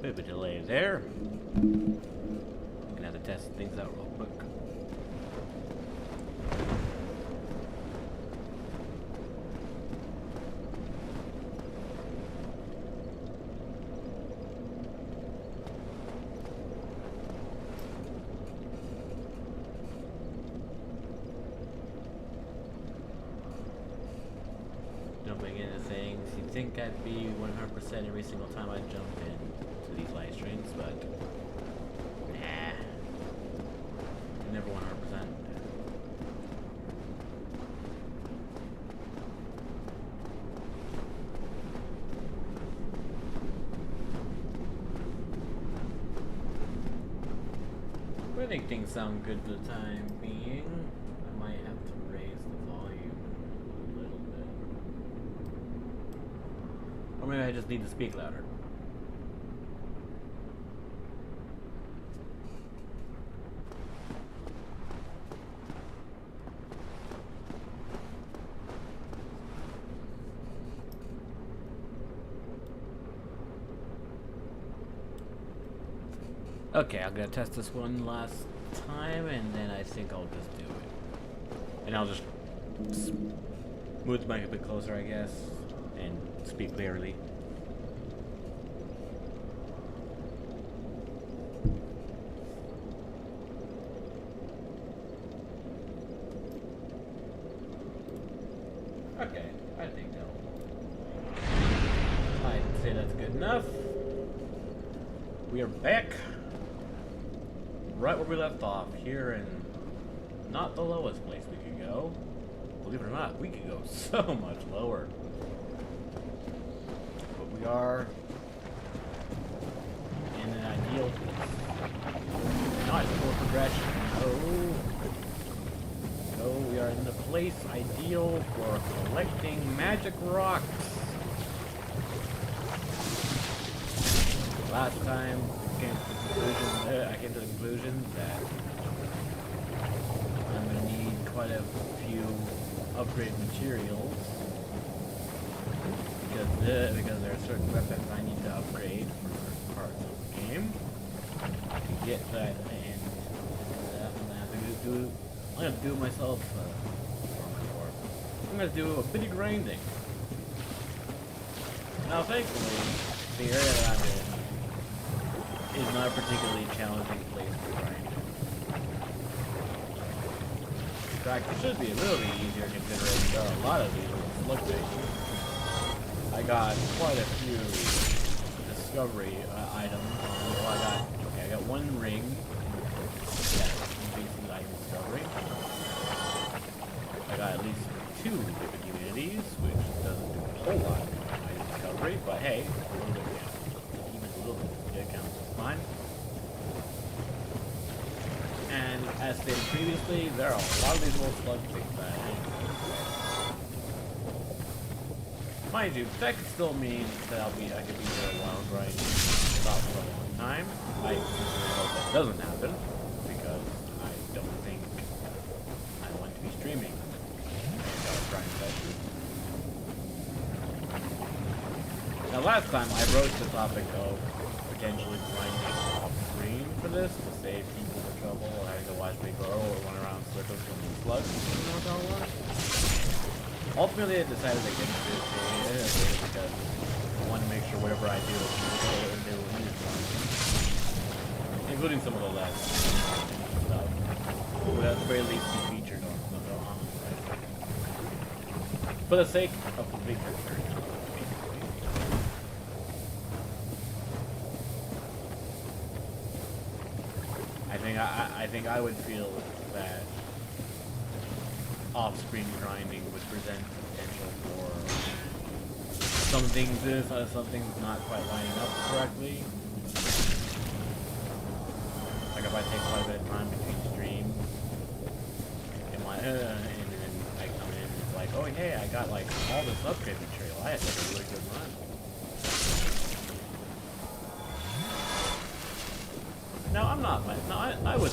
Bit of a delay there. Gonna have to test things out real quick. Jumping into things. You'd think I'd be 100% every single time I jump into these live streams, but nah, never 100%. I think things sound good for the time being. I might have to raise the volume a little bit. Or maybe I just need to speak louder. Okay, I'm gonna test this one last time, and then I think I'll just do it. And I'll just move the mic a bit closer, I guess, and speak clearly. Okay, I think I'd say that's good enough. We are back. Right where we left off, here in not the lowest place we could go. Believe it or not, we could go so much lower. But we are in an ideal place. Not for progression. No, we are in the place ideal for collecting magic rocks. Last time I came to the conclusion that I'm going to need quite a few upgrade materials because there are certain weapons I need to upgrade for parts of the game to get that, and I'm going to do it myself. I'm going to do a bit of grinding. Now, thankfully, the area that I'm in is not a particularly challenging place to grind. In fact, it should be a little bit easier considering there are a lot of these little slug things. I got quite a few discovery items. I got one ring. Yeah, basically item discovery. I got at least 2 different immunities, which doesn't do a whole lot of item discovery, but hey, a little bit counts. Even a little bit counts. Fine. And as stated previously, there are a lot of these little slug things that mind you, that could still mean that I could be here a while grinding about for a long time. I sincerely hope that doesn't happen, because I don't think I want to be streaming grind sessions. Now last time I broached the topic of potentially grinding off screen for this to save people the trouble of having to watch me grow or run around circles from the slugs. You know what that was? Ultimately, I decided against it because I want to make sure whatever I do is useful, including some of the less stuff. Would at the very least be featured on the right? For the sake of complete transparency. I think I would feel that off-screen grinding would present potential for some things not quite lining up correctly. Like if I take quite a bit of time between streams, and then I come in and it's like, oh hey, I got like all this upgrade material. I had like a really good run. No, I'm not. No, I would.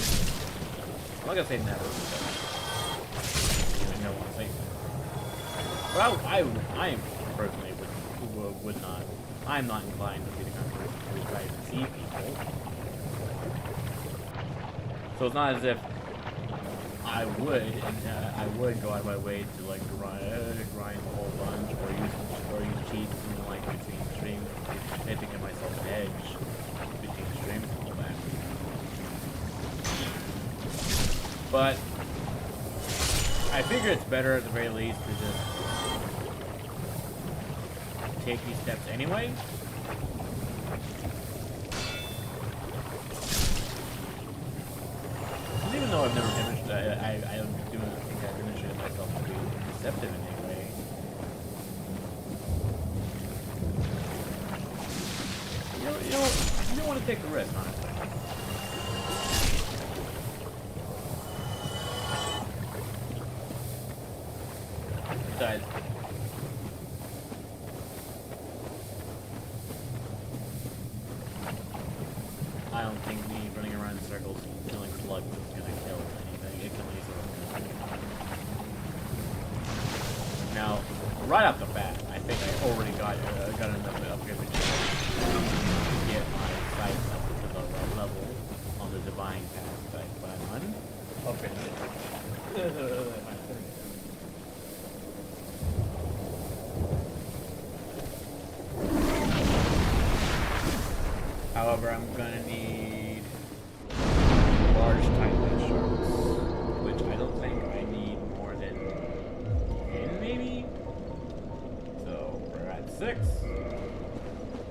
I'm not gonna say never because I don't want to say that. But I personally would not I'm not inclined to be the kind of person who tries to see people. So it's not as if I would go out of my way to like grind a whole bunch or use cheats and like between streams to give myself an edge between streams and all that. But I figure it's better at the very least to just take these steps anyway. Even though I've never finished, I don't think I demonstrated myself to be deceptive in any way. You don't want to take the risk, honestly. Besides, I don't think me running around in circles killing slugs is gonna kill anything. It can easily. Now, right off the bat, I think I already got enough upgrade to get my sight up to the right level on the divine path. But I'm upgraded. However, I'm gonna need large titanite shards, which I don't think I need more than 10 maybe? So we're at 6.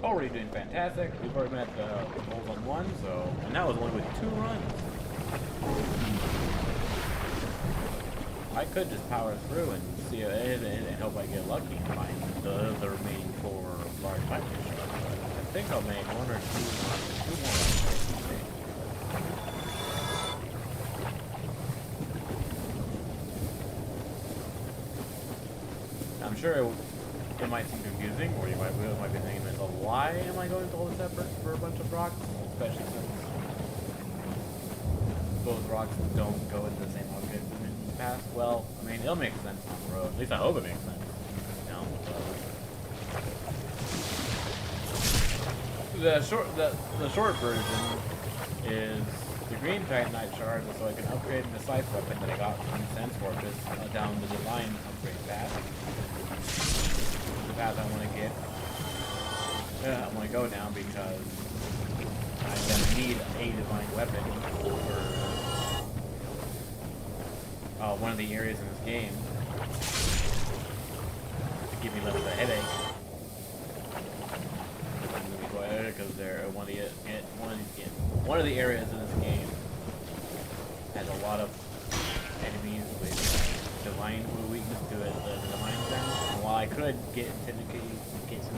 Already doing fantastic. We've already met the goals on 1, so and that was only with 2 runs. I could just power through and see and hope I get lucky and find the remaining 4 large titanite shards. I think I'll make 1 or 2 more. I'm sure it might seem confusing, or you might be thinking to yourself, why am I going to all this effort for a bunch of rocks? Especially since those rocks don't go into the same object in the past. Well, I mean, it'll make sense on the road. At least I hope it makes sense. The short version is the green titanite shard, so I can upgrade the scythe weapon that I got from Sens Fortress down the divine upgrade path. The path I want to get. I want to go down because I'm gonna need a divine weapon for one of the areas in this game to give me less of a headache. Because they're one of the areas in this game has a lot of enemies with divine weakness to it, the divine sense. And while I could get to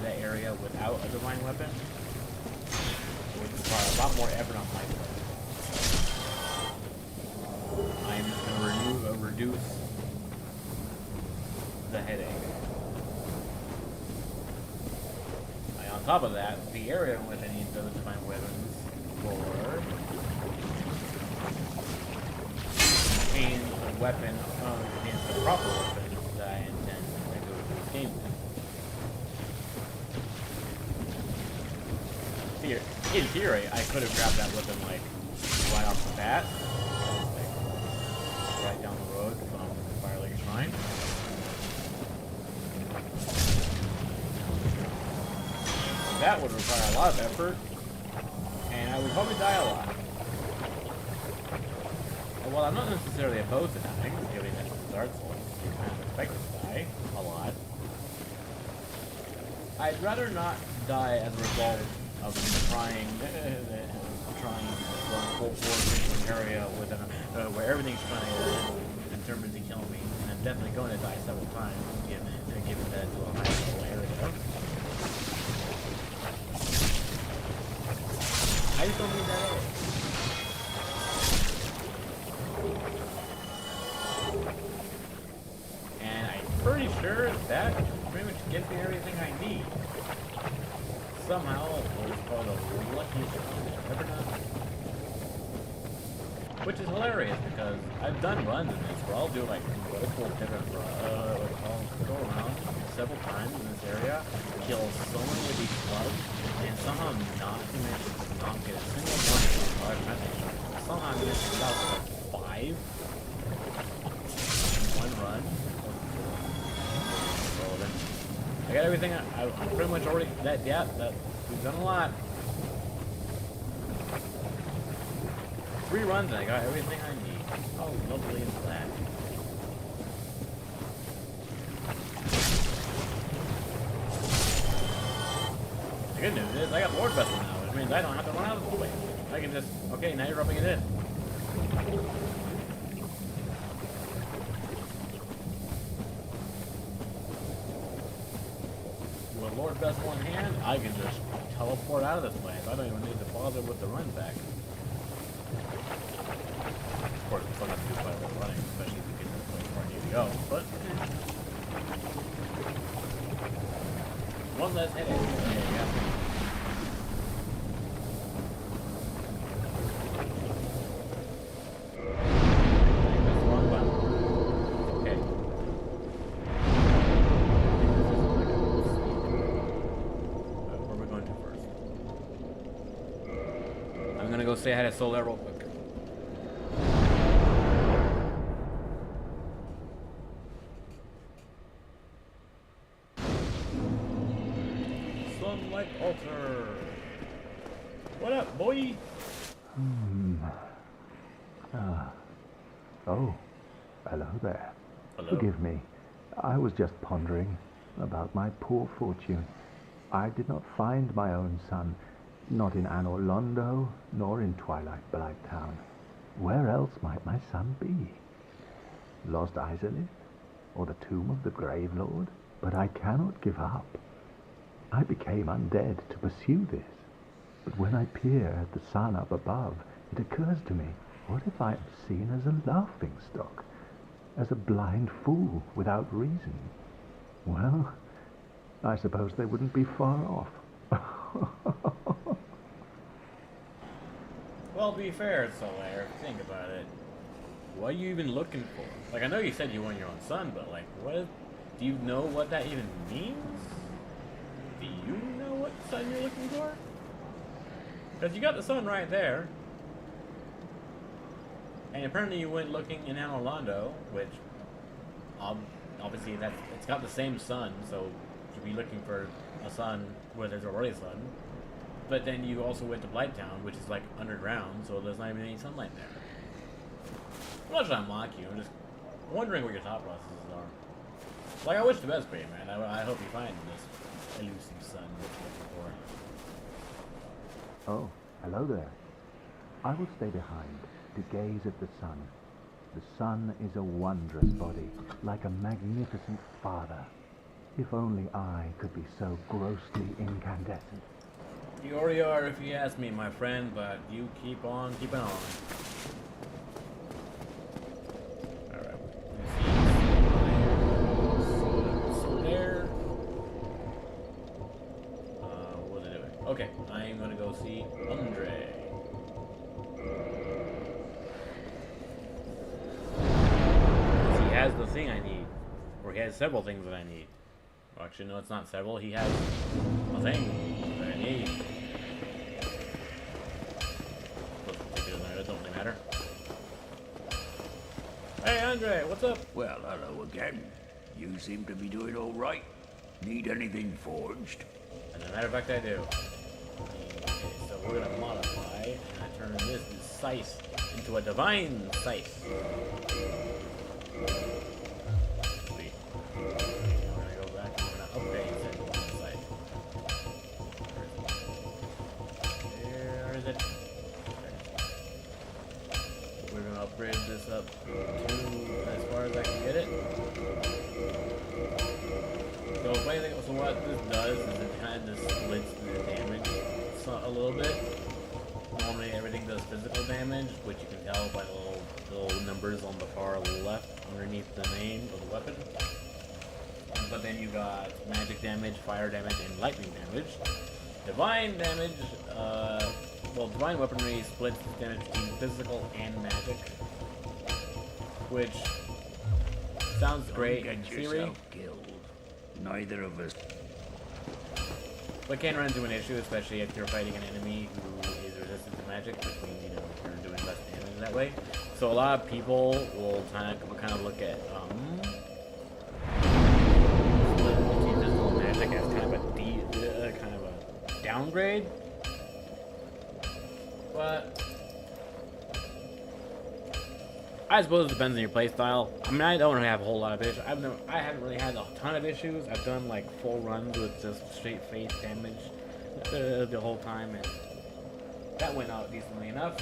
that area without a divine weapon, it would require a lot more effort on my part. I'm just going to reduce the headache. On top of that, the area with any of those divine weapons for contains a weapon, contains the proper weapon that I intend to go through this game with. In theory, I could have grabbed that weapon like right off the bat, like right down the road from Firelake Shrine. That would require a lot of effort, and I would probably die a lot. And while I'm not necessarily opposed to dying, given that it's Dark Souls, you kind of expect to die a lot, I'd rather not die as a result of trying to run full force into an area with where everything's trying to determine to kill me, and I'm definitely going to die several times, given that it's a high level area. I just don't need that area. And I'm pretty sure that pretty much gets me everything I need. Somehow, it was called the luckiest run I've ever done. Which is hilarious because I've done runs in this where I'll do like multiple different go around several times in this area, kill so many of these slugs, and somehow not get a single one of these large message. Somehow I managed to get out like 5 in one run. I got everything. I'm pretty much already. That we've done a lot. 3 runs and I got everything I need. How lovely is that? The good news is I got Lordvessel now, which means I don't have to run out of the way. I can just, okay, now you're rubbing it in. With Lordvessel in hand, I can just teleport out of this place. I don't even need to bother with the run back. Of course, it's fun to do quite a bit of running, especially if you get to the place where I need to go, but one less headache. Yeah. That's the wrong button. Okay. Where are we going to first? I'm gonna go say hi to Solar real quick. Sunlight altar. What up, boy? Oh, hello there. Hello. Forgive me. I was just pondering about my poor fortune. I did not find my own son, not in Anor Londo, nor in Twilight Blighttown. Where else might my son be? Lost Isolith? Or the tomb of the Grave Lord? But I cannot give up. I became undead to pursue this. But when I peer at the sun up above, it occurs to me, what if I am seen as a laughingstock? As a blind fool without reason? Well, I suppose they wouldn't be far off. Well, to be fair, Solaire, think about it. What are you even looking for? Like, I know you said you want your own son, but like, what? Do you know what that even means? Do you know what son you're looking for? Because you got the sun right there. And apparently you went looking in Anor Londo, which obviously it's got the same sun, so you'd be looking for a sun where there's already a sun. But then you also went to Blighttown, which is like underground, so there's not even any sunlight there. I'm not trying to mock you, I'm just wondering what your thought processes are. Like, I wish the best for you, man. I hope you find this elusive sun that you're looking for. Oh, hello there. I will stay behind to gaze at the sun. The sun is a wondrous body, like a magnificent father. If only I could be so grossly incandescent. You already are, if you ask me, my friend, but you keep on keeping on. Alright. So there. What was I doing? Okay, I'm gonna go see Andre. He has the thing I need. Or he has several things that I need. Well, actually, no, it's not several. He has a thing that I need. It don't really matter. Hey, Andre, what's up? Well, hello again. You seem to be doing all right. Need anything forged? As a matter of fact, I do. Okay, so we're gonna modify, and I turn this scythe into a divine scythe. Sweet. We're gonna go back and we're gonna upgrade this divine scythe. Where is it? We're gonna upgrade this up to as far as I can get it. So what this does is it kind of just splits the damage a little bit. Normally everything does physical damage, which you can tell by the little numbers on the far left underneath the name of the weapon. But then you got magic damage, fire damage, and lightning damage. Divine damage, well, divine weaponry splits the damage between physical and magic, which sounds great in theory. Killed. neither of us. But can run into an issue, especially if you're fighting an enemy who is resistant to magic, which means, you know, you're doing less damage that way. So a lot of people will kind of look at magic as kind of a downgrade. But I suppose it depends on your playstyle. I mean, I don't have a whole lot of issues. I haven't really had a ton of issues. I've done like full runs with just straight face damage the whole time, and that went out decently enough.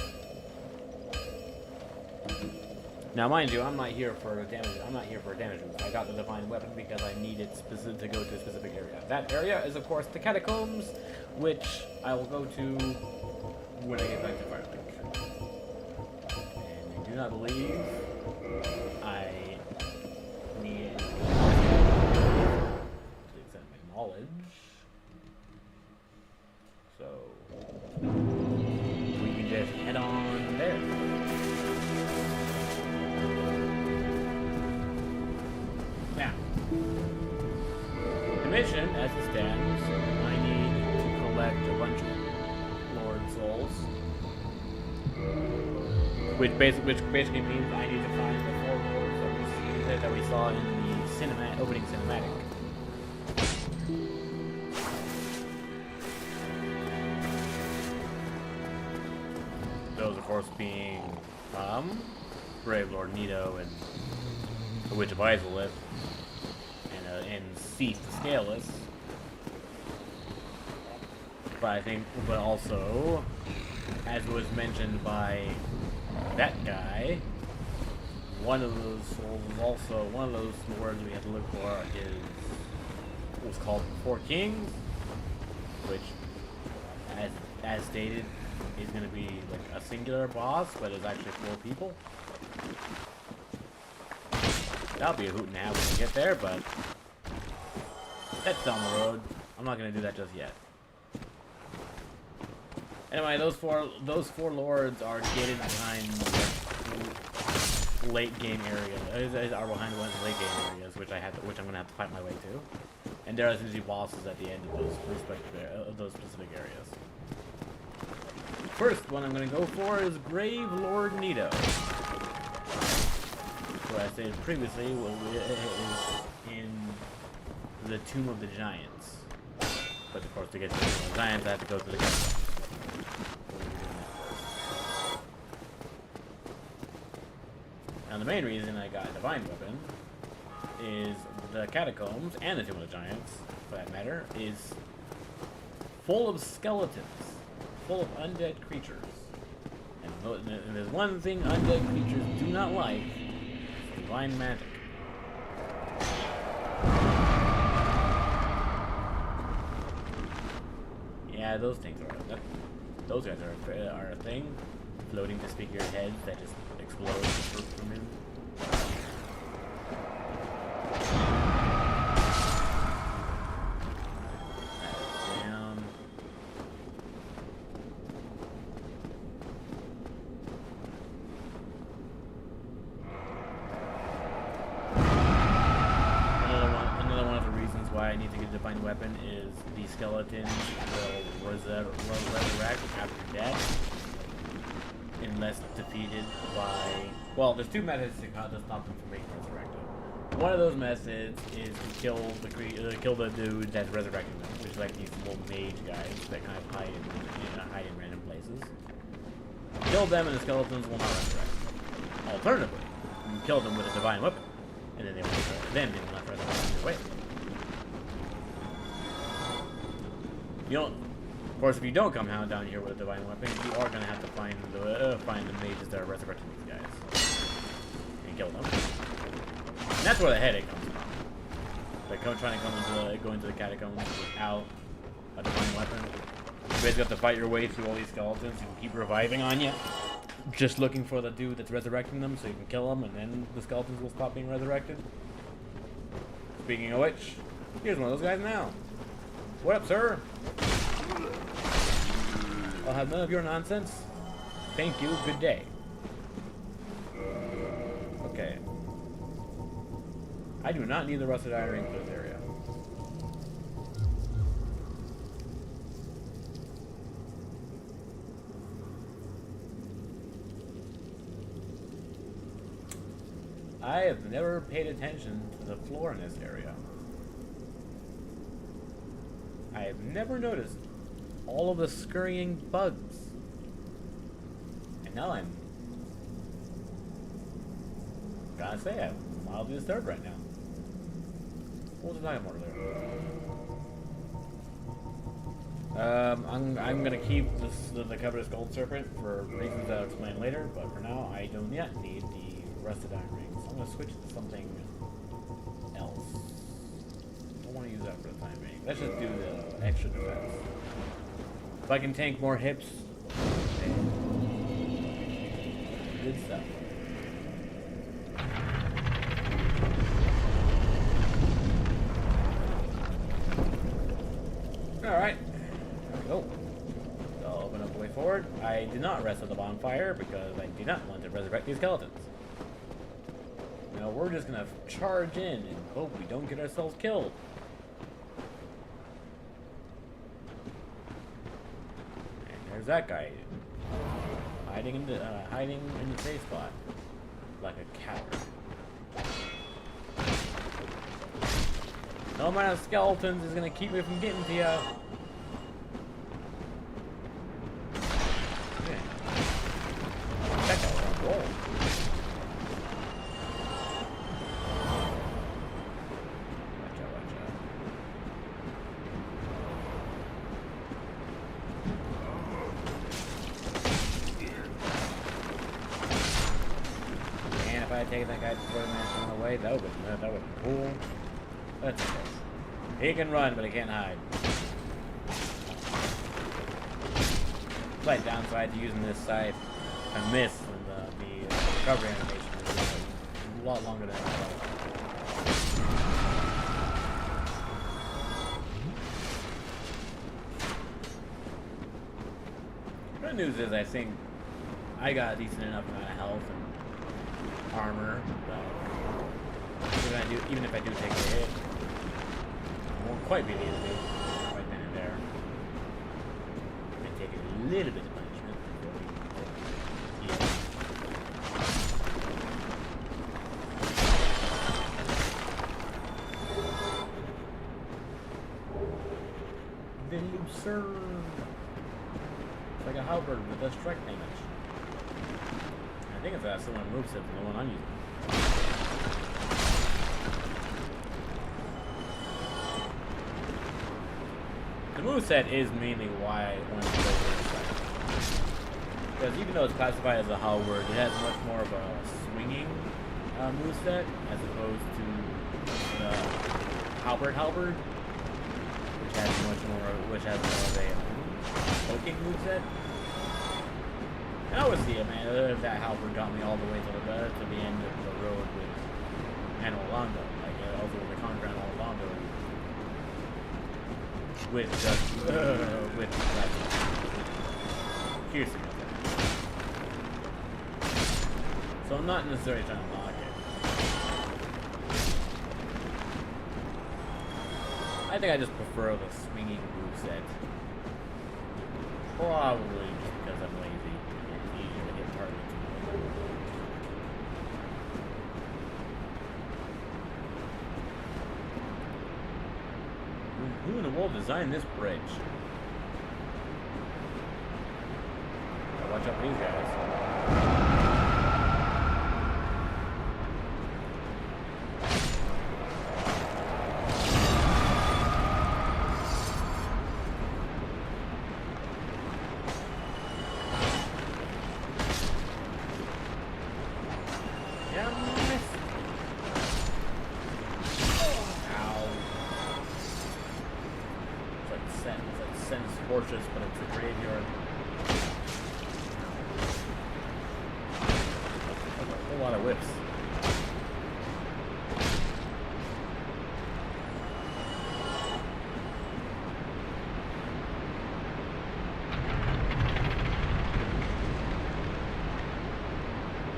Now, mind you, I'm not here for damage. I'm not here for a damage boost. I got the divine weapon because I needed specific to go to a specific area. That area is, of course, the catacombs, which I will go to when I get back to Firelink. Do not believe I need to accept my knowledge. So we can just head on there. Now, the mission as it stands, I need to collect a bunch of Lord souls. Which basically means I need to find the 4 lords that we saw in the opening cinematic. Those, of course, being Brave Lord Nito and the Witch of Isolith and Cease the Scaleless. But also, as was mentioned by that guy, one of those souls is also one of those words we have to look for is what's called 4 Kings, which, as stated, is going to be like a singular boss, but it's actually 4 people. That'll be a hoot and a half when we get there, but that's down the road. I'm not going to do that just yet. Anyway, those four lords are gated behind late game areas. Are behind one of the late game areas, which I'm gonna have to fight my way to. And there are usually bosses at the end of those specific areas. First one I'm gonna go for is Brave Lord Nito, who I stated previously is in the Tomb of the Giants. But of course, to get to the Tomb of the Giants, I have to go through the castle. Now, the main reason I got a divine weapon is the catacombs, and the Tomb of the Giants, for that matter, is full of skeletons, full of undead creatures. And there's one thing undead creatures do not like, divine magic. Yeah, those things are those guys are a thing, floating to speak your heads that just explode from him. Down. Another one of the reasons why I need to get a divine weapon is the skeletons will resurrect after death, unless defeated by... Well, there's 2 methods to stop them from being resurrected. One of those methods is to kill the dude that's resurrecting them, which is like these little mage guys that kind of hide in random places. Kill them and the skeletons will not resurrect. Alternatively, you can kill them with a divine weapon, and then they will resurrect. Then they will not resurrect your way. You don't... Of course, if you don't come down here with a divine weapon, you are going to have to find the mages that are resurrecting these guys and kill them. And that's where the headache comes from. Like trying to go into the catacombs without a divine weapon. You basically have to fight your way through all these skeletons who keep reviving on you, just looking for the dude that's resurrecting them so you can kill them, and then the skeletons will stop being resurrected. Speaking of which, here's one of those guys now. What up, sir? I'll have none of your nonsense. Thank you, good day. Okay. I do not need the rusted iron ring for this area. I have never paid attention to the floor in this area. I have never noticed all of the scurrying bugs. And now I'm gotta say, I'm mildly disturbed right now. What was I talking about earlier? I'm gonna keep the covetous gold serpent for reasons I'll explain later, but for now I don't yet need the rusted iron ring, so I'm gonna switch to something else. I don't want to use that for the time being. Let's just do the extra defense. If I can tank more hits, good stuff. Alright. There we go. So I'll open up the way forward. I did not rest at the bonfire because I do not want to resurrect these skeletons. Now we're just gonna charge in and hope we don't get ourselves killed. And there's that guy. Hiding in the safe spot. Like a coward. No amount of skeletons is gonna keep me from getting to ya. Okay. That guy was on roll. Watch out, watch out. And if I had taken that guy before the man went away, that would have been cool. That's okay. He can run, but he can't hide. Slight downside to using this scythe. I miss the recovery animation is a lot longer than I thought. Good news is I think I got a decent enough amount of health and armor that even if I do take a hit, it won't quite be the end of it. Right then and there. I'm gonna take a little bit of punishment before we heal. The looser. It's like a halberd with a strike damage. I think it's a similar moveset to the one I'm using. The moveset is mainly why I wanted to go with this side. Because even though it's classified as a halberd, it has much more of a swinging moveset as opposed to the halberd, which has more of a poking moveset. And obviously, man, that halberd got me all the way to the end of the road with Anor Londo, like over the conquer Anor Londo. With piercing. So I'm not necessarily trying to lock it. I think I just prefer the swinging moveset. Probably just because I'm lazy and it's easier to hit targets. Who in the world designed this bridge? Gotta watch out for these guys. Yeah, miss. Ow. It's like Sens Fortress, but it's a graveyard. A whole lot of whips.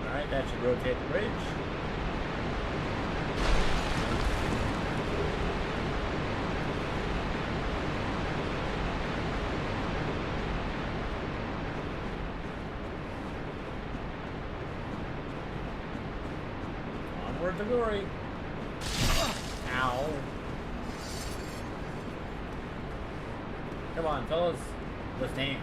Alright, that should rotate the bridge. to glory. Ow. Come on, fellas. Let's dance.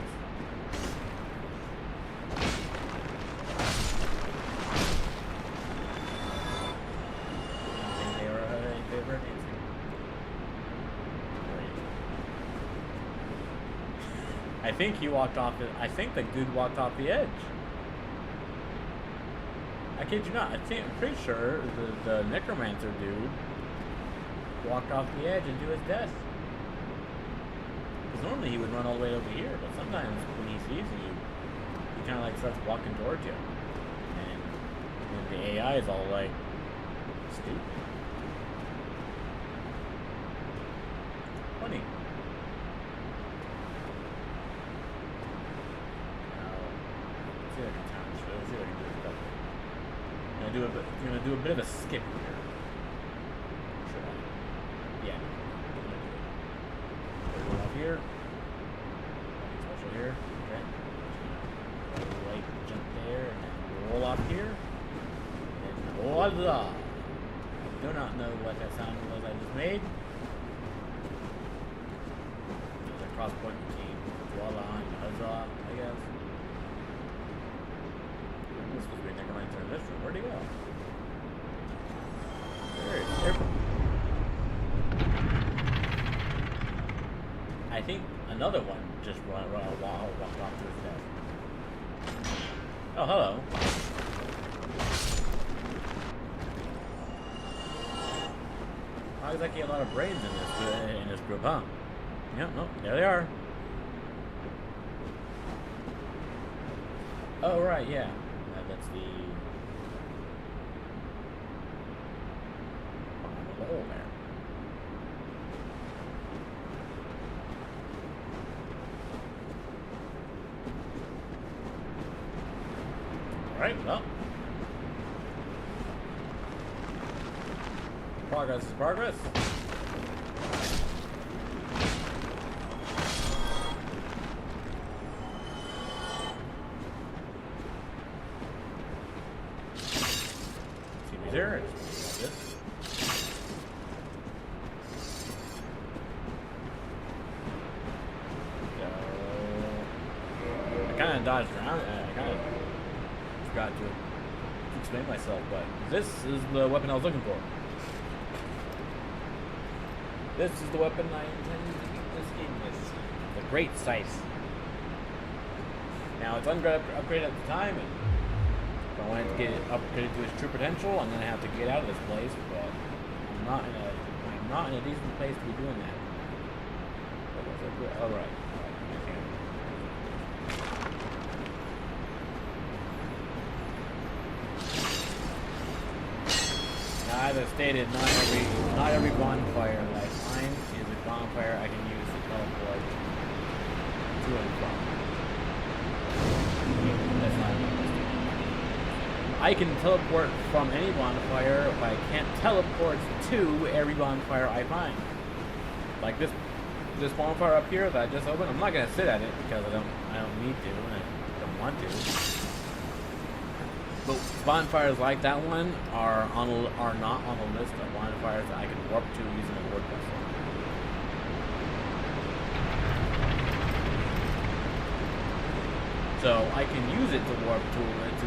They are in favor of dancing. I think he walked off. I think the dude walked off the edge. I kid you not. I'm pretty sure the necromancer dude walked off the edge into his death. Because normally he would run all the way over here, but sometimes when he sees you, he kind of like starts walking towards you, and the AI is all like stupid. Funny. Let's see if I can time this. Let's see if I can do this better. I'm gonna do a bit of a skip here. Should I? Yeah. Go up here. Nothing special here. Okay. Right jump there and then roll off here. And voila! I do not know what that sound was I just made. There's a cross point between voila and huzzah, I guess. This was being necromancer in this room. Where'd he go? There. I think another one just walked off to his death. Oh, hello. Not exactly a lot of brains in this group, huh? Yeah, no, there they are. Oh, right, yeah. That's the hole there. Alright, well. Progress is progress. See me there. I kind of dodged around. I kind of forgot to explain myself, but this is the weapon I was looking for. This is the weapon I intend to beat this game with. The Great Scythe. Now it's upgraded at the time, and if I wanted to get it upgraded to its true potential, I'm gonna have to get out of this place, but I'm not in a decent place to be doing that. All right. As I stated, not every bonfire that I find is a bonfire I can use to teleport to and from. That's not I can teleport from any bonfire, but I can't teleport to every bonfire I find. Like this bonfire up here that I just opened, I'm not gonna sit at it because I don't need to and I don't want to. But bonfires like that one are not on the list of bonfires that I can warp to using a Lordvessel. So I can use it to warp to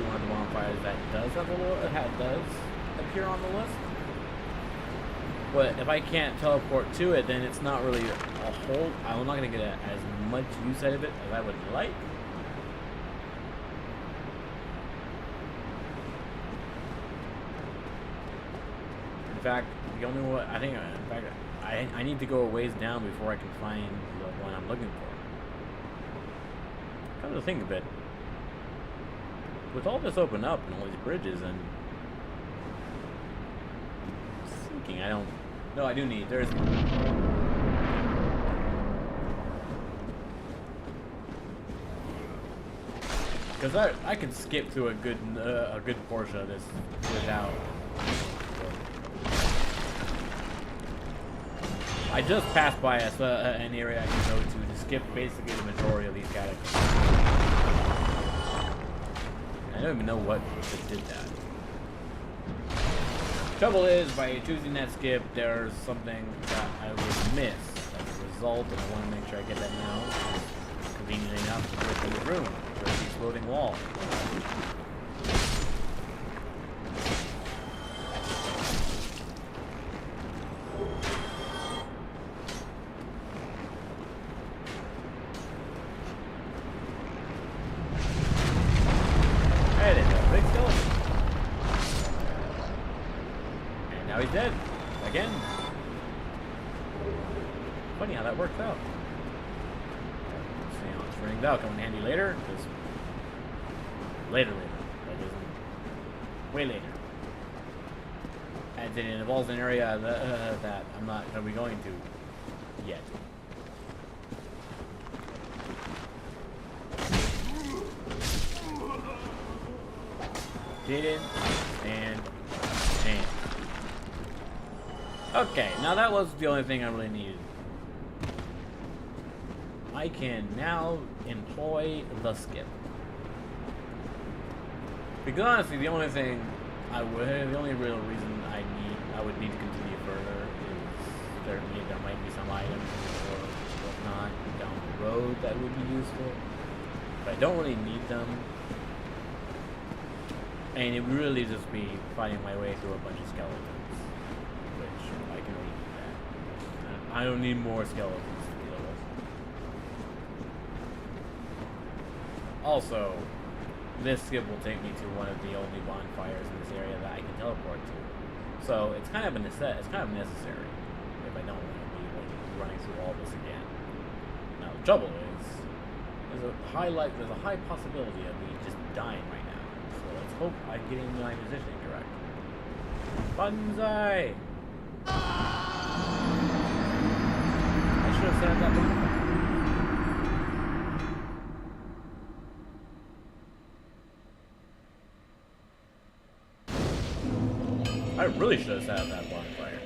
one of the bonfires that does appear on the list. But if I can't teleport to it, then it's not really a whole. I'm not going to get as much use out of it as I would like. In fact, the only one I need to go a ways down before I can find the one I'm looking for. Come to think of it, with all this open up and all these bridges and thinking, no, I do need. There's because I can skip through a good portion of this without. I just passed by an area I can go to skip basically the majority of these catacombs. I don't even know what did that. Trouble is, by choosing that skip, there's something that I would miss as a result, and I want to make sure I get that now. Conveniently enough, to go through the room, with the exploding wall. There it is, a big skeleton. And now he's dead. Again. Funny how that works out. Seance ring, that'll come in handy later. Just later. That isn't way later. And it involves an area that I'm not going to be going to yet. Didn't and. Okay, now that was the only thing I really needed. I can now employ the skip. Because honestly, the only real reason I would need to continue further is there might be some items or whatnot down the road that would be useful, but I don't really need them. And it would really just be fighting my way through a bunch of skeletons, which I can already do that. I don't need more skeletons to deal with. Also, this skip will take me to one of the only bonfires in this area that I can teleport to. So it's kind of necessary if I don't want to be running through all this again. Now the trouble is, there's a high possibility of me just dying right now. So let's hope I'm getting my positioning correct. Banzai! I should have said that before. I really should have set up that bonfire.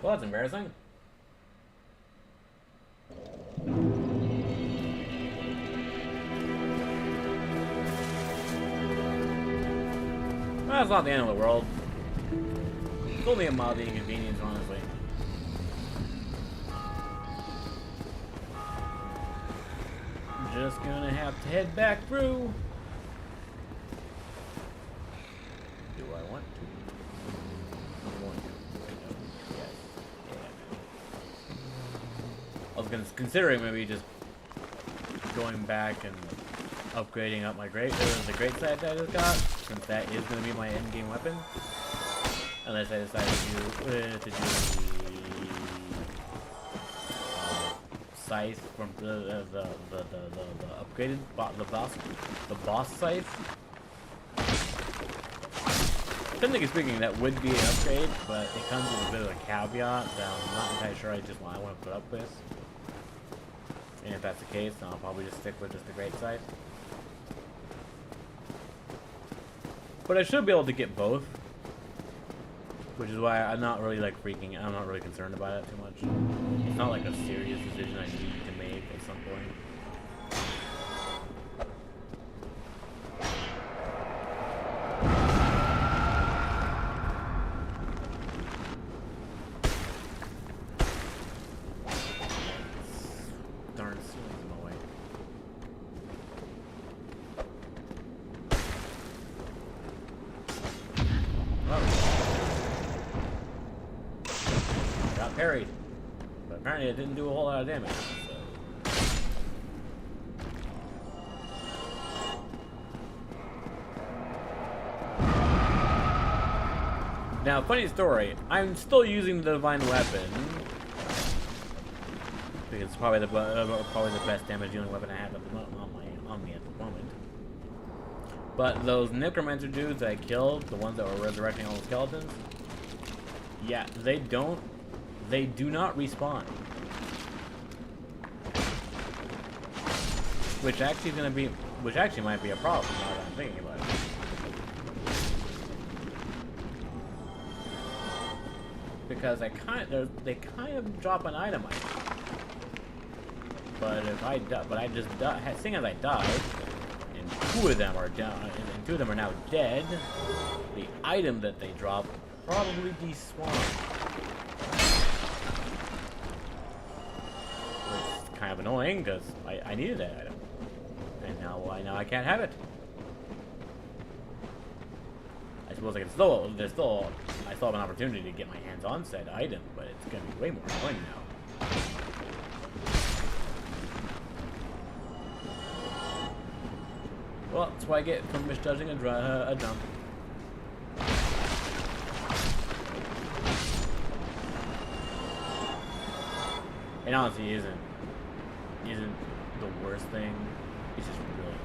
Well, that's embarrassing. Well, that's not the end of the world. It's only a mild inconvenience, honestly. Just gonna have to head back through. Do I want to? I want to. Yes. Yeah. I was considering maybe just going back and upgrading up my the great sight that I just got, since that is gonna be my end game weapon. Unless I decide to do scythe from the upgraded the boss scythe. Technically speaking, that would be an upgrade, but it comes with a bit of a caveat that I'm not entirely sure I want to put up with. And if that's the case, then I'll probably just stick with just the great scythe. But I should be able to get both, which is why I'm not really I'm not really concerned about it too much. It's not like a serious decision I need to make at some point. Darn ceiling's in my way. Got parried. But apparently it didn't do a whole lot of damage, so. Now, funny story, I'm still using the divine weapon. Because it's probably the best damage dealing weapon I have on me at the moment. But those necromancer dudes that I killed, the ones that were resurrecting all the skeletons, yeah, they do not respawn. Which actually might be a problem now that I'm thinking about it. because they kind of drop an item. But if I die, but I just die. Seeing as I died, and two of them are down, and two of them are now dead, the item that they drop probably despawn. It's kind of annoying because I needed that item, and now I can't have it. I suppose I still have an opportunity to get my hands on said item, but it's gonna be way more annoying now. Well, that's what I get from misjudging a jump. It honestly isn't the worst thing. It's just really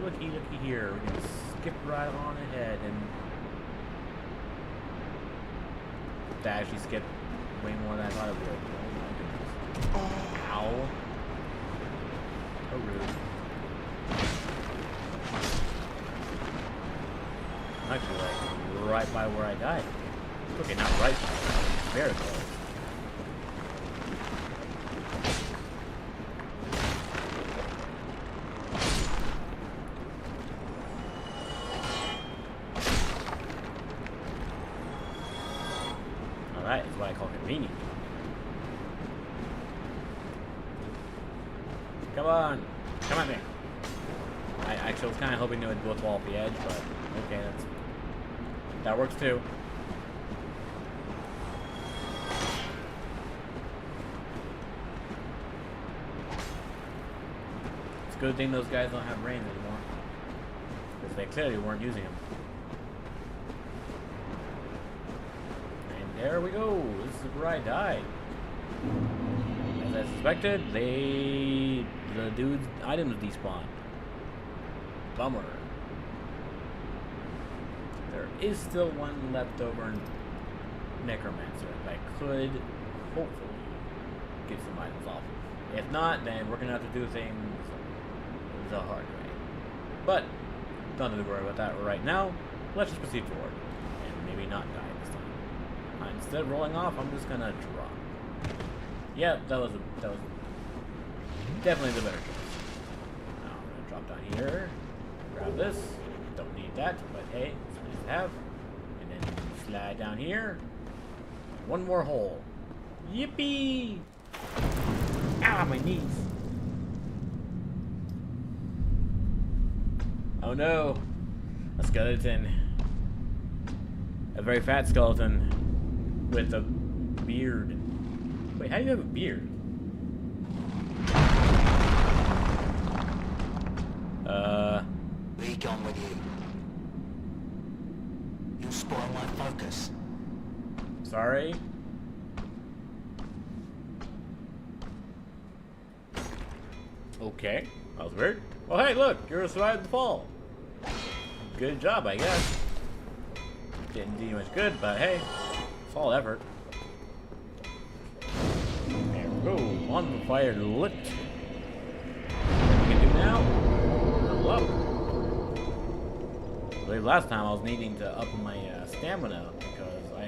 annoying. Looky here. We can skip right on ahead and that actually skipped way more than I thought it would. Oh my goodness. Ow. So rude. I'm actually like right by where I died. Okay, not right by, very close. That is what I call convenient. Come on! Come at me! I actually was kind of hoping it would both fall off the edge, but okay, that works too. It's a good thing those guys don't have brains anymore, because they clearly weren't using them. There we go. This is where I died. As I suspected, the dude's items despawned. Bummer. There is still one left over necromancer that I could hopefully get some items off of. If not, then we're gonna have to do things the hard way. But don't have to worry about that right now. Let's just proceed forward and maybe not die this time. Instead of rolling off, I'm just gonna drop. Yeah, that was definitely the better choice. Now I'm gonna drop down here, grab this. Don't need that, but hey, it's nice to have. And then you can slide down here. One more hole. Yippee! Ah, my knees. Oh no, a skeleton. A very fat skeleton. With a beard. Wait, how do you have a beard? Be gone with you. You'll spoil my focus. Sorry. Okay, that was weird. Oh hey, look, you survived the fall. Good job, I guess. Didn't do you much good, but hey. All effort. There we go. On the fire lit. What we can do now? Level up. I believe last time I was needing to up my stamina because I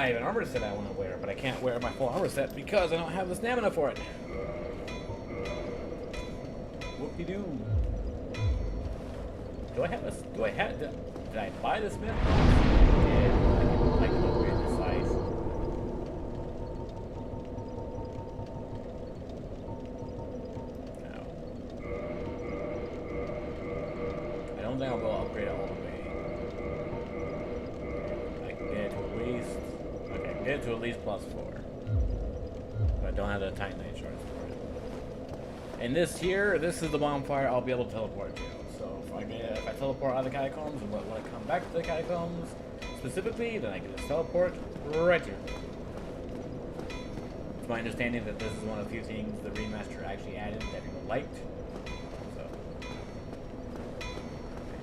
have an armor set I want to wear, but I can't wear my full armor set because I don't have the stamina for it. Whoop-de-doo. Did I buy the smith? I can upgrade the size. No. I don't think I'll go upgrade it all the way. I can get it to at least... Okay, I can get it to at least +4. But I don't have the Titanite shards for it. And this is the bonfire I'll be able to teleport to. So if I teleport out of the catacombs and when I come back to the catacombs, specifically, then I can just teleport right here. It's my understanding that this is one of the few things the remaster actually added that people liked. So,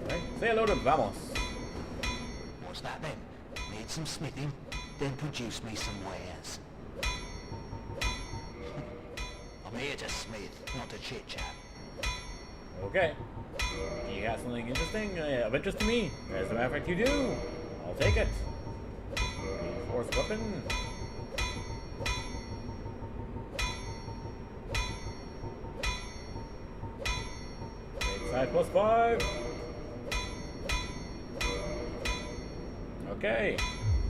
anyway, say hello to Vamos. What's that then? Need some smithing? Then produce me some wares. I'm here to smith, not to chit-chat. Okay. Do you has something interesting of interest to me. As a matter of fact, you do. I'll take it. Reinforced weapon. Great side +5. Okay.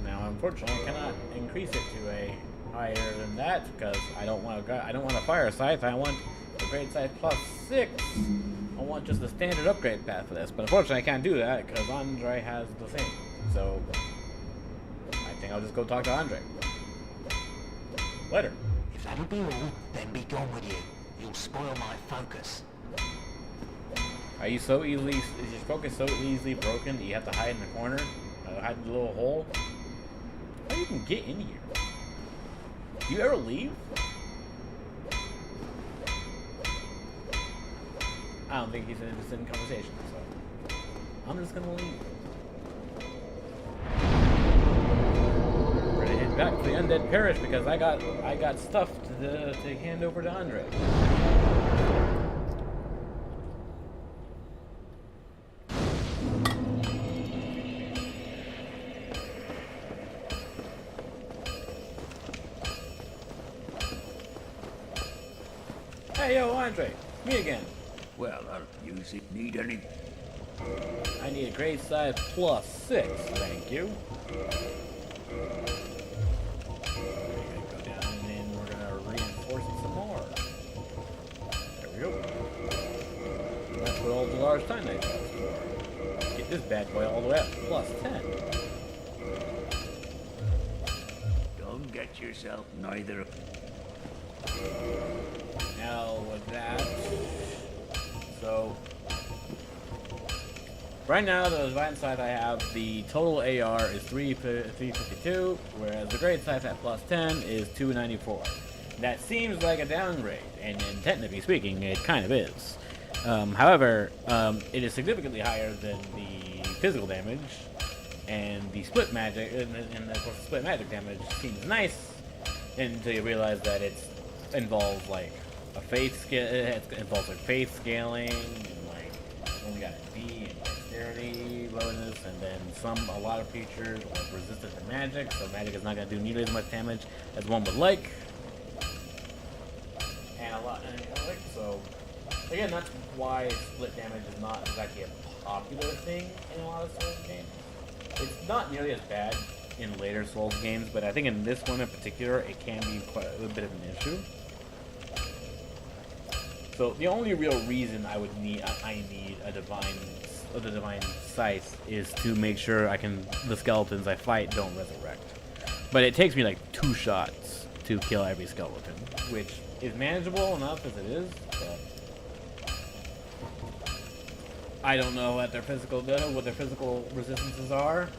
Now, unfortunately, I cannot increase it to a higher than that because I don't want a fire scythe. I want a great scythe +6. I want just the standard upgrade path for this, but unfortunately, I can't do that because Andre has the same. So, I think I'll just go talk to Andre. Later. If that'll be all, then be gone with you. You'll spoil my focus. Are you so easily? Is your focus so easily broken that you have to hide in the corner, hide in the little hole? How do you even get in here? Do you ever leave? I don't think he's interested in conversation, so I'm just gonna leave. We're gonna head back to the Undead Parish because I got stuff to hand over to Andre. Hey, yo, Andre, me again. Well, I'll use it. Need any? I need a great size +6, thank you. We're gonna go down and then we're gonna reinforce it some more. There we go. And that's what all the large time knights are for. Get this bad boy all the way up, +10. Don't get yourself neither. Now with that, so right now the divine scythe I have, the total AR is 352, whereas the great scythe at +10 is 294. That seems like a downgrade, and technically speaking, it kind of is. However, it is significantly higher than the physical damage, and the split magic, and of course the split magic damage seems nice until you realize that it involves like a faith scale. It involves like faith scaling, and like only got a D and dexterity bonus, and then a lot of features like resistant to magic, so magic is not going to do nearly as much damage as one would like, and so. Again, that's why split damage is not exactly a popular thing in a lot of Souls games. It's not nearly as bad in later Souls games, but I think in this one in particular, it can be quite a bit of an issue. So the only real reason I need the divine scythe is to make sure the skeletons I fight don't resurrect. But it takes me like 2 shots to kill every skeleton, which is manageable enough as it is, but I don't know what their physical resistances are.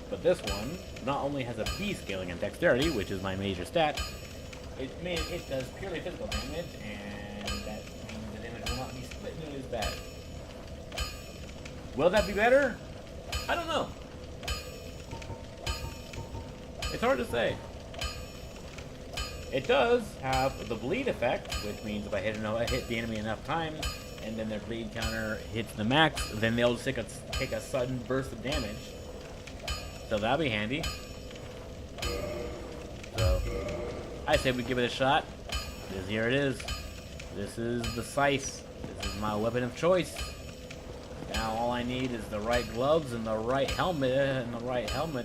But this one not only has a B scaling and dexterity, which is my major stat, it does purely physical damage, and that means the damage will not be split nearly as bad. Will that be better? I don't know. It's hard to say. It does have the bleed effect, which means if I hit the enemy enough times, and then their bleed counter hits the max, then they'll just take a sudden burst of damage. So that'll be handy. So I say we give it a shot. Here it is. This is the scythe. This is my weapon of choice. Now all I need is the right gloves and the right helmet,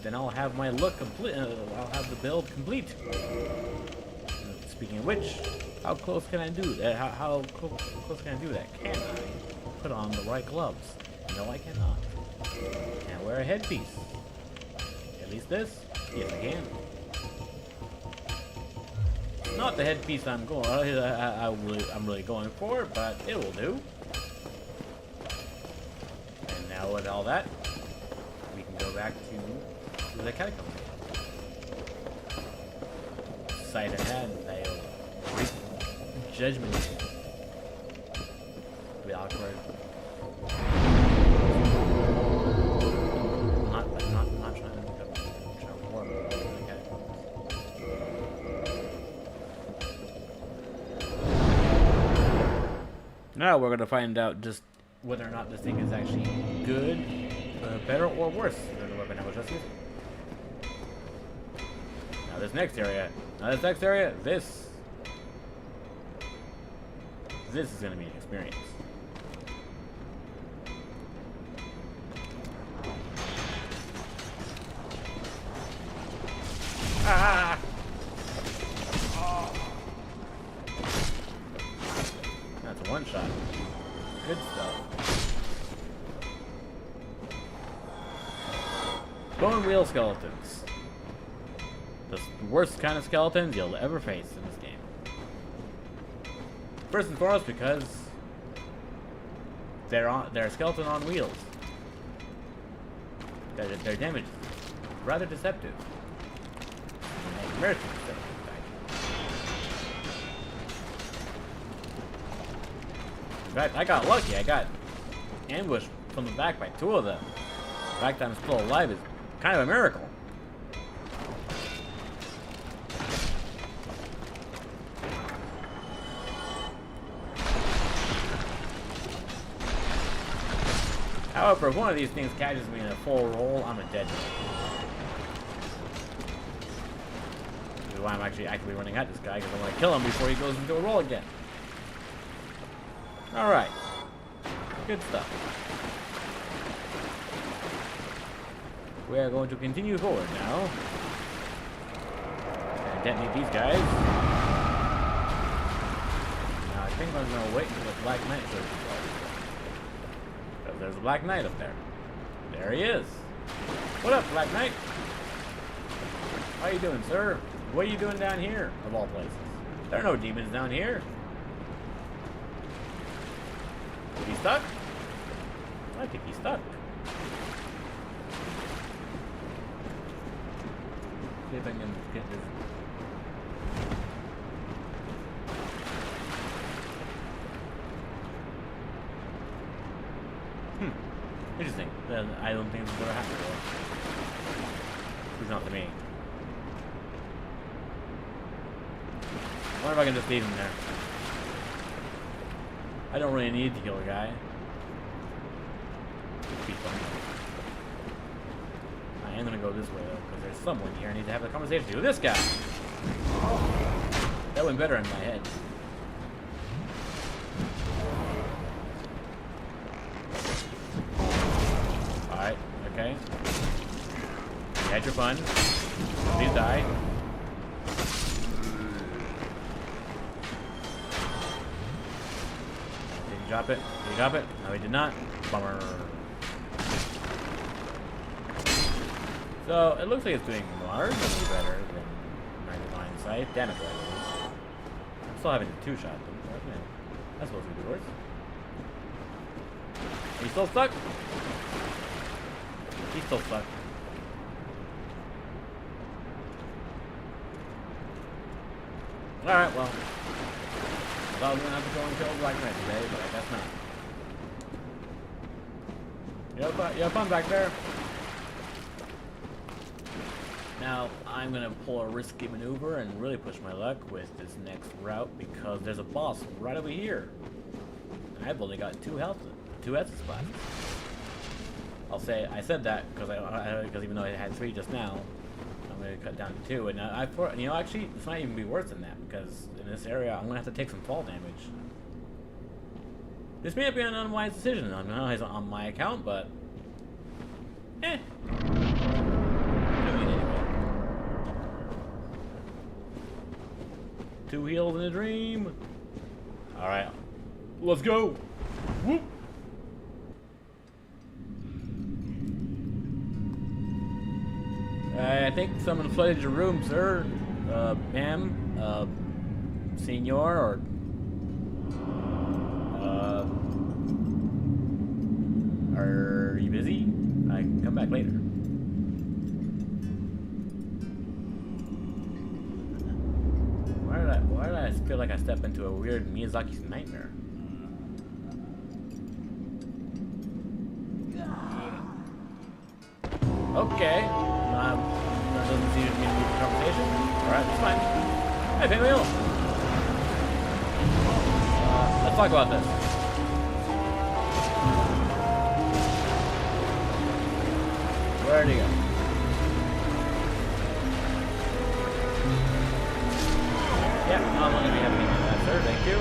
and I'll have my look complete. I'll have the build complete. Speaking of which, how close can I do that? How close can I do that? Can I put on the right gloves? No, I cannot. Can I wear a headpiece? At least this? Yes, I can. Not the headpiece I'm really going for, but it will do. And now with all that, we can go back to the catacombs. Sight ahead, they'll reap judgment. It'll be awkward. Not trying to warm up the catacombs. Now we're gonna find out just whether or not this thing is actually good, better, or worse than the weapon I was just using. Now this next area, this is going to be an experience. Ah! That's a one shot. Good stuff. Bone wheel skeletons. The worst kind of skeletons you'll ever face in this game. First and foremost, because they're a skeleton on wheels. Their damage is rather deceptive. Very deceptive, in fact, I got lucky. I got ambushed from the back by two of them. The fact that I'm still alive is kind of a miracle. However, if one of these things catches me in a full roll, I'm a dead man. This is why I'm actually actively running at this guy, because I want to kill him before he goes into a roll again. Alright. Good stuff. We are going to continue forward now. And detonate these guys. Now I think I'm going to wait until the Black Knight shows up. Because there's a Black Knight up there. There he is. What up, Black Knight? How you doing, sir? What are you doing down here, of all places? There are no demons down here. Is he stuck? I think he's stuck. See if I can get this. Interesting. I don't think this is gonna happen. It's not to me. I wonder if I can just leave him there. I don't really need to kill a guy. Be fun. I am gonna go this way though, because there's someone here I need to have a conversation with. This guy! That went better in my head. Alright, okay. You had your fun. Please die. Drop it. Did he drop it? No, he did not. Bummer. So, it looks like it's doing marginally better than my divine sight. Damn it, boys. I'm still having a two-shot, though. Okay. That's supposed to be worse. Are you still stuck? He's still stuck. Alright, well. I thought I was going to have to go and kill Black Knight today, but I guess not. You have fun back there. Now, I'm going to pull a risky maneuver and really push my luck with this next route because there's a boss right over here. And I've only got 2 health, 2 Estus classes. I'll say, I said that because even though I had 3 just now, I'm going to cut down to 2. And actually, this might even be worse than that because in this area, I'm going to have to take some fall damage. This may not be an unwise decision on my account, but doing it anyway. 2 heals in a dream. All right, let's go. Whoop. I think someone flooded your room, sir. Ma'am, senor, or are you busy? I can come back later. Why did I feel like I stepped into a weird Miyazaki's nightmare? Okay. Doesn't seem to be a conversation. Alright, that's fine. Hey, Pinwheel! Let's talk about this. Where'd he go? Yeah, I'm gonna be happy with that, sir. Thank you.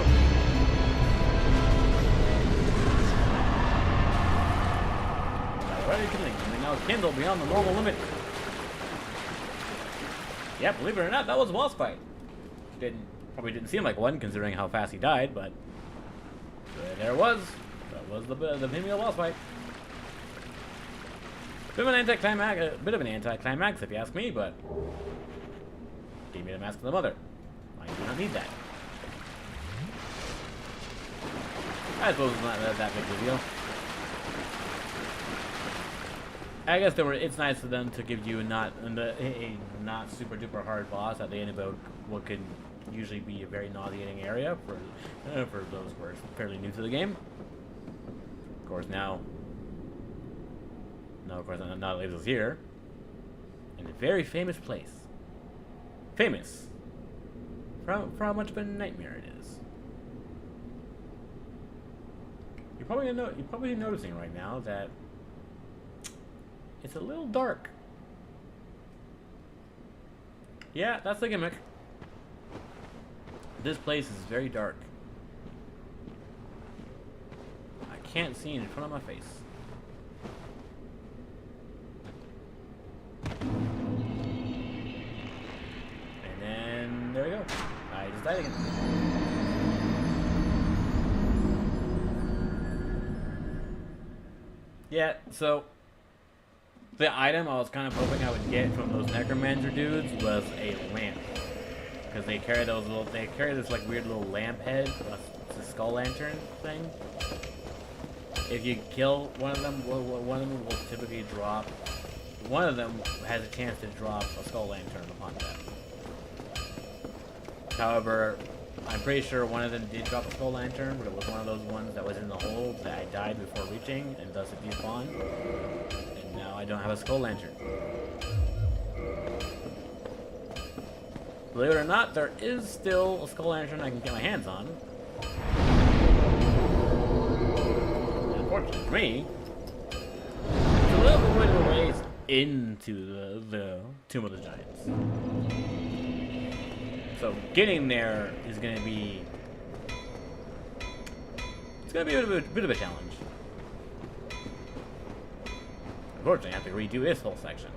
Alright, kindling. We now kindle beyond the normal limit. Yeah, believe it or not, that was a boss fight. Probably didn't seem like one, considering how fast he died, but there it was. That was the female boss fight. Bit of an anticlimax, if you ask me, but gave me the Mask of the Mother. I do not need that. I suppose it's not that big of a deal. I guess it's nice of them to give you a not super duper hard boss at the end of what could usually be a very nauseating area for those who are fairly new to the game. Of course, now it leaves us here in a very famous place. Famous for how much of a nightmare it is. You're probably noticing right now that it's a little dark. Yeah, that's the gimmick. This place is very dark. I can't see in front of my face. And then there we go. I just died again. Yeah, so the item I was kind of hoping I would get from those necromancer dudes was a lamp, because they carry this like weird little lamp head, it's a skull lantern thing. If you kill one of them, one of them will typically drop. One of them has a chance to drop a skull lantern upon death. However, I'm pretty sure one of them did drop a skull lantern, but it was one of those ones that was in the hole that I died before reaching, and thus it despawned. And now I don't have a skull lantern. Believe it or not, there is still a skull lantern I can get my hands on. And unfortunately for me, it's a little bit of a ways into the Tomb of the Giants. So getting there is going to be... It's going to be a bit of a challenge. Unfortunately, I have to redo this whole section.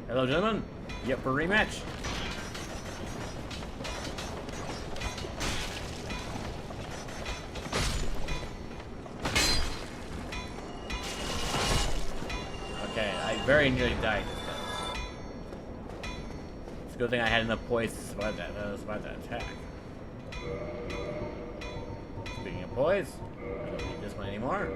Hello, gentlemen. You up for a rematch? Okay, I very nearly died this time. It's a good thing I had enough poise to survive that attack. Speaking of poise, I don't need this one anymore.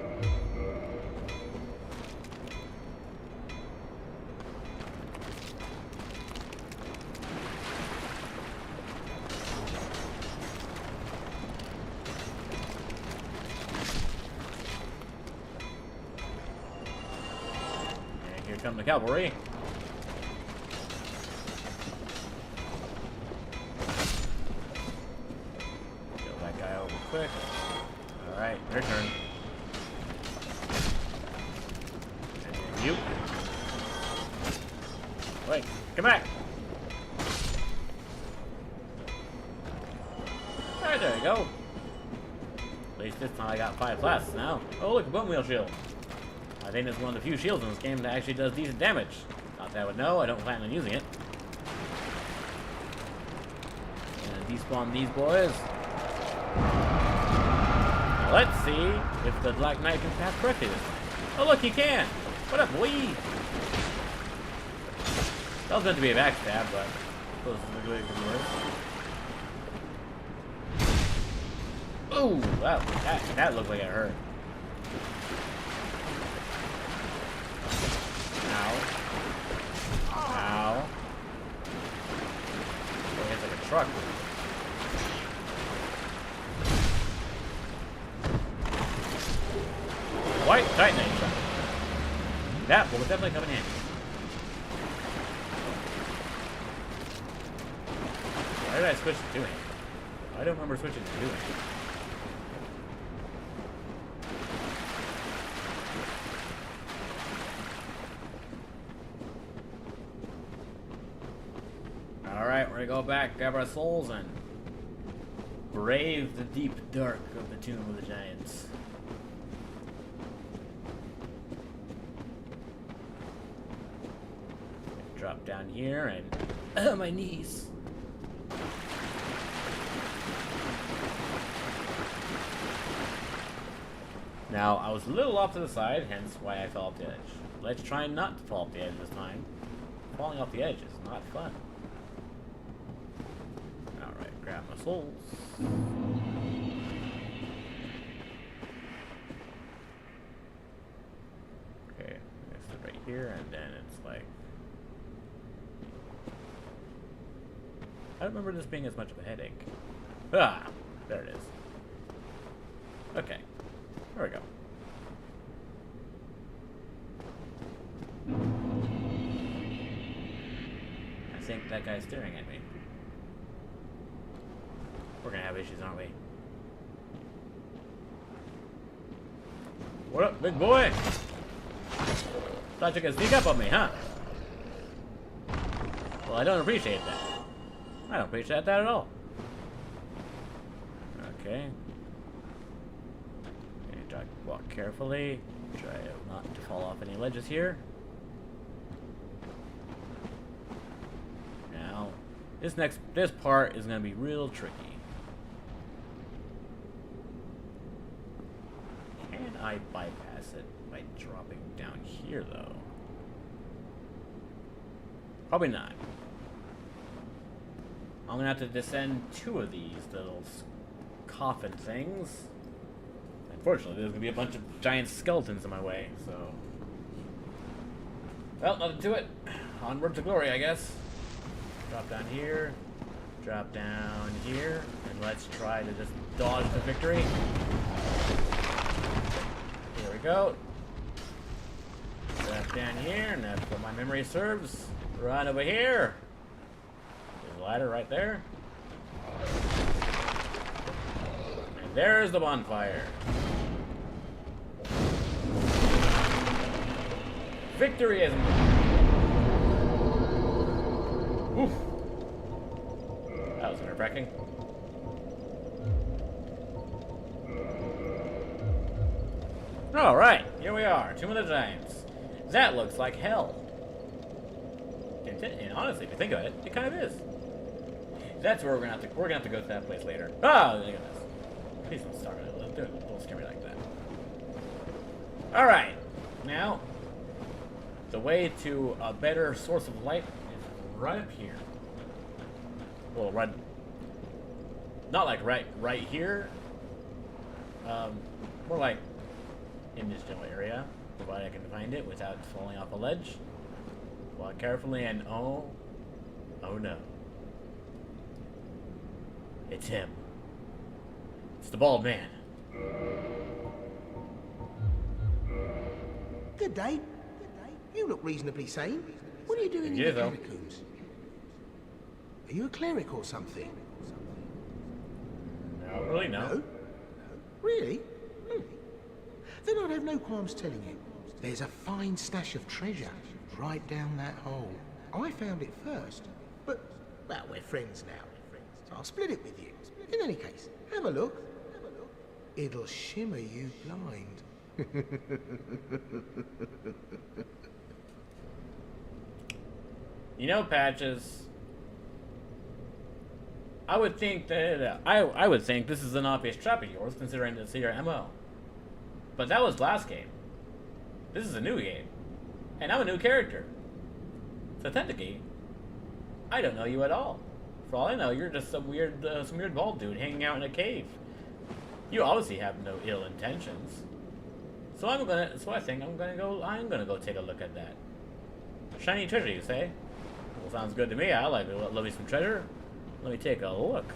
Come the cavalry. Kill that guy over quick. Alright, your turn. And then you. Wait, come back! Alright, there you go. At least this time I got 5 blasts now. Oh, look, a bone wheel shield. I think it's one of the few shields in this game that actually does decent damage. Not that I would know, I don't plan on using it. Gonna despawn these boys. Now let's see if the Black Knight can pass correctly this time. Oh look, he can! What up, boy? That was meant to be a backstab, but I suppose it's really good work. Ooh, wow, that looked like it hurt. Ow. Oh, it's like a truck. White Titanite truck. That will definitely come in handy. Why did I switch to doing? I don't remember switching to doing. Alright, we're gonna go back, grab our souls, and brave the deep dark of the Tomb of the Giants. Drop down here and... my knees! Now, I was a little off to the side, hence why I fell off the edge. Let's try not to fall off the edge this time. Falling off the edge is not fun. Alright, grab my souls. Okay, it's right here, and then it's like... I don't remember this being as much of a headache. Ah! There it is. Okay. There we go. I think that guy's staring at me. We're gonna have issues, aren't we? What up, big boy? Thought you could sneak up on me, huh? Well, I don't appreciate that. I don't appreciate that at all. Okay. Try to walk carefully. Try not to fall off any ledges here. Now, this part is gonna be real tricky. Can I bypass it by dropping down here, though? Probably not. I'm gonna have to descend 2 of these little coffin things. Unfortunately, there's gonna be a bunch of giant skeletons in my way, so... Well, nothing to it. Onward to glory, I guess. Drop down here. Drop down here. And let's try to just dodge the victory. Here we go. Drop down here, and that's what my memory serves. Right over here. There's a ladder right there. And there's the bonfire. Victory is Oof. That was nerve-wracking. Alright, here we are, Tomb of the Giants. That looks like hell. And honestly, if you think about it, it kind of is. That's where we're gonna have to go to that place later. Ah, look at this. Please don't start it. Don't scare me like that. Alright, now the way to a better source of light is right up here. Well, right, not like right here. More like in this general area, provided I can find it without falling off a ledge. Walk carefully, and oh no, it's him. It's the bald man. Good day. You look reasonably sane. What are you doing in the catacombs? Are you a cleric or something? No, really, no. No? Really? Then I'd have no qualms telling you. There's a fine stash of treasure right down that hole. I found it first, but, well, we're friends now. So I'll split it with you. In any case, have a look. It'll shimmer you blind. You know, Patches, I would think that I would think this is an obvious trap of yours, considering it's your MO. But that was last game. This is a new game, and I'm a new character. So technically, I don't know you at all. For all I know, you're just some weird bald dude hanging out in a cave. You obviously have no ill intentions. So I think I'm gonna go take a look at that. Shiny treasure, you say? Well, sounds good to me. I love me some treasure. Let me take a look.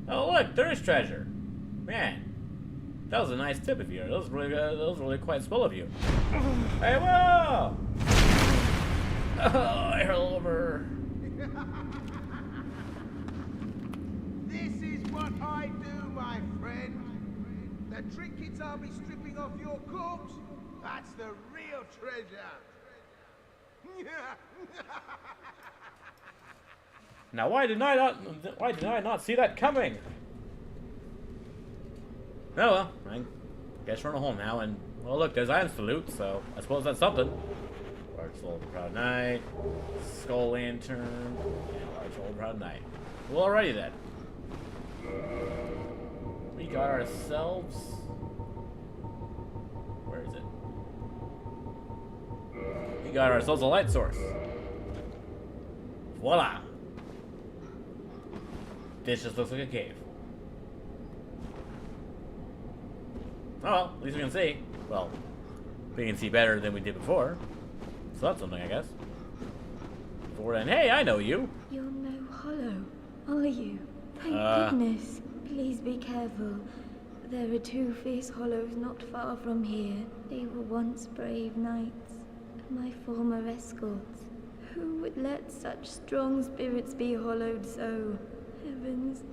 Oh, look, there is treasure. Man, that was a nice tip of yours. That was really quite swell of you. Hey, whoa! Oh, I hurl over. This is what I do, my friend. The trinkets I'll be stripping off your corpse, that's the real treasure. Now, why did I not see that coming? Oh well, I guess we're in a hole now, and well, look, there's items to loot, so I suppose that's something. Large Soul Proud Knight, Skull Lantern, and Large Soul Proud Knight. Well, alrighty then. We got ourselves. Where is it? We got ourselves a light source. Voila! This just looks like a cave. Oh well, at least we can see. Well, we can see better than we did before. So that's something, I guess. Before then, hey, I know you! You're no hollow, are you? Thank goodness. Please be careful. There are 2 fierce hollows not far from here. They were once brave knights, my former escorts. Who would let such strong spirits be hollowed so? Heavens,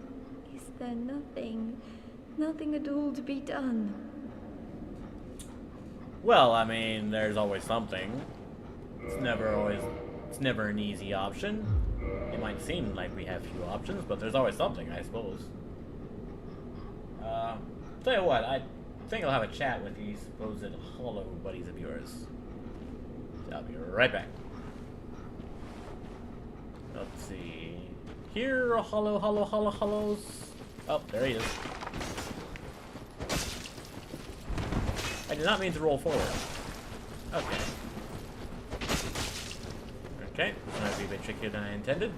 is there nothing at all to be done? Well, I mean, there's always something. It's never an easy option. It might seem like we have few options, but there's always something, I suppose. Tell you what, I think I'll have a chat with these supposed hollow buddies of yours. So I'll be right back. Let's see. Here are hollows. Oh, there he is. I did not mean to roll forward. Okay. Okay, this might be a bit trickier than I intended.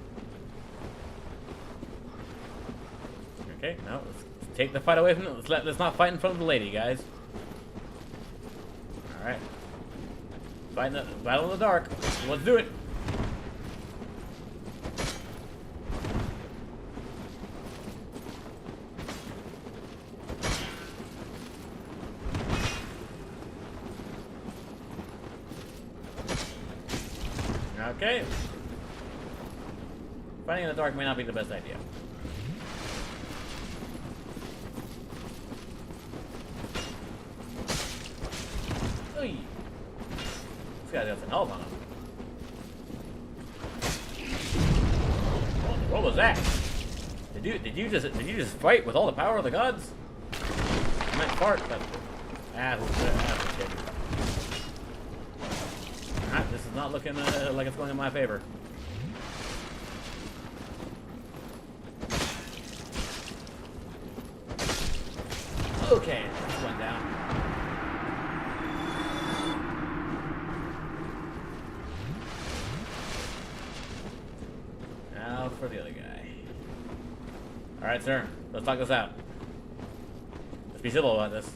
Okay, now let's take the fight away from it. Let's not fight in front of the lady, guys. Alright. Battle in the dark. Let's do it. Okay. Fighting in the dark may not be the best idea. Oy. This guy's got some health on him. What was that? Did you just fight with all the power of the gods? I meant fart, but this is not looking like it's going in my favor. Okay, this went down. Now for the other guy. Alright, sir. Let's talk this out. Let's be civil about this.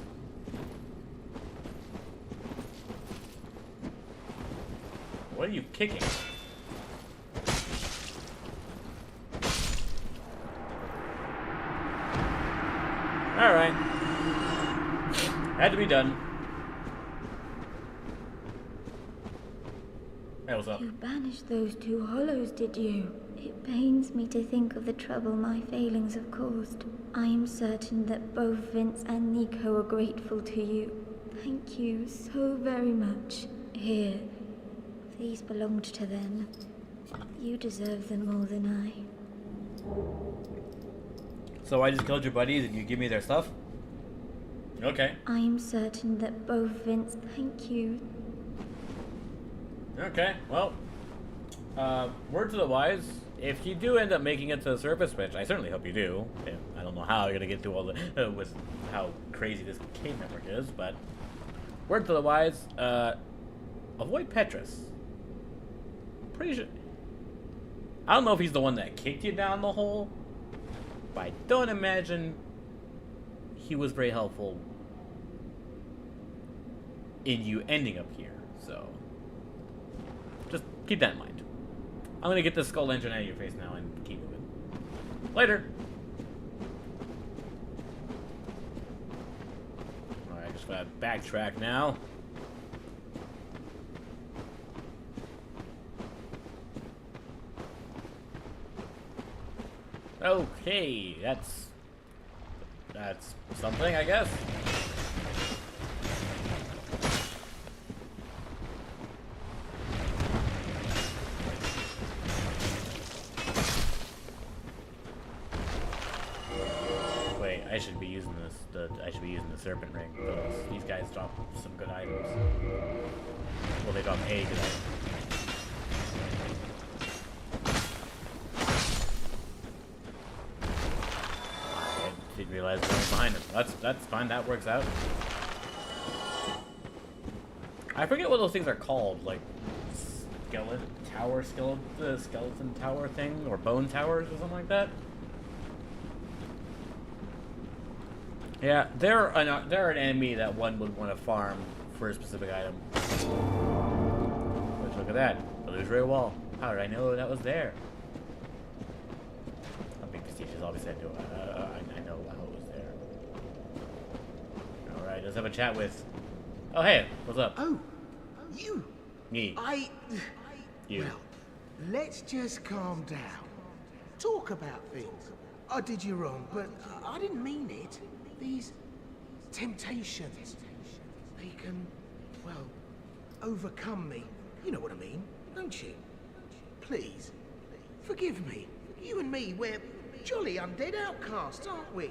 What are you kicking? Alright. Had to be done. Hey, what's up? You banished those 2 hollows, did you? It pains me to think of the trouble my failings have caused. I am certain that both Vince and Nico are grateful to you. Thank you so very much. Here. These belonged to them. You deserve them more than I. So I just killed your buddies and you give me their stuff? Okay. I am certain that both Vince... Thank you. Okay, well. Word to the wise, if you do end up making it to the surface, which I certainly hope you do. I don't know how you're gonna get through all the... with how crazy this cave network is, but... Word to the wise, avoid Petrus. Pretty sure. I don't know if he's the one that kicked you down the hole, but I don't imagine he was very helpful in you ending up here. So just keep that in mind. I'm gonna get this skull lantern out of your face now and keep moving. Later. Alright, just gotta backtrack now. Okay, that's something, I guess. using the serpent ring, because these guys drop some good items. Well, they drop a good item. I didn't realize what was behind him. That's fine, that works out. I forget what those things are called, like skeleton tower thing, or bone towers or something like that. Yeah, they're an enemy that one would want to farm for a specific item. Let's look at that. Illusory wall. How did I know that was there? I'm being facetious, obviously I know how it was there. Alright, let's have a chat with... Oh, hey, what's up? Oh, you. Me. You. Well, let's just calm down. Talk about things. I did you wrong, but I didn't mean it. These temptations, they can, well, overcome me. You know what I mean, don't you? Please, forgive me. You and me, we're jolly undead outcasts, aren't we?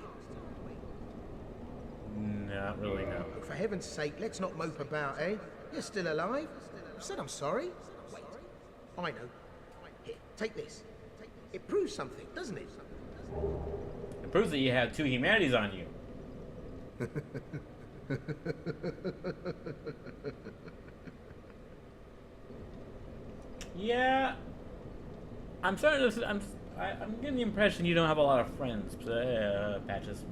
Not really, no. For heaven's sake, let's not mope about, eh? You're still alive? I said I'm sorry. Wait, I know. Here, take this. It proves something, doesn't it? It proves that you have two humanities on you. Yeah, I'm starting to. I'm getting the impression you don't have a lot of friends, Patches.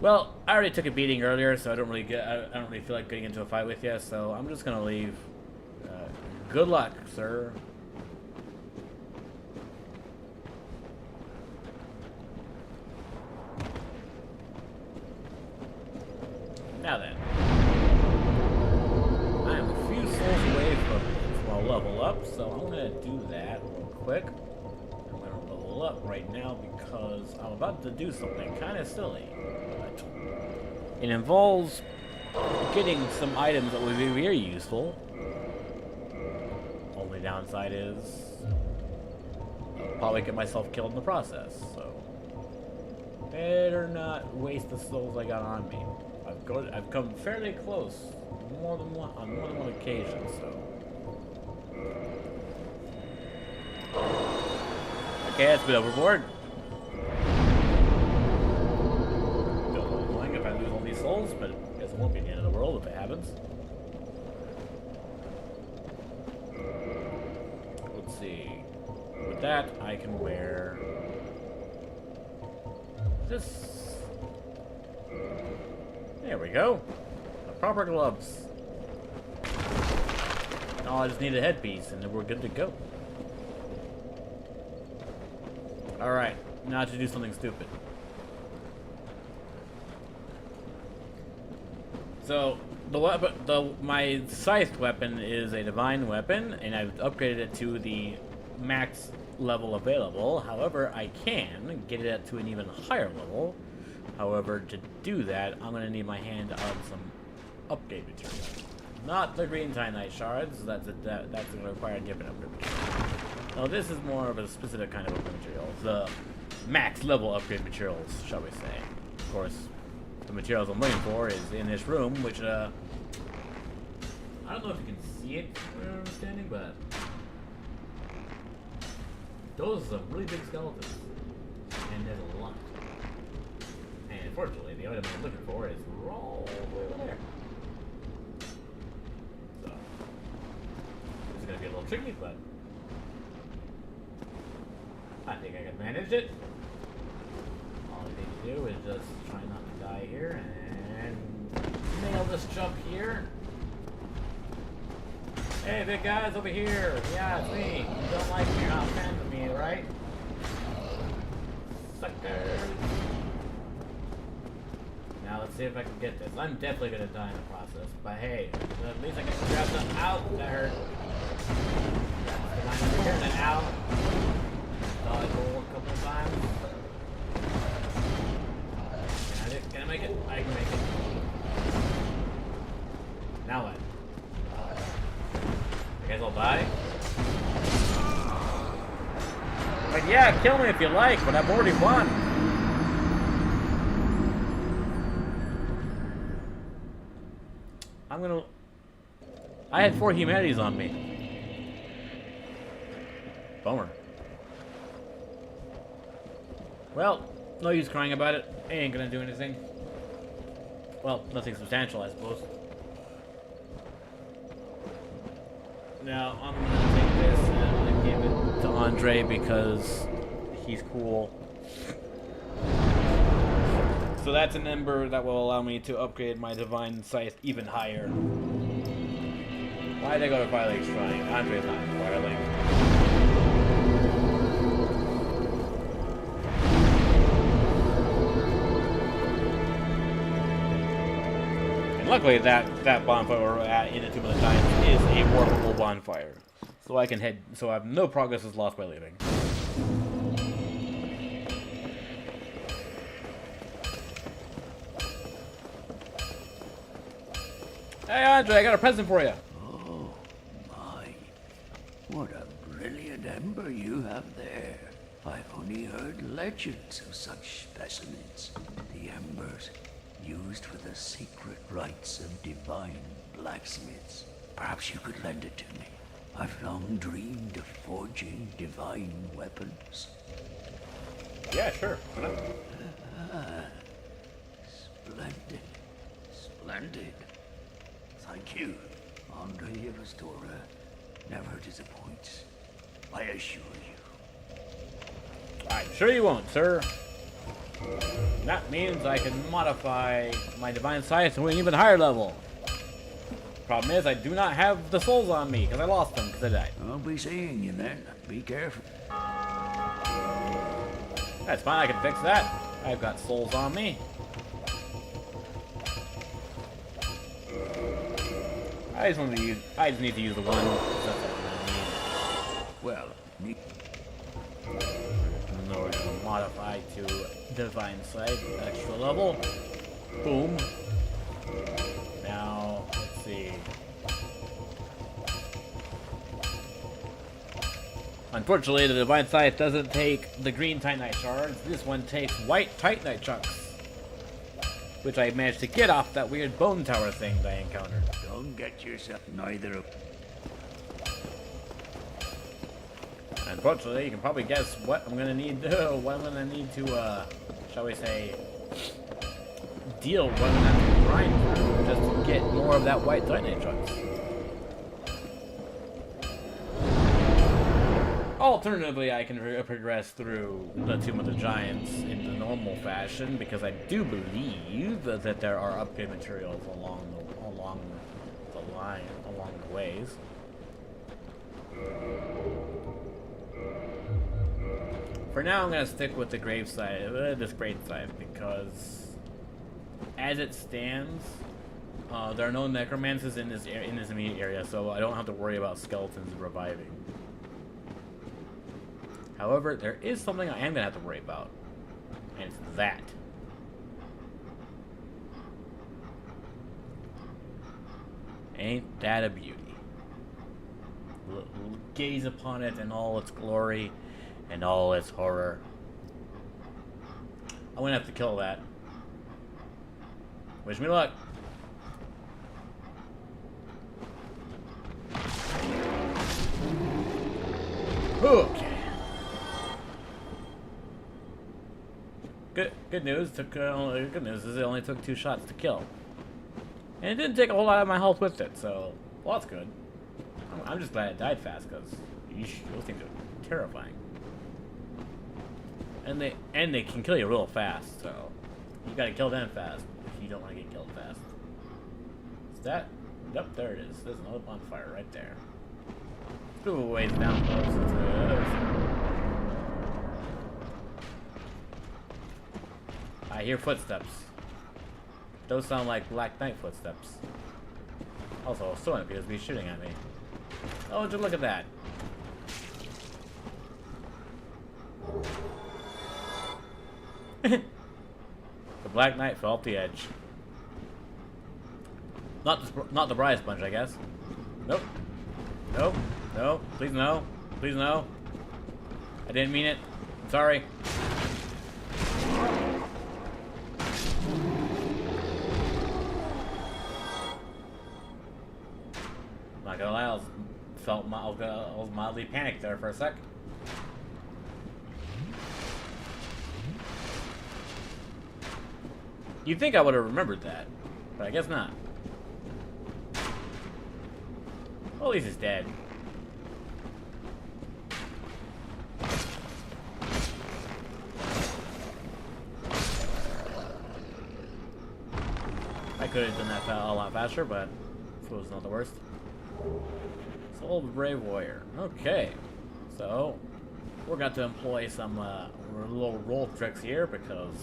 Well, I already took a beating earlier, so I don't really feel like getting into a fight with you. So I'm just gonna leave. Good luck, sir. Now then, I am a few souls away from a level up, so I'm gonna do that real quick. I'm gonna level up right now because I'm about to do something kind of silly. But it involves getting some items that would be very useful. Only downside is I'll probably get myself killed in the process, so better not waste the souls I got on me. I've come fairly close on more than one occasion, so. Okay, that's a bit overboard. Feel a little annoying if I lose all these souls, but I guess it won't be the end of the world if it happens. Let's see. With that, I can wear this. There we go. The proper gloves. Oh, I just need a headpiece and then we're good to go. Alright, now to do something stupid. So, my scythe weapon is a divine weapon, and I've upgraded it to the max level available. However, I can get it to an even higher level. However, to do that, I'm going to need my hand on some upgrade material. Not the green titanite shards, that's going to require a different upgrade material. Now, this is more of a specific kind of upgrade material. The max level upgrade materials, shall we say. Of course, the materials I'm looking for is in this room, which, I don't know if you can see it from where I'm standing, but those are some really big skeletons. And there's a lot. And unfortunately, the item I'm looking for is all over there. So, it's going to be a little tricky, but I think I can manage it. All I need to do is just try not to die here and nail this jump here. Hey, big guys over here. Yeah, it's me. You don't like me, you're not fans of me, right? Suckers. Now let's see if I can get this. I'm definitely gonna die in the process, but hey, at least I can grab them out. That hurt. That's the line over here, and then out. Dodge roll a couple of times. Can I make it? I can make it. Now what? I guess I'll die. But yeah, kill me if you like, but I've already won. I'm gonna... I had 4 humanities on me. Bummer. Well, no use crying about it. It ain't gonna do anything. Well, nothing substantial, I suppose. Now, I'm gonna take this and I'm gonna give it to Andre because he's cool. So that's an ember that will allow me to upgrade my divine scythe even higher. Why'd I go to Firelink Shrine? Andre's not in Firelink. And luckily that bonfire we're at in the Tomb of the Giants is a warpable bonfire. So I can head, so I have no progress is lost by leaving. Hey Andre, I got a present for you. Oh, my. What a brilliant ember you have there. I've only heard legends of such specimens. The embers used for the secret rites of divine blacksmiths. Perhaps you could lend it to me. I've long dreamed of forging divine weapons. Yeah, sure. Splendid. Splendid. Thank you. Andre the Restorer never disappoints. I assure you. I'm sure you won't, sir. That means I can modify my divine scythe to an even higher level. Problem is, I do not have the souls on me because I lost them because I died. I'll be seeing you then. Be careful. That's fine, I can fix that. I've got souls on me. I just need to use the one. That's all I need. Well, In order to modify to divine scythe, extra level. Boom. Now, let's see. Unfortunately, the divine scythe doesn't take the green titanite shards. This one takes white titanite chunks, which I managed to get off that weird bone tower thing that I encountered. don't get yourself neither of... Unfortunately, you can probably guess what I'm gonna need to, shall we say, deal with what I'm gonna have to grind through just to get more of that white titanite chunks. Alternatively, I can progress through the Tomb of the Giants in the normal fashion because I do believe that there are upgrade materials along the ways. For now, I'm gonna stick with the this grave scythe because, as it stands, there are no necromancers in this immediate area, so I don't have to worry about skeletons reviving. However, there is something I am gonna have to worry about, and it's that. Ain't that a beauty? Gaze upon it in all its glory and all its horror. I'm gonna have to kill that. Wish me luck. Okay. Good news. Good news is it only took 2 shots to kill, and it didn't take a whole lot of my health with it. So, well, that's good. I'm just glad it died fast because those things are terrifying, and they can kill you real fast. So you gotta kill them fast if you don't want to get killed fast. Is that? Yep, there it is. There's another bonfire right there. Let's move a ways down close. I hear footsteps. Those sound like Black Knight footsteps. Also, someone appears to be shooting at me. Oh, just look at that. The Black Knight fell off the edge. Not the Bride Sponge, I guess. Nope. Nope. No. Please no. Please no. I didn't mean it. I'm sorry. Not gonna lie, I was mildly panicked there for a sec. You'd think I would have remembered that, but I guess not. Well, at least he's dead. I could have done that a lot faster, but it was not the worst. Soul of a Brave Warrior. Okay, so we're going to employ some little roll tricks here because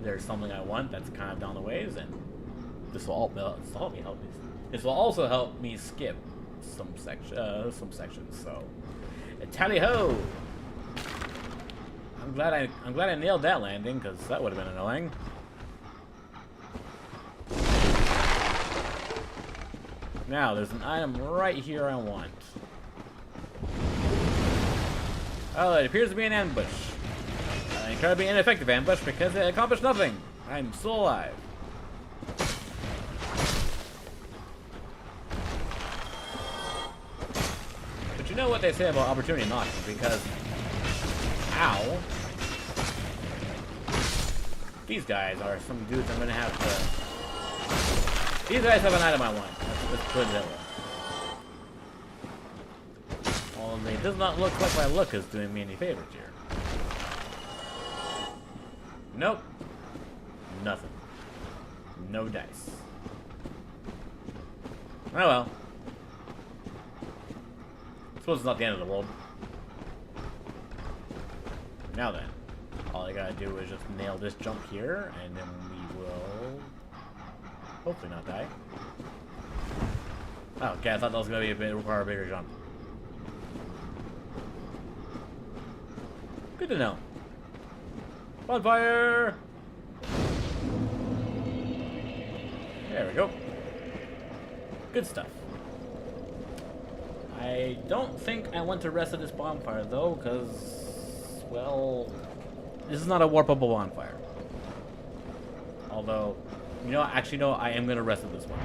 there's something I want that's kind of down the ways, and this will This will also help me skip some sections. So, tally ho! I'm glad I nailed that landing because that would have been annoying. Now, there's an item right here I want. Oh, it appears to be an ambush. An incredibly ineffective ambush because it accomplished nothing. I'm still alive. But you know what they say about opportunity knocking, because... Ow. These guys are some dudes I'm gonna have to... These guys have an item I want. Let's put it that way. Although it does not look like my luck is doing me any favors here. Nope. Nothing. No dice. Oh well. I suppose it's not the end of the world. Now then, all I gotta do is just nail this jump here, and then we will hopefully not die. Oh, okay, I thought that was gonna require a bigger jump. Good to know. Bonfire! There we go. Good stuff. I don't think I want to rest at this bonfire though, because, well, this is not a warpable bonfire. Although, you know, actually no, I am going to rest at this one.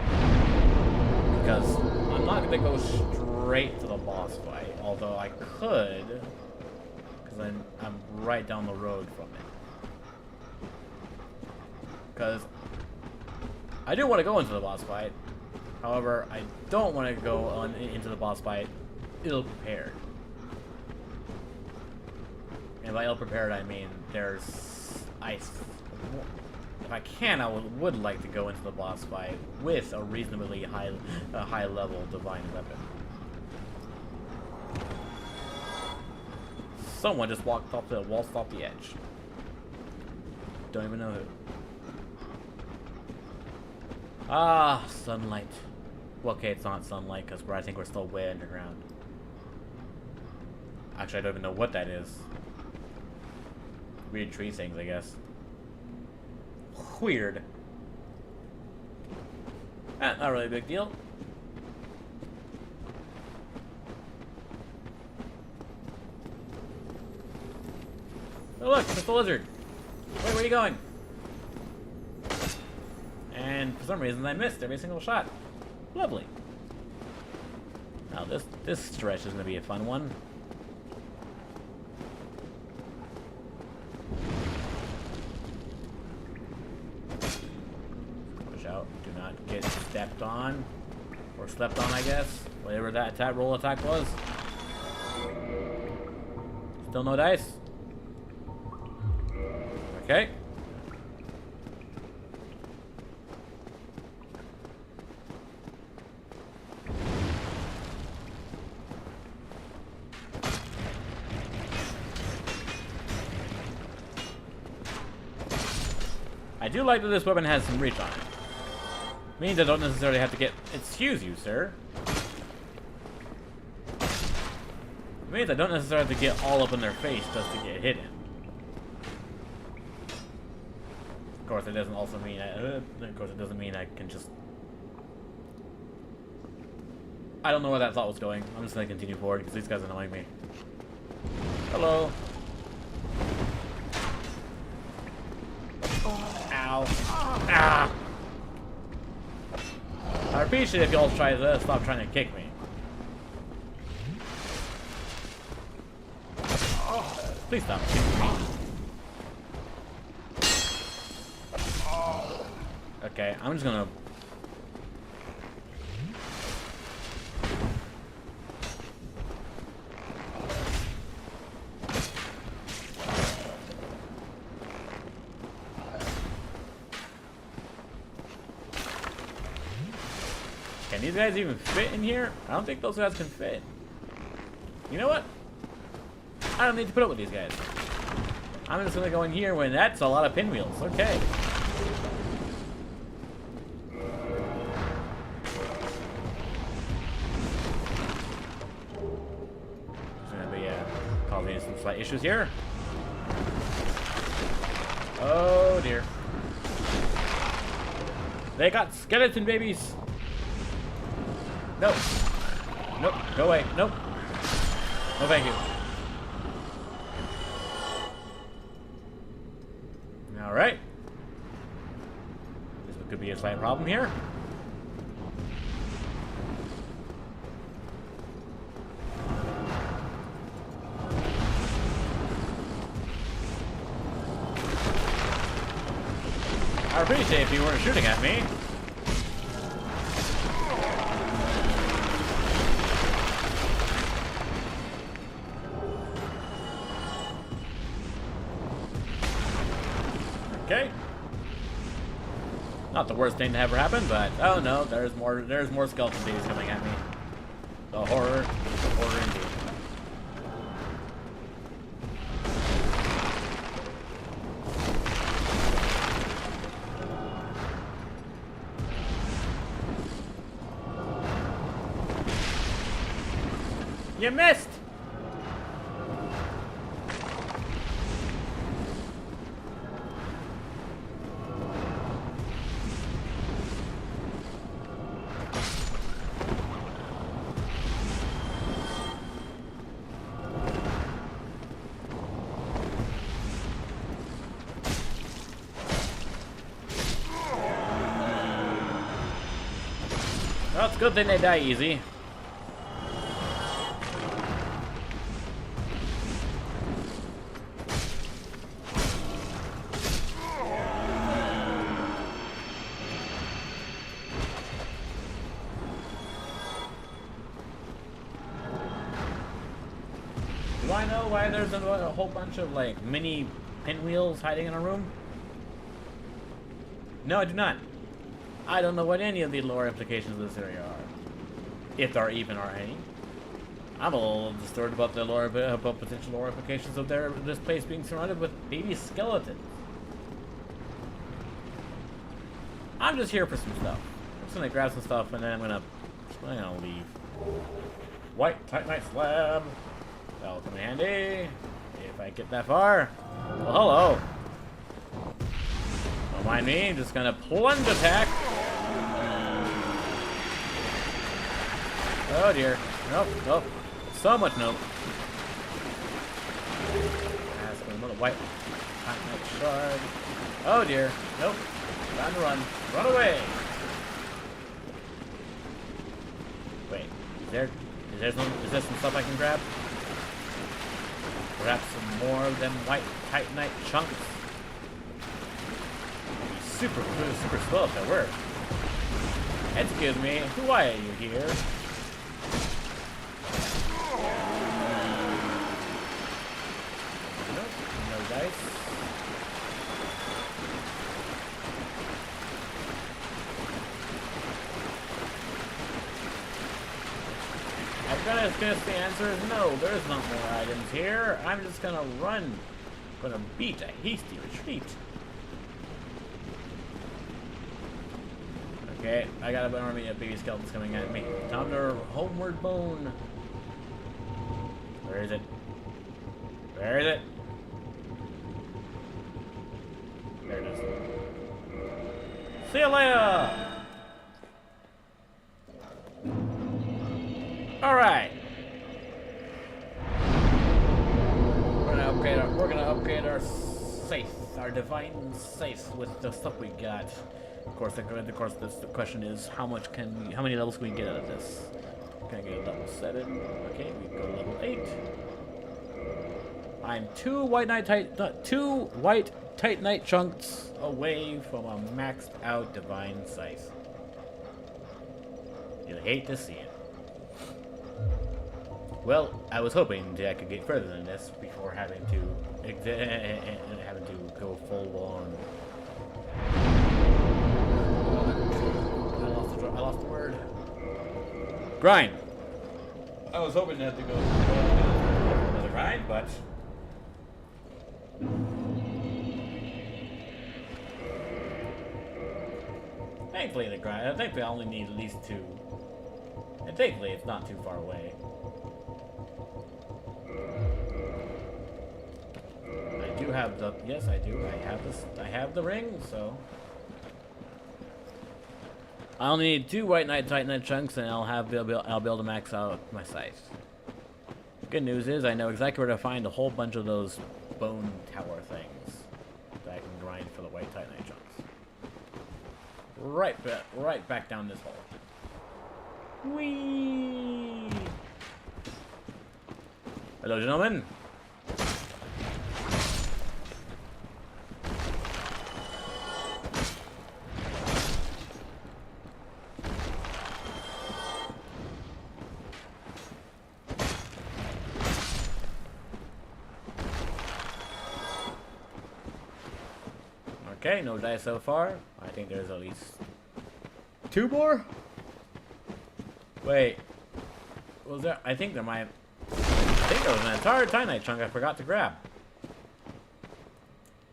Because I'm not going to go straight to the boss fight, although I could, because I'm right down the road from it. Because I do want to go into the boss fight. However, I don't want to go into the boss fight ill-prepared. And by ill-prepared, I mean there's ice. If I can, I would like to go into the boss fight with a reasonably high-level divine weapon. Someone just walked off the edge. Don't even know who. Ah, sunlight. Well, okay, it's not sunlight because I think we're still way underground. Actually, I don't even know what that is. Weird tree things, I guess. Weird. Not really a big deal. Oh look, it's the lizard. Wait, where are you going? And for some reason I missed every single shot. Lovely. Now this stretch is gonna be a fun one. Push out. Do not get stepped on. Or slept on, I guess. Whatever that roll attack was. Still no dice. Okay. I do like that this weapon has some reach on it. Means I don't necessarily have to get... Excuse you, sir. Means I don't necessarily have to get all up in their face just to get hit in. Of course, it doesn't also mean... of course, it doesn't mean I can just... I don't know where that thought was going. I'm just going to continue forward because these guys are annoying me. Hello. Ow. Ah! I appreciate if y'all try to stop trying to kick me. Please stop kicking me. Okay, I'm just gonna... Can these guys even fit in here? I don't think those guys can fit. You know what? I don't need to put up with these guys. I'm just gonna go in here when that's a lot of pinwheels. Okay. There's gonna be causing some slight issues here. Oh dear. They got skeleton babies. Nope. Nope. Go away. Nope. No thank you. Alright. This could be a slight problem here. I would appreciate if you weren't shooting at me. Okay. Not the worst thing to ever happen, but oh no, there's more skeleton babies coming at me. The horror indeed. You missed! Well, it's a good thing they die easy. Do I know why there's a whole bunch of, like, mini pinwheels hiding in a room? No, I do not. I don't know what any of the lore implications of this area are. If there even are any. I'm a little disturbed about the lore, about potential lore implications of this place being surrounded with baby skeletons. I'm just here for some stuff. I'm just gonna grab some stuff and then I'm gonna leave. White Titanite slab. That'll come in handy if I get that far. Well, hello. Don't mind me. I'm just gonna plunge attack. Oh dear. Nope. Nope. So much nope. That's a little white Titanite shard. Oh dear. Nope. Time to run. Run away. Wait. Is there some stuff I can grab? Perhaps some more of them white Titanite chunks. Super slow if that works. Excuse me, why are you here? Nope, no dice. I'm gonna guess the answer is no, there's not more items here. I'm just gonna run. Gonna beat a hasty retreat. Okay, I got an army of baby skeletons coming at me. Time to homeward bone. Where is it? Where is it? There it is. See you later! Alright. We're gonna upgrade our safe. our divine scythe with the stuff we got. Of course, the question is how many levels can we get out of this? Can I get a level 7? Okay, we go level 8. I'm two white titanite chunks away from a maxed out divine scythe. You'll hate to see it. Well, I was hoping that I could get further than this before having to go full on. I lost the word. Grind. I was hoping to have to go another grind, but thankfully I only need at least 2. And thankfully it's not too far away. I do have the I have the ring, so I only need 2 white titanite chunks and I'll be able to max out my scythe. Good news is I know exactly where to find a whole bunch of those bone tower things that I can grind for the white titanite chunks. Right back down this hole. Whee! Hello, gentlemen. Okay, no dice so far. I think there's at least 2 more. Wait, was there? I think there was an entire titanite chunk I forgot to grab.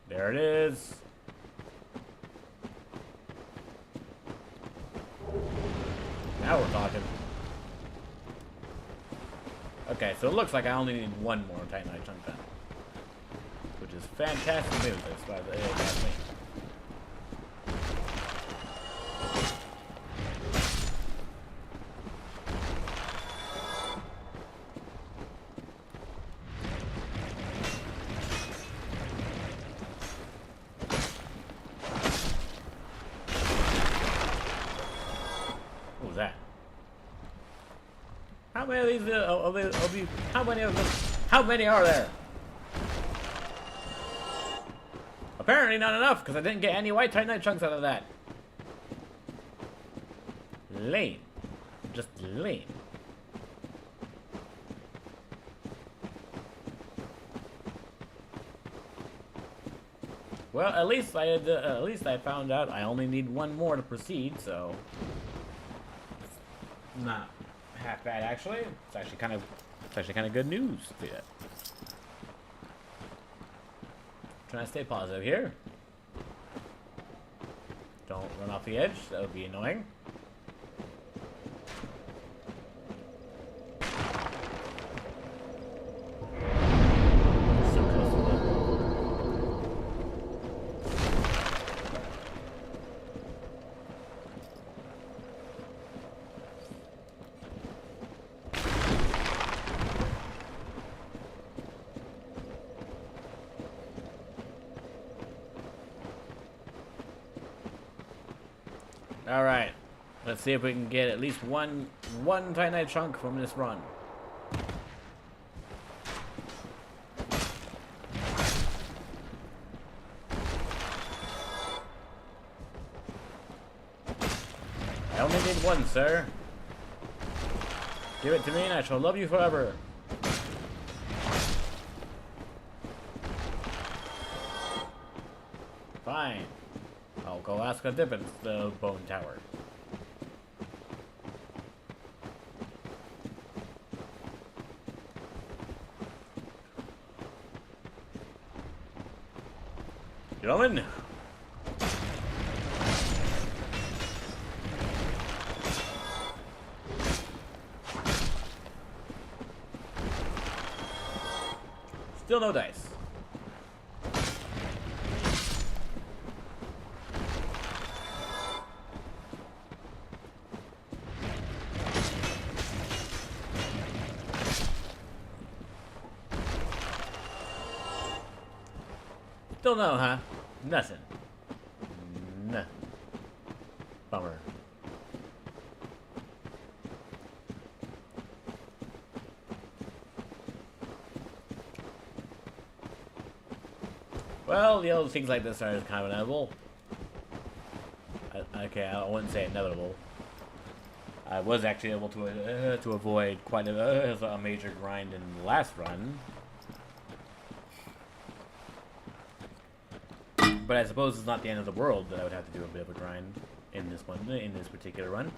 There it is. Now we're talking. Okay, so it looks like I only need 1 more titanite chunk then, which is fantastic news. That's why they got me. How many of these, how many are there? Apparently not enough, because I didn't get any white titanite chunks out of that. Lame. Just lame. Well, at least I found out I only need 1 more to proceed, so it's not half bad actually. It's actually kind of good news. Yeah. Trying to stay positive here. Don't run off the edge. That would be annoying. So close to the Alright, let's see if we can get at least one titanite chunk from this run. I only need 1, sir. Give it to me and I shall love you forever. Fine. I'll go ask a different bone tower. Gentlemen. Still no dice. Still no, huh? Nothing. Nah. Bummer. Well, you know, things like this are kind of inevitable. Okay, I wouldn't say inevitable. I was actually able to avoid quite a major grind in the last run. But I suppose it's not the end of the world that I would have to do a bit of a grind in this one, in this particular run.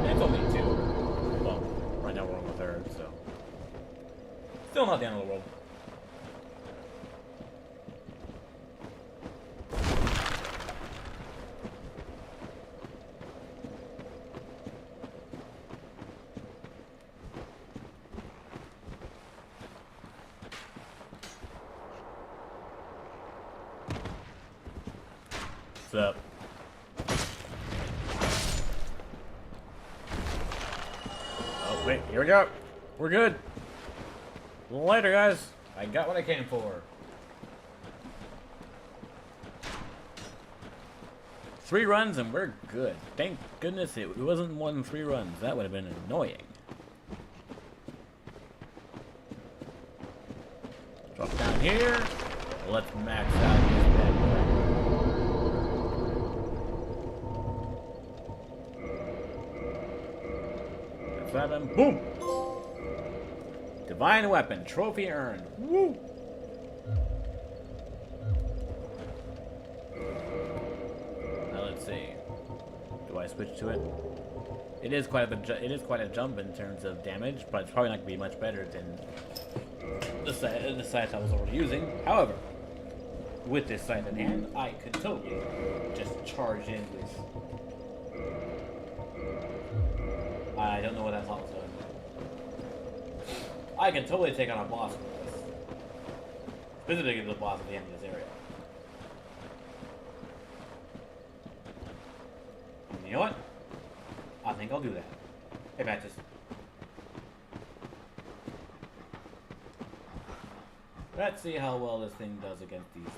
And it's only 2. Well, right now we're on the 3rd, so still not the end of the world. What's up? Oh, wait, here we go. We're good. A little later, guys. I got what I came for. 3 runs and we're good. Thank goodness it wasn't more than 3 runs. That would have been annoying. Drop down here. Let's max out this bad boy. And boom! Divine weapon, trophy earned. Woo! Now let's see. Do I switch to it? It is quite a jump in terms of damage, but it's probably not going to be much better than the sight I was already using. However, with this sight in hand, I could totally just charge in with. I don't know what that's all doing. I can totally take on a boss with this. Specifically the boss at the end of this area. And you know what? I think I'll do that. Hey, Patches. Let's see how well this thing does against these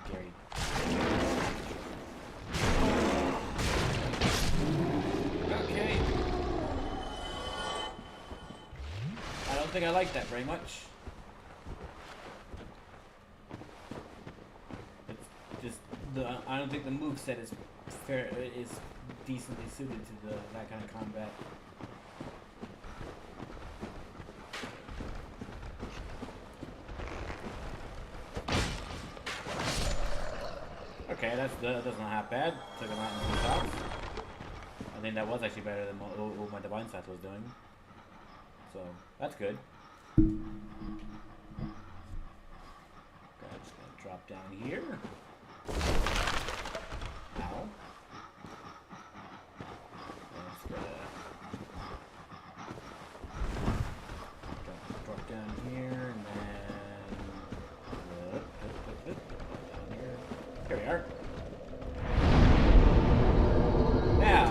scary. Okay. I don't think I like that very much. It's just I don't think the moveset is decently suited to that kind of combat. Okay, that's not half bad. Took him out in 2 shots. I think that was actually better than what my Divine Sight was doing. So, that's good. Okay, I'm just gonna drop down here. Ow. Just gonna drop down here and then down here. Here we are. Now,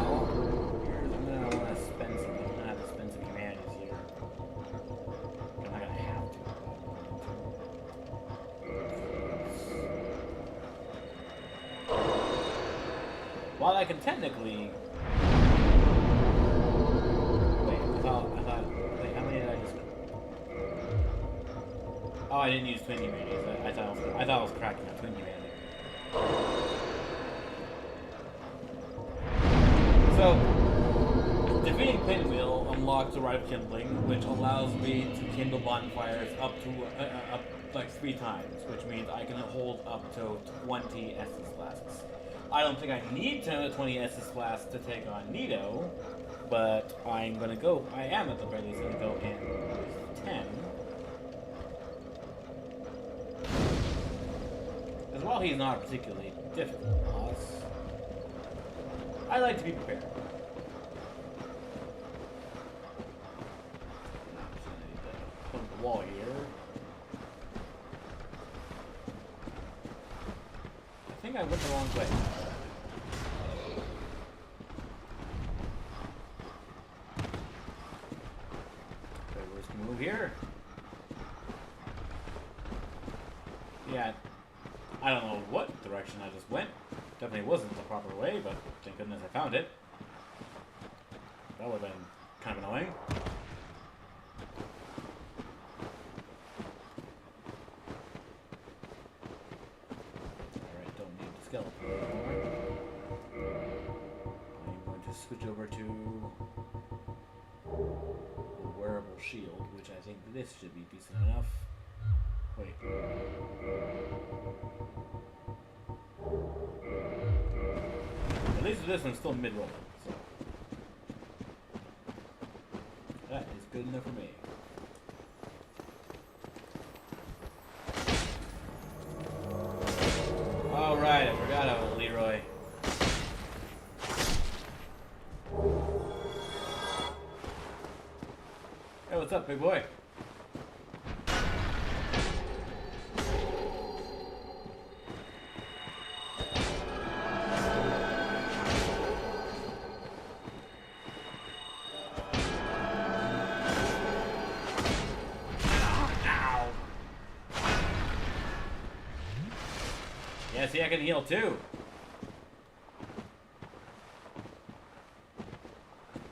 here's I'm gonna want to spend some. I'm gonna have to spend some humanities here. I'm not gonna have to. While I can technically. Wait, I thought. Wait, how many did I just? Oh, I didn't use twin humanities. I thought I was cracking a twin humanity. So, defeating Pinwheel unlocks the right of kindling, which allows me to kindle bonfires up like 3 times, which means I can hold up to 20 Estus flasks. I don't think I need 20 Estus flasks to take on Nito, but I am at the very least gonna go in with 10. Because while he's not a particularly difficult boss, I like to be prepared. Put the wall here. I think I went the wrong way. Okay, we're just gonna move here. Yeah, I don't know what direction I just went. Definitely wasn't the proper way, but thank goodness I found it. That would have been kind of annoying. Alright, don't need the skeleton anymore. I'm going to switch over to the wearable shield, which I think this should be decent enough. Wait. At least this one's still mid-rolling, so that is good enough for me. Alright, I forgot about Leroy. Hey, what's up, big boy? Yeah, see, I can heal too.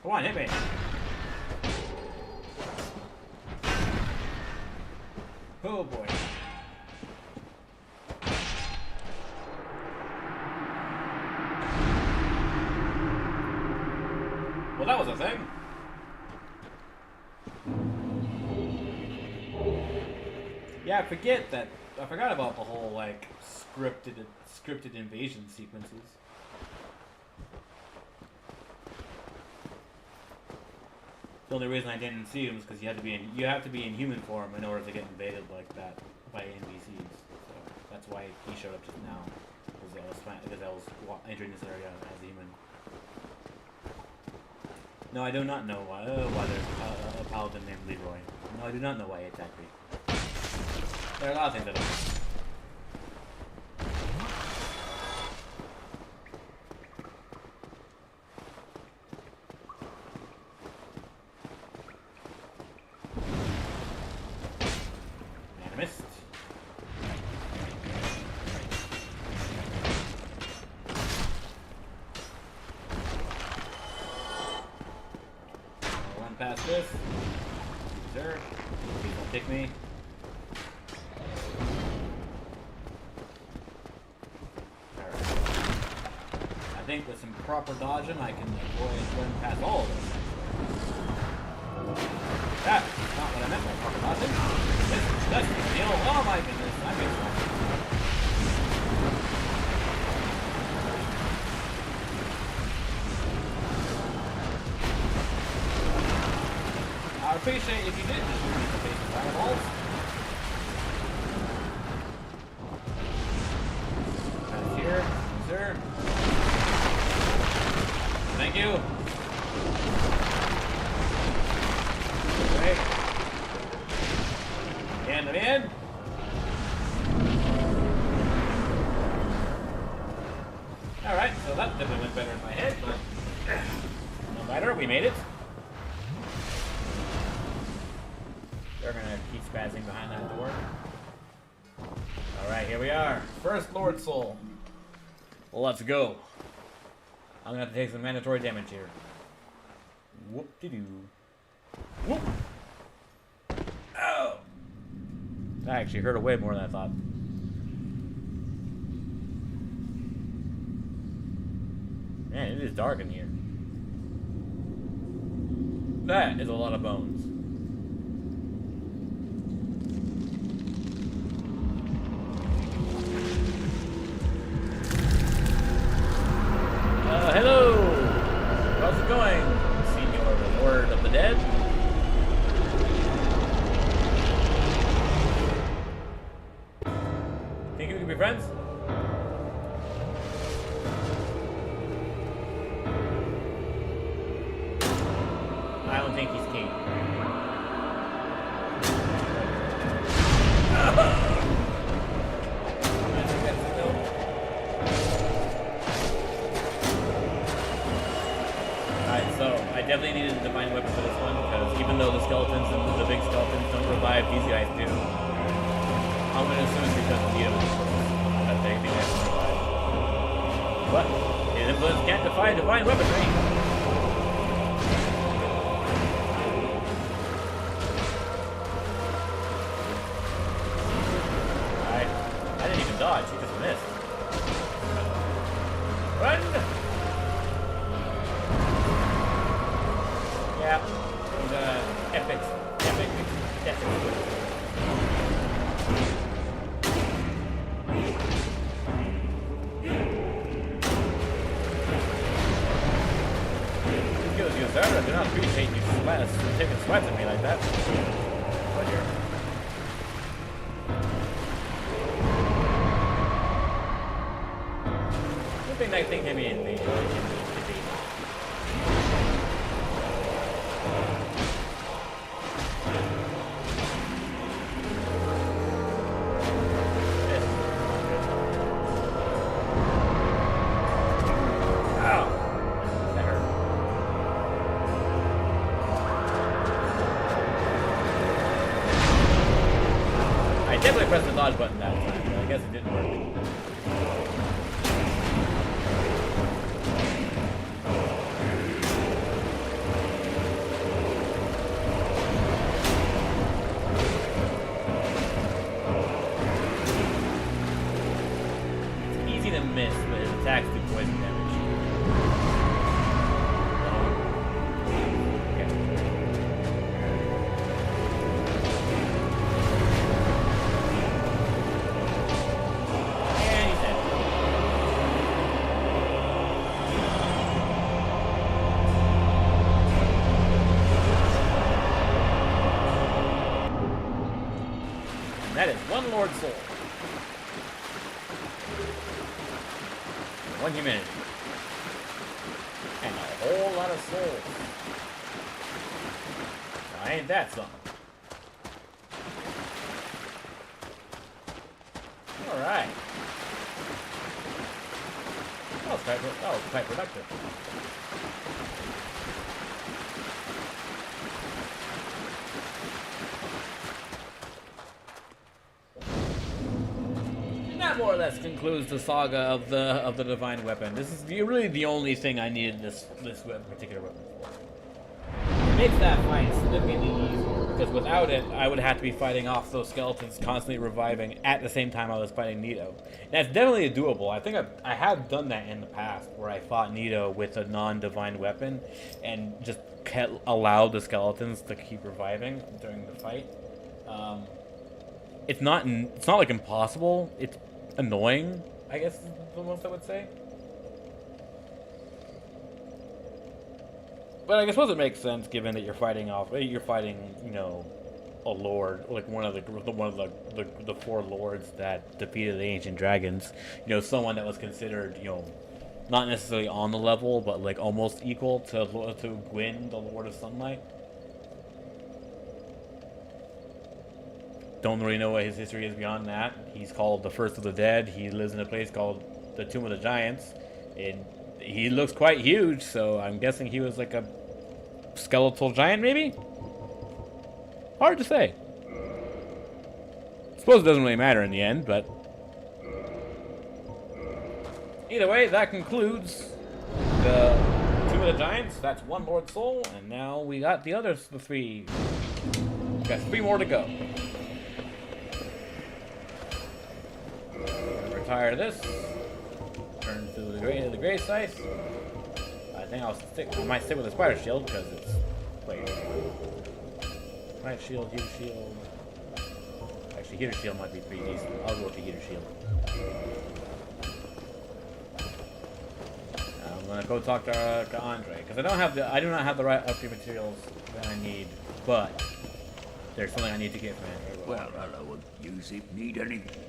Come on, hit me. Oh boy. Well, that was a thing. Yeah, I forgot about the whole, like, scripted invasion sequences. The only reason I didn't see them was because you have to be in human form in order to get invaded like that by NPCs. So that's why he showed up just now, because I was entering this area as a human. No, I do not know why there's a paladin named Leroy. No, I do not know why he attacked me. There are a lot of things I don't know. Missed. I'll run past this. Sir, please don't pick me. Alright. I think with some proper dodging, I can avoid running past all of this. That's not what I meant by proper dodging. That's the deal. Oh my goodness, I made one. I would appreciate if you did just shoot me in the face with fireballs. That's here, sir. Thank you. Great. And I'm in. Alright, so that definitely went better in my head, but no matter, we made it. They're gonna keep spazzing behind that door. Alright, here we are. First Lord Soul. Well, let's go. I'm gonna have to take some mandatory damage here. Whoop-de-doo. Whoop! Oh! That actually hurt way more than I thought. Man, it is dark in here. That is a lot of bones. Hello! How's it going? Senior Lord of the Dead? Think we can be friends? I don't think he's keen. Alright, so I definitely needed a divine weapon for this one, because even though the skeletons and the big skeletons don't revive, these guys do. I'm going to assume it's because of the But his influence can't defy divine weaponry. I didn't even dodge, he just missed. Run! Yeah, he's epic death explosion. I do not appreciate you taking swipes at me like that. But you're... Good thing that thing hit me in the pressed the dodge button that time, but I guess it didn't work. It's easy to miss, but his attacks do poison damage. That is one Lord Soul. One humanity. And a whole lot of souls. Now, ain't that something? Alright. That was quite productive. More or less concludes the saga of the divine weapon. This is really the only thing I needed this particular weapon for. It makes that fight significantly easier because without it, I would have to be fighting off those skeletons constantly reviving at the same time I was fighting Nito. That's definitely doable. I think I have done that in the past where I fought Nito with a non-divine weapon and just allowed the skeletons to keep reviving during the fight. It's not like impossible. It's annoying, I guess is the most I would say. But I suppose it makes sense given that you're fighting, you know, a lord, like one of the four lords that defeated the ancient dragons. You know, someone that was considered, you know, not necessarily on the level, but like almost equal to Gwynn, the Lord of Sunlight. Don't really know what his history is beyond that. He's called the First of the Dead. He lives in a place called the Tomb of the Giants. And he looks quite huge, so I'm guessing he was like a skeletal giant, maybe? Hard to say. I suppose it doesn't really matter in the end, but... Either way, that concludes the Tomb of the Giants. That's one Lord Soul, and now we got the three. We got 3 more to go. Retire this. Turn to the gray scythe. I think I might stick with the spider shield because it's right shield, heater shield. Actually, heater shield might be pretty decent. I'll go with the heater shield. I'm gonna go talk to Andre because I do not have the right upgrade materials that I need, but there's something I need to get from Andre. Well, hello, use if need anything.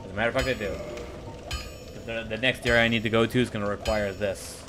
As a matter of fact, I do. The next area I need to go to is going to require this.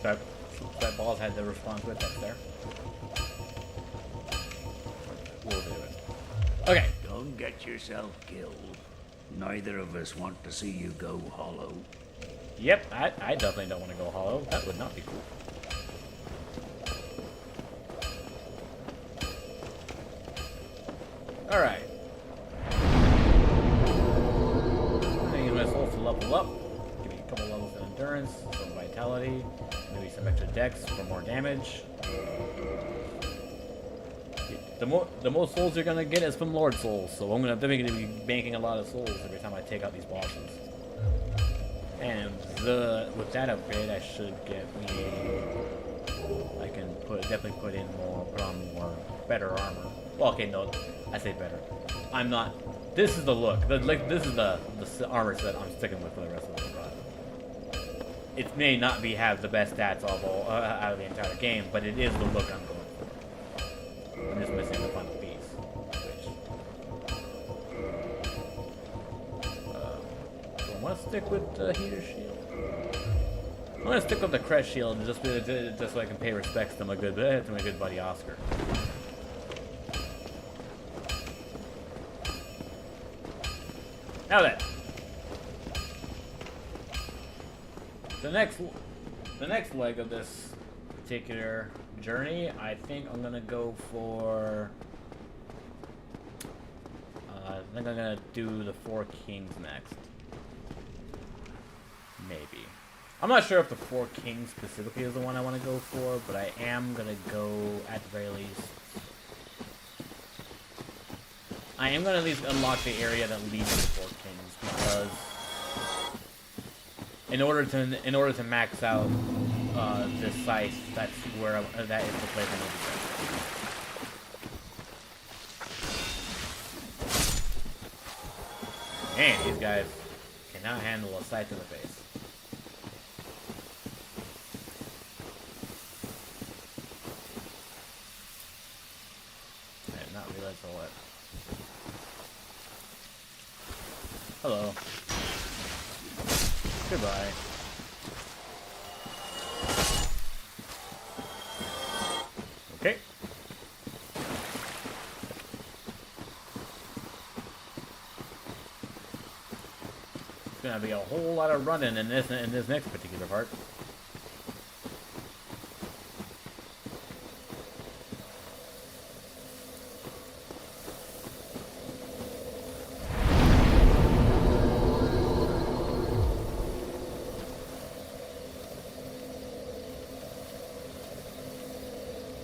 That balls had the response with that there. We'll do it. Okay. Don't get yourself killed. Neither of us want to see you go hollow. Yep, I definitely don't want to go hollow. That would not be cool. Alright. I'm gonna use my souls to level up. Give me a couple levels of endurance, some vitality, maybe some extra dex for more damage. The most souls you're gonna get is from Lord Souls, so I'm definitely gonna be banking a lot of souls every time I take out these bosses. And with that upgrade, I should get me. I can definitely put on more better armor. Well, okay, no, I say better. I'm not. This is the look. This is the armor set I'm sticking with for the rest of the run. It may not have the best stats out of the entire game, but it is the look I'm going for. I'm just missing the final piece. Do I want to stick with the heater shield? I'm gonna stick with the crest shield just so I can pay respects to my good buddy Oscar. Now then, the next leg of this particular journey, I think I'm gonna go for. I think I'm gonna do the Four Kings next. Maybe. I'm not sure if the Four Kings specifically is the one I want to go for, but I am gonna go at the very least. I am gonna at least unlock the area that leads to the Four Kings because in order to max out this site, that is the place I need to go. Man, these guys cannot handle a sight to the face. I did not realize all that. Hello. Goodbye. Okay. It's gonna be a whole lot of running in this next particular part.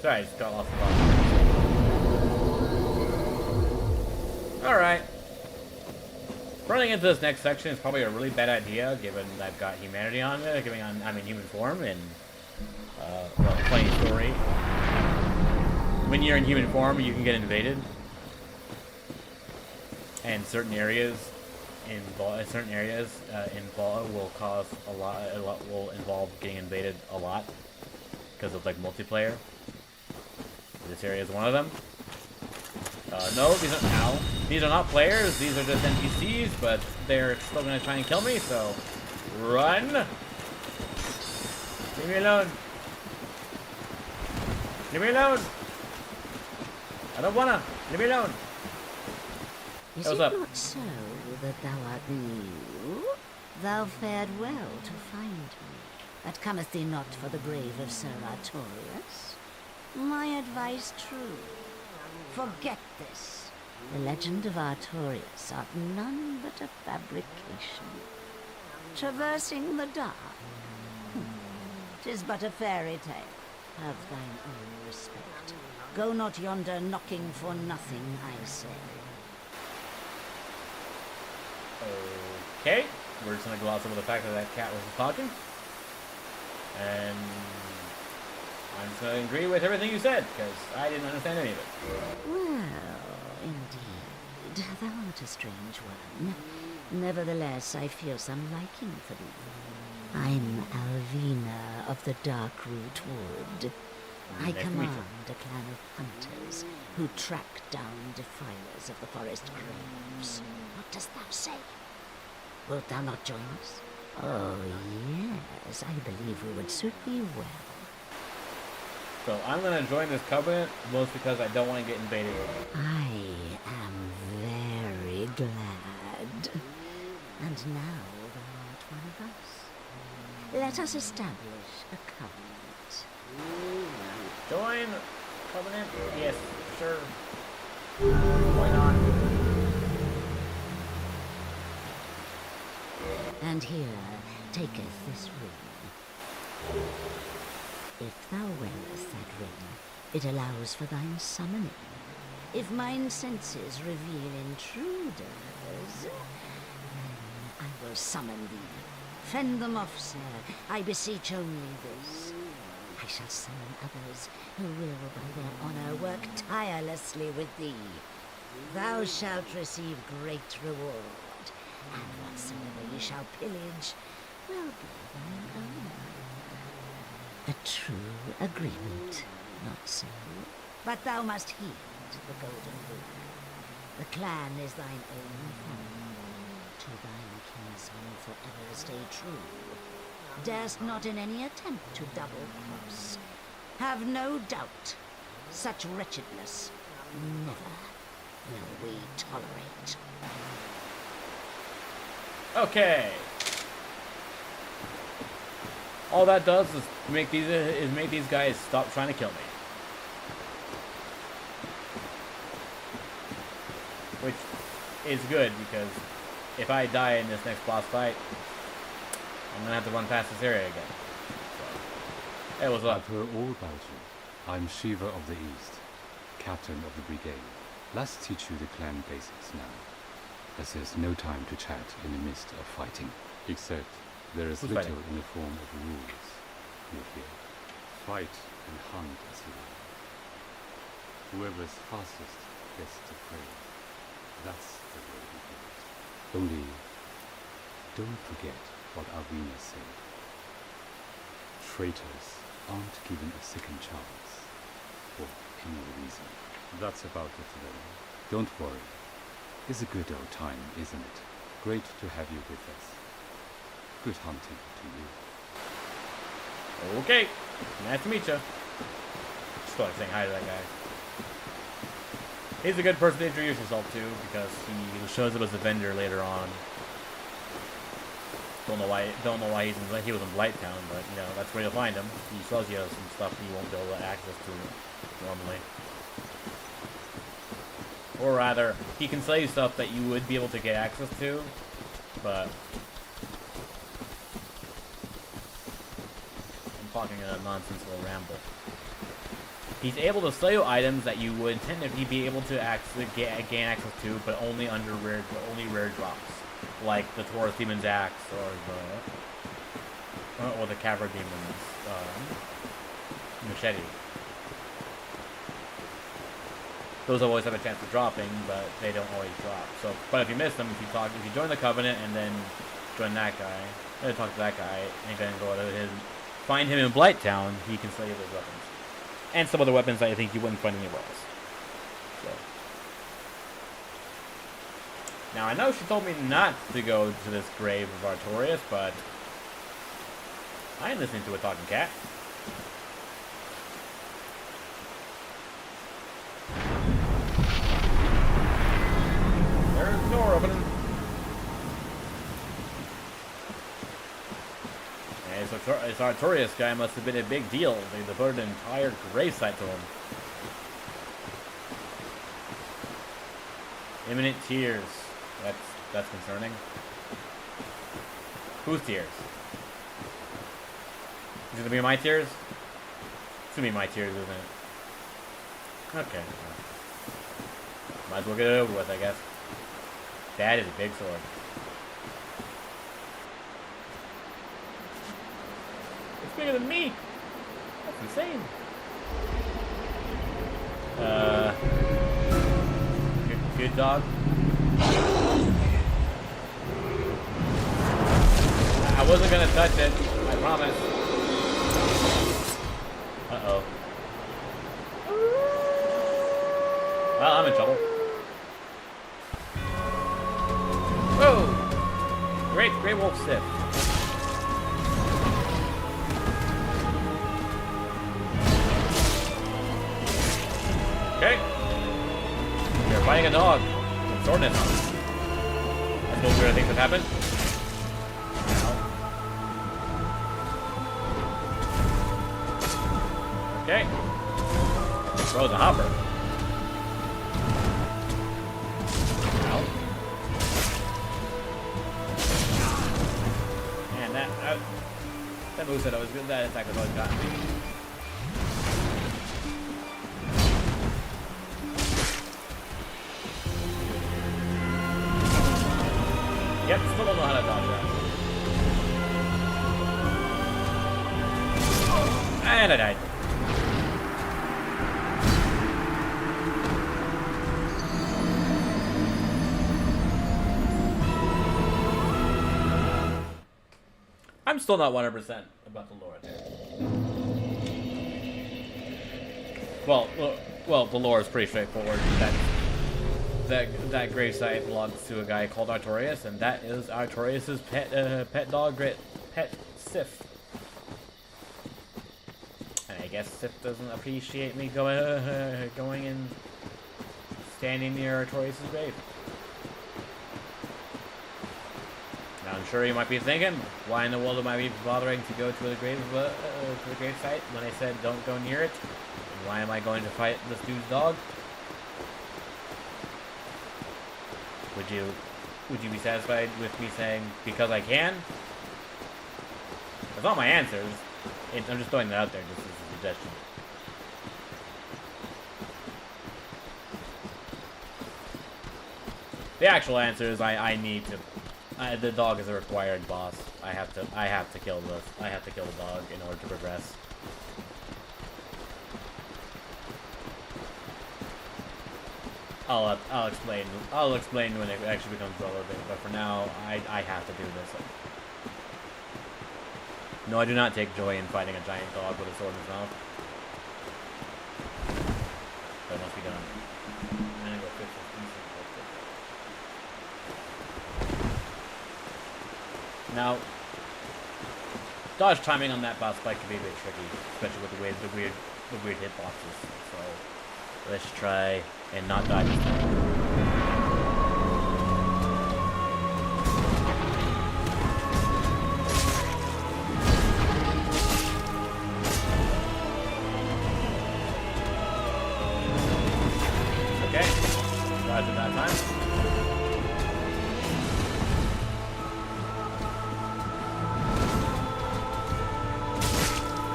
Sorry, I just got lost in the box. Alright. Running into this next section is probably a really bad idea, given that I've got humanity on it, I'm in human form, and, well, funny story. When you're in human form, you can get invaded. And certain areas in Vault will cause will involve getting invaded a lot, because of, like, multiplayer. This area is one of them. No, these are not players. These are just NPCs, but they're still gonna try and kill me. So, run! Leave me alone. Leave me alone. I don't wanna. Leave me alone. Is What's it up? not so that thou art new? Thou fared well to find me. But cometh thee not for the grave of Sir Artorius? My advice true. Forget this. The legend of Artorius art none but a fabrication. Traversing the dark. 'Tis but a fairy tale. Have thine own respect. Go not yonder knocking for nothing, I say. Okay. We're just gonna gloss over the fact that that cat was talking. And I'm just going to agree with everything you said, because I didn't understand any of it. Well, indeed, thou art a strange one. Nevertheless, I feel some liking for thee. I'm Alvina of the Darkroot Wood. I command a clan of hunters who track down defilers of the forest graves. What dost thou say? Wilt thou not join us? Oh, yes, I believe we would suit thee well. So I'm gonna join this covenant, most because I don't want to get invaded. I am very glad. And now thou art one of us. Let us establish a covenant. Join covenant? Yes, sure. Why not? And here taketh this ring. If thou wearest that ring, it allows for thine summoning. If mine senses reveal intruders, then I will summon thee. Fend them off, sir. I beseech only this. I shall summon others who will, by their honor, work tirelessly with thee. Thou shalt receive great reward, and whatsoever ye shall pillage will be thine own. A true agreement, not so? But thou must heed the golden rule. The clan is thine own home. To thine kinsman forever stay true. Darest not in any attempt to double-cross. Have no doubt, such wretchedness never will we tolerate. Okay. All that does is make these guys stop trying to kill me. Which is good, because if I die in this next boss fight, I'm gonna have to run past this area again. So, hey, what's up? I've heard all about you. I'm Shiva of the East, captain of the brigade. Let's teach you the clan basics now, as there's no time to chat in the midst of fighting. Except there is little in the form of rules, you hear. Fight and hunt as you will. Whoever's fastest gets to prey. That's the way we do it. Only, don't forget what Arvina said. Traitors aren't given a second chance, for any reason. That's about it today. Don't worry. It's a good old time, isn't it? Great to have you with us. Good hunting to you. Okay. Nice to meet you. Just like saying hi to that guy. He's a good person to introduce yourself to, because he shows up as a vendor later on. Don't know why he was in Blighttown, but you know, that's where you'll find him. He sells you some stuff you won't be able to access to normally. Or rather, he can sell you stuff that you would be able to get access to, but I'm talking a nonsensical ramble. He's able to sell you items that you would technically be able to gain access to, but only under rare drops, like the Taurus Demon's Axe or the Cavra Demon's Machete. Those always have a chance of dropping, but they don't always drop. So, but if you miss them, if you join the Covenant and then join that guy, talk to that guy, and then go to find him in Blighttown, he can sell you those weapons. And some other weapons that I think you wouldn't find anywhere else. So. Now, I know she told me not to go to this grave of Artorias, but I ain't listening to a talking cat. There's the door opening. This Artorias guy must have been a big deal. They devoted an entire gravesite to him. Imminent tears. That's concerning. Whose tears? Is it gonna be my tears? It's gonna be my tears, isn't it? Okay. Might as well get it over with, I guess. That is a big sword. It's bigger than me. That's insane. Good dog. I wasn't gonna touch it. I promise. Uh-oh. Well, I'm in trouble. Whoa! Great wolf sip. fighting a dog. With swordness on it. That's what weird things that happen. Okay. Throw the hopper. Ow. Man, that moveset always good. That attack has always gotten me. Yep, still don't know how to dodge that. And I died. I'm still not 100% about the lore there. Well, the lore is pretty straightforward. That gravesite belongs to a guy called Artorias, and that is Artorias's pet dog, pet Sif. And I guess Sif doesn't appreciate me going and standing near Artorias's grave. Now, I'm sure you might be thinking, why in the world am I be bothering to go to the gravesite when I said don't go near it? And why am I going to fight this dude's dog? Would you be satisfied with me saying because I can? That's not my answers. I'm just throwing that out there just as a suggestion. The actual answer is I need to. The dog is a required boss. I have to kill the dog in order to progress. I'll explain when it actually becomes relevant. But for now, I have to do this. No, I do not take joy in fighting a giant dog with a sword in his mouth. That must be done. I'm gonna go fix this piece. Now, dodge timing on that boss fight can be a bit tricky, especially with the weird hitboxes. So let's try and not die this time. Okay, dodge at that time.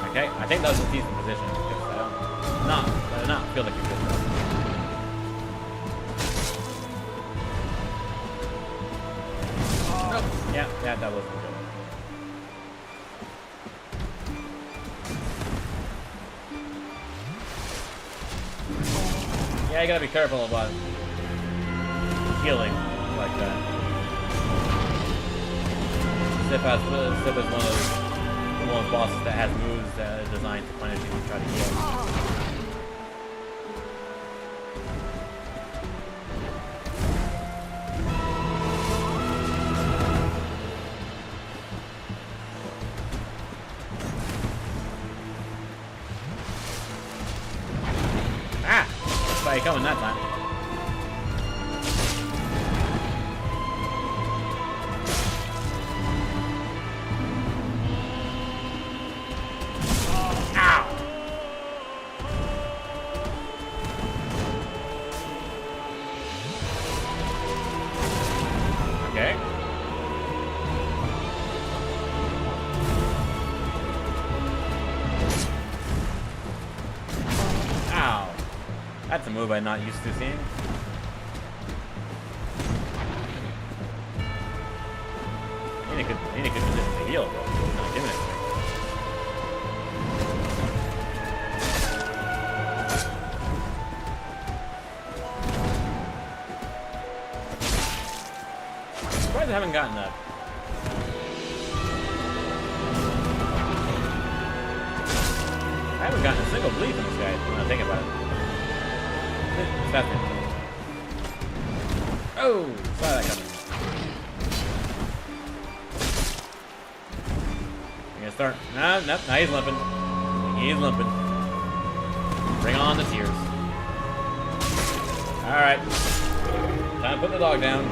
Okay, I think that was a decent position because I do not feel like you're good enough. Yeah, that wasn't good. Yeah, you gotta be careful about healing like that. Sif is one of those bosses that has moves that are designed to punish you and try to heal. Saw you coming that time. Ow! Okay. Ow. That's a move I'm not used to seeing. I need a good position to heal, bro. It's not giving it to me. I'm surprised I haven't gotten that. I haven't gotten a single bleed from this guy when I think about it. Oh, saw that coming. You gonna start? No, now he's limping. He's limping. Bring on the tears. Alright. Time to put the dog down.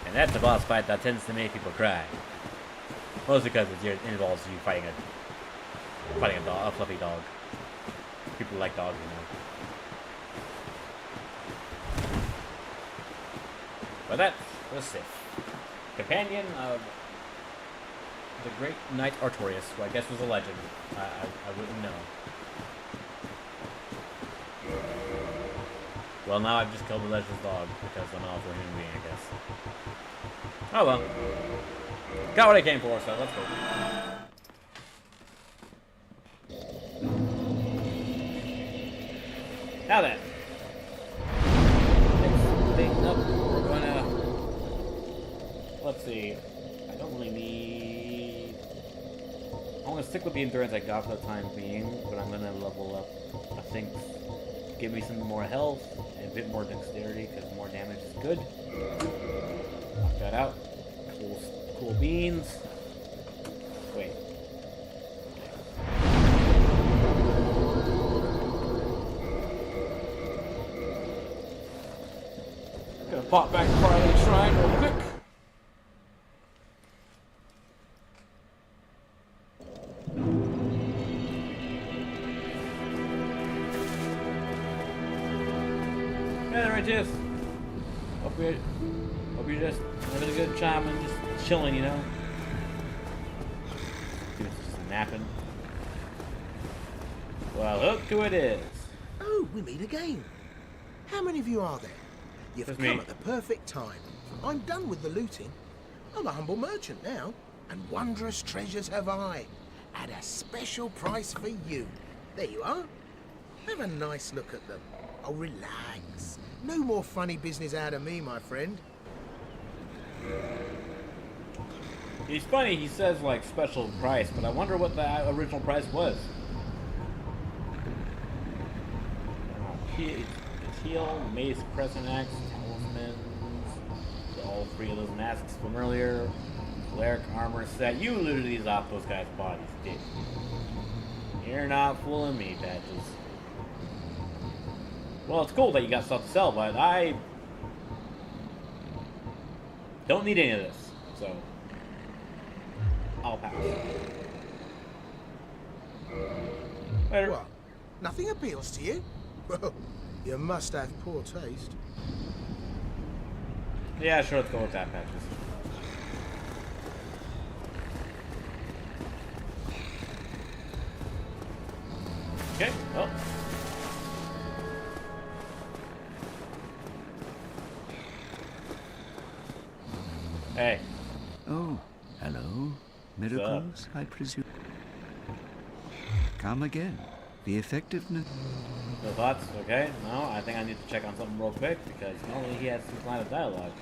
And that's a boss fight that tends to make people cry. Mostly because it involves you fighting a dog, a fluffy dog. People like dogs, you know. But that's the Sith. Companion of the great knight Artorias, who I guess was a legend. I wouldn't know. Well, now I've just killed the legend's dog because I'm an awful human being, I guess. Oh well. Got what I came for, so let's go. Now then. Next thing up, we're gonna... Let's see. I don't really need... I'm gonna stick with the endurance I got for the time being, but I'm gonna level up, I think, give me some more health and a bit more dexterity, because more damage is good. Knock that out. Cool beans. Wait. Gonna pop back to Farley Shrine real quick. Yeah, there it is. Hope you're just having a good time and just chilling, you know. Dude, it's just napping. Well, look who it is. Oh, we meet again. How many of you are there? You've Just come me. at the perfect time. I'm done with the looting. I'm a humble merchant now, and wondrous treasures have I, at a special price for you. There you are. Have a nice look at them. Oh, relax. No more funny business out of me, my friend. He's funny, he says like special price, but I wonder what the original price was. Teal, Mace, Crescent Axe, Talismans, all three of those masks from earlier. Cleric armor set. You looted these off those guys' bodies, didn't you? You're not fooling me, Patches. Well, it's cool that you got stuff to sell, but I don't need any of this, so I'll pass. Later. What? Nothing appeals to you? Well, you must have poor taste. Yeah, sure, let's go with that, Patches. Okay, well. Hey. Oh, hello. Miracles, I presume. Come again. The effectiveness... No thoughts? Okay. No, I think I need to check on something real quick because normally he has some kind of dialogue.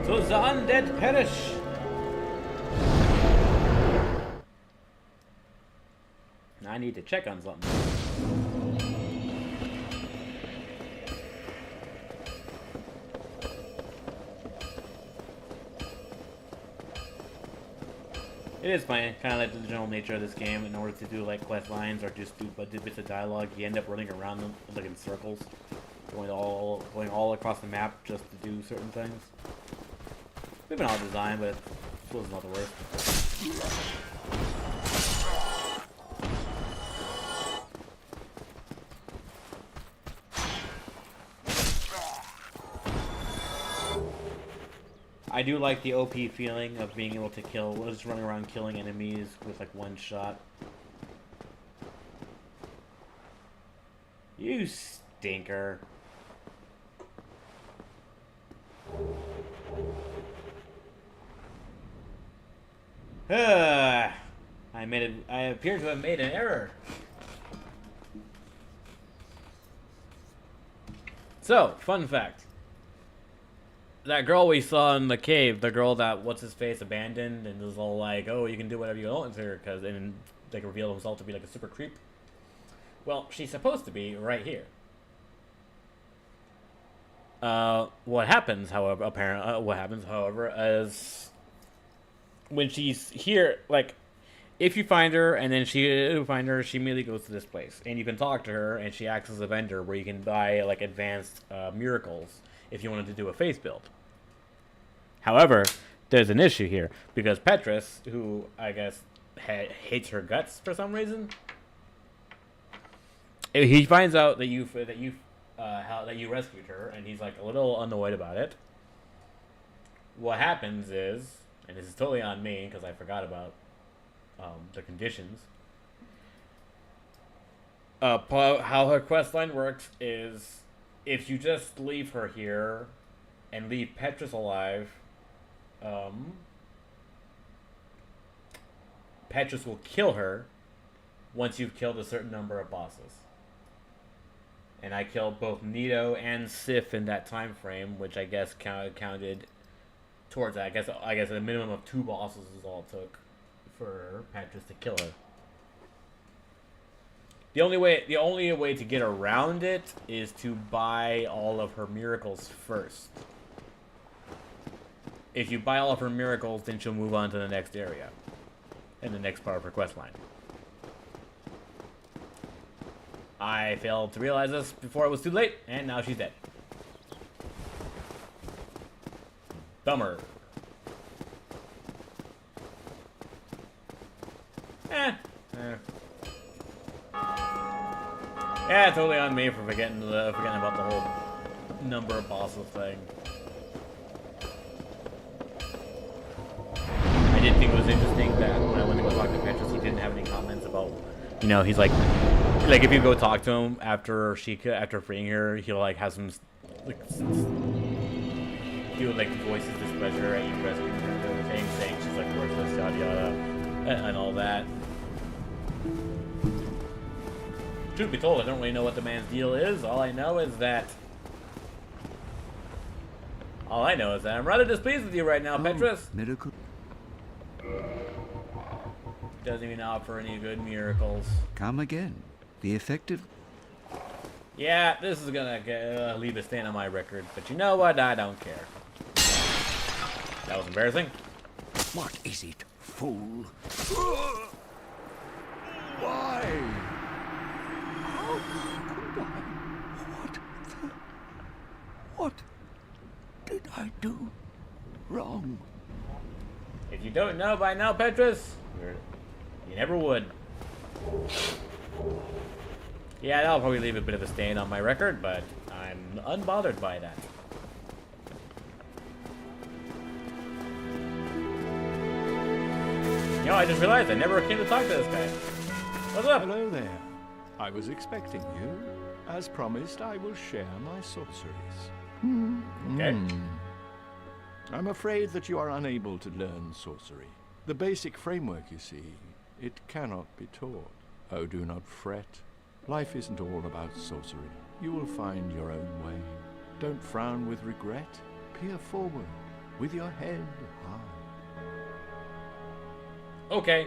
So the undead perish. I need to check on something. It is funny, kind of like the general nature of this game. In order to do like quest lines or just do bits of dialogue, you end up running around them like in circles, going all across the map just to do certain things. Bit of an odd design, but it was not the worst. I do like the OP feeling of being able to kill, just running around killing enemies with like one shot. You stinker. I appear to have made an error. So, fun fact. That girl we saw in the cave, the girl that what's-his-face abandoned and was all like, oh, you can do whatever you want with her, and they reveal himself to be like a super creep. Well, she's supposed to be right here. What happens, however, is when she's here, like, if you find her and then she immediately goes to this place, and you can talk to her, and she acts as a vendor where you can buy like advanced miracles if you wanted to do a face build. However, there's an issue here because Petrus, who I guess hates her guts for some reason, he finds out that you rescued her, and he's like a little annoyed about it. What happens is, and this is totally on me because I forgot about the conditions. How her questline works is, if you just leave her here and leave Petrus alive, Petrus will kill her once you've killed a certain number of bosses. And I killed both Nito and Sif in that time frame, which I guess counted towards that. I guess a minimum of 2 bosses is all it took for Petrus to kill her. The only way to get around it is to buy all of her miracles first. If you buy all of her miracles, then she'll move on to the next area in the next part of her questline. I failed to realize this before it was too late, and now she's dead. Bummer. Yeah, totally on me for forgetting about the whole number of bosses thing. I did think it was interesting that when I went to go talk to Petrus, he didn't have any comments about, he's like if you go talk to him after freeing her, he'll like have some he would like voice his displeasure at you rescuing her and everything, saying she's like worthless, yada yada, and all that. Truth be told, I don't really know what the man's deal is. All I know is that I'm rather displeased with you right now, Petrus. Miracle. Doesn't even offer any good miracles. Come again. The effective. Yeah, this is gonna leave a stain on my record, but you know what? I don't care. That was embarrassing. What is it, fool? Why? How could I? What did I do wrong? If you don't know by now, Petrus, you never would. Yeah, that'll probably leave a bit of a stain on my record, but I'm unbothered by that. I just realized I never came to talk to this guy. What's up? Hello there. I was expecting you. As promised, I will share my sorceries. Okay. I'm afraid that you are unable to learn sorcery. The basic framework, you see, it cannot be taught. Oh, do not fret. Life isn't all about sorcery. You will find your own way. Don't frown with regret. Peer forward with your head high. Okay.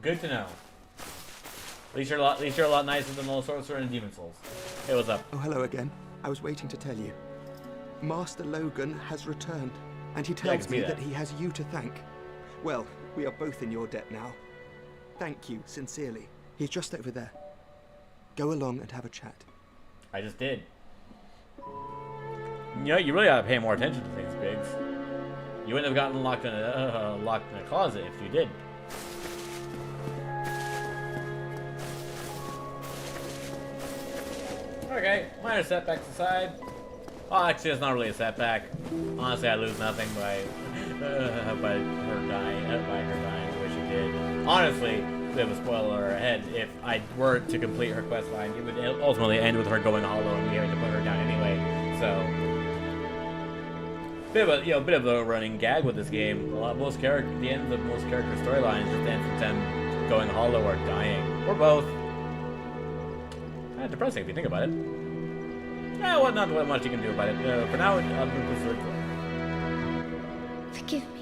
Good to know. At least you're a lot nicer than the Sorcerer and Demon Souls. Hey, what's up? Oh, hello again. I was waiting to tell you. Master Logan has returned, and he tells me that he has you to thank. Well, we are both in your debt now. Thank you, sincerely. He's just over there. Go along and have a chat. I just did. You really ought to pay more attention to things, Biggs. You wouldn't have gotten locked in a closet if you did. Okay, minor setbacks aside. Well, actually, it's not really a setback. Honestly, I lose nothing by her dying the way she did. Honestly, a bit of a spoiler ahead. If I were to complete her quest line, it would ultimately end with her going hollow and me having to put her down anyway. So, bit of a running gag with this game. The end of most character storylines just ends with them going hollow or dying, or both. Kind of depressing if you think about it. Yeah, well, not much you can do about it. For now, I'll move this third floor. Forgive me.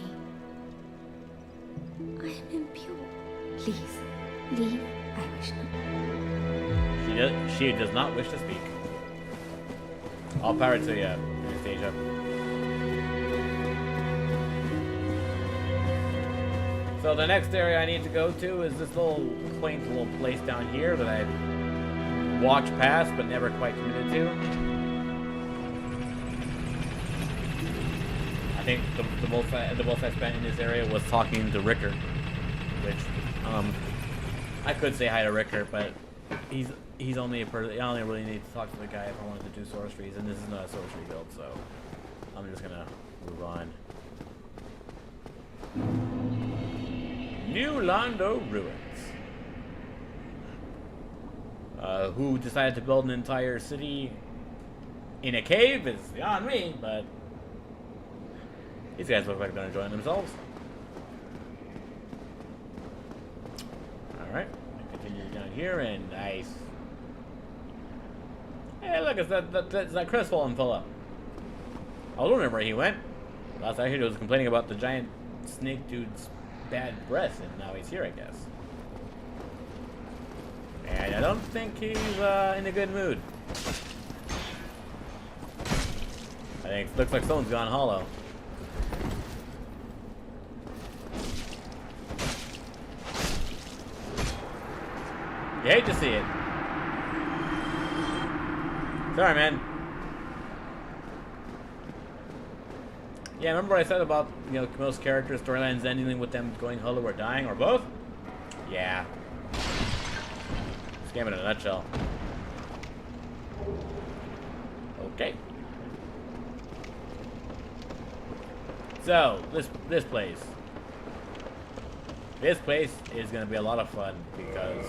I am impure. Please, leave. I wish not. She does not wish to speak. All power to you, Anastasia. So the next area I need to go to is this little quaint little place down here that I've walked past but never quite committed to. I think the most I spent in this area was talking to Rickard, which I could say hi to Rickard, but he's only a person. I only really need to talk to the guy if I wanted to do sorceries, and this is not a sorcery build, so I'm just gonna move on. New Londo ruins. Who decided to build an entire city in a cave is beyond me, but these guys look like they're enjoying themselves. Alright, continue down here, and nice. Hey, look, it's that crestfallen fella. I was wondering where he went. Last I heard he was complaining about the giant snake dude's bad breath, and now he's here, I guess. And I don't think he's in a good mood. I think it looks like someone's gone hollow. You hate to see it. Sorry, man. Yeah, remember what I said about, you know, most characters' storylines ending with them going hollow or dying, or both? Yeah. This game in a nutshell. Okay. So, this place. This place is gonna be a lot of fun because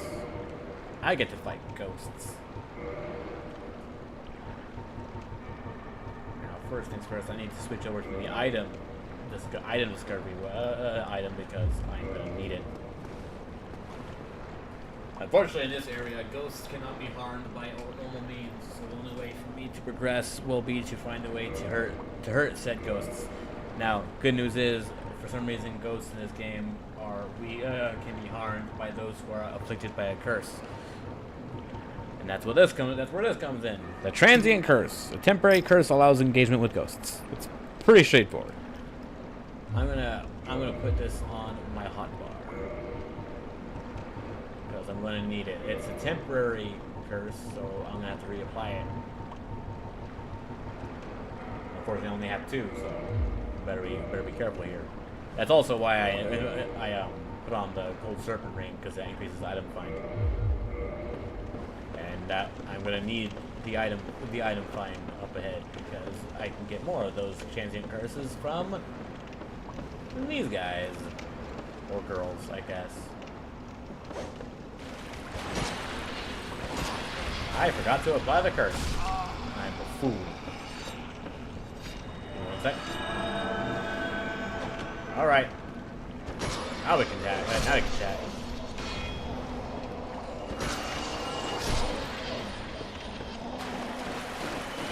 I get to fight ghosts. First things first, I need to switch over to the item discovery item because I'm going to need it. Unfortunately, in this area, ghosts cannot be harmed by normal means, so the only way for me to progress will be to find a way to hurt said ghosts. Now, good news is, for some reason, ghosts in this game can be harmed by those who are afflicted by a curse. And that's where this comes in. The transient curse. A temporary curse allows engagement with ghosts. It's pretty straightforward. I'm gonna put this on my hotbar because I'm gonna need it. It's a temporary curse, so I'm gonna have to reapply it. Unfortunately, I only have 2, so better be careful here. That's also why I put on the Cold Serpent Ring, because that increases item find. That I'm gonna need the item find up ahead because I can get more of those transient curses from these guys or girls, I guess. I forgot to apply the curse. I'm a fool. One sec. All right. Now we can chat. Now we can chat.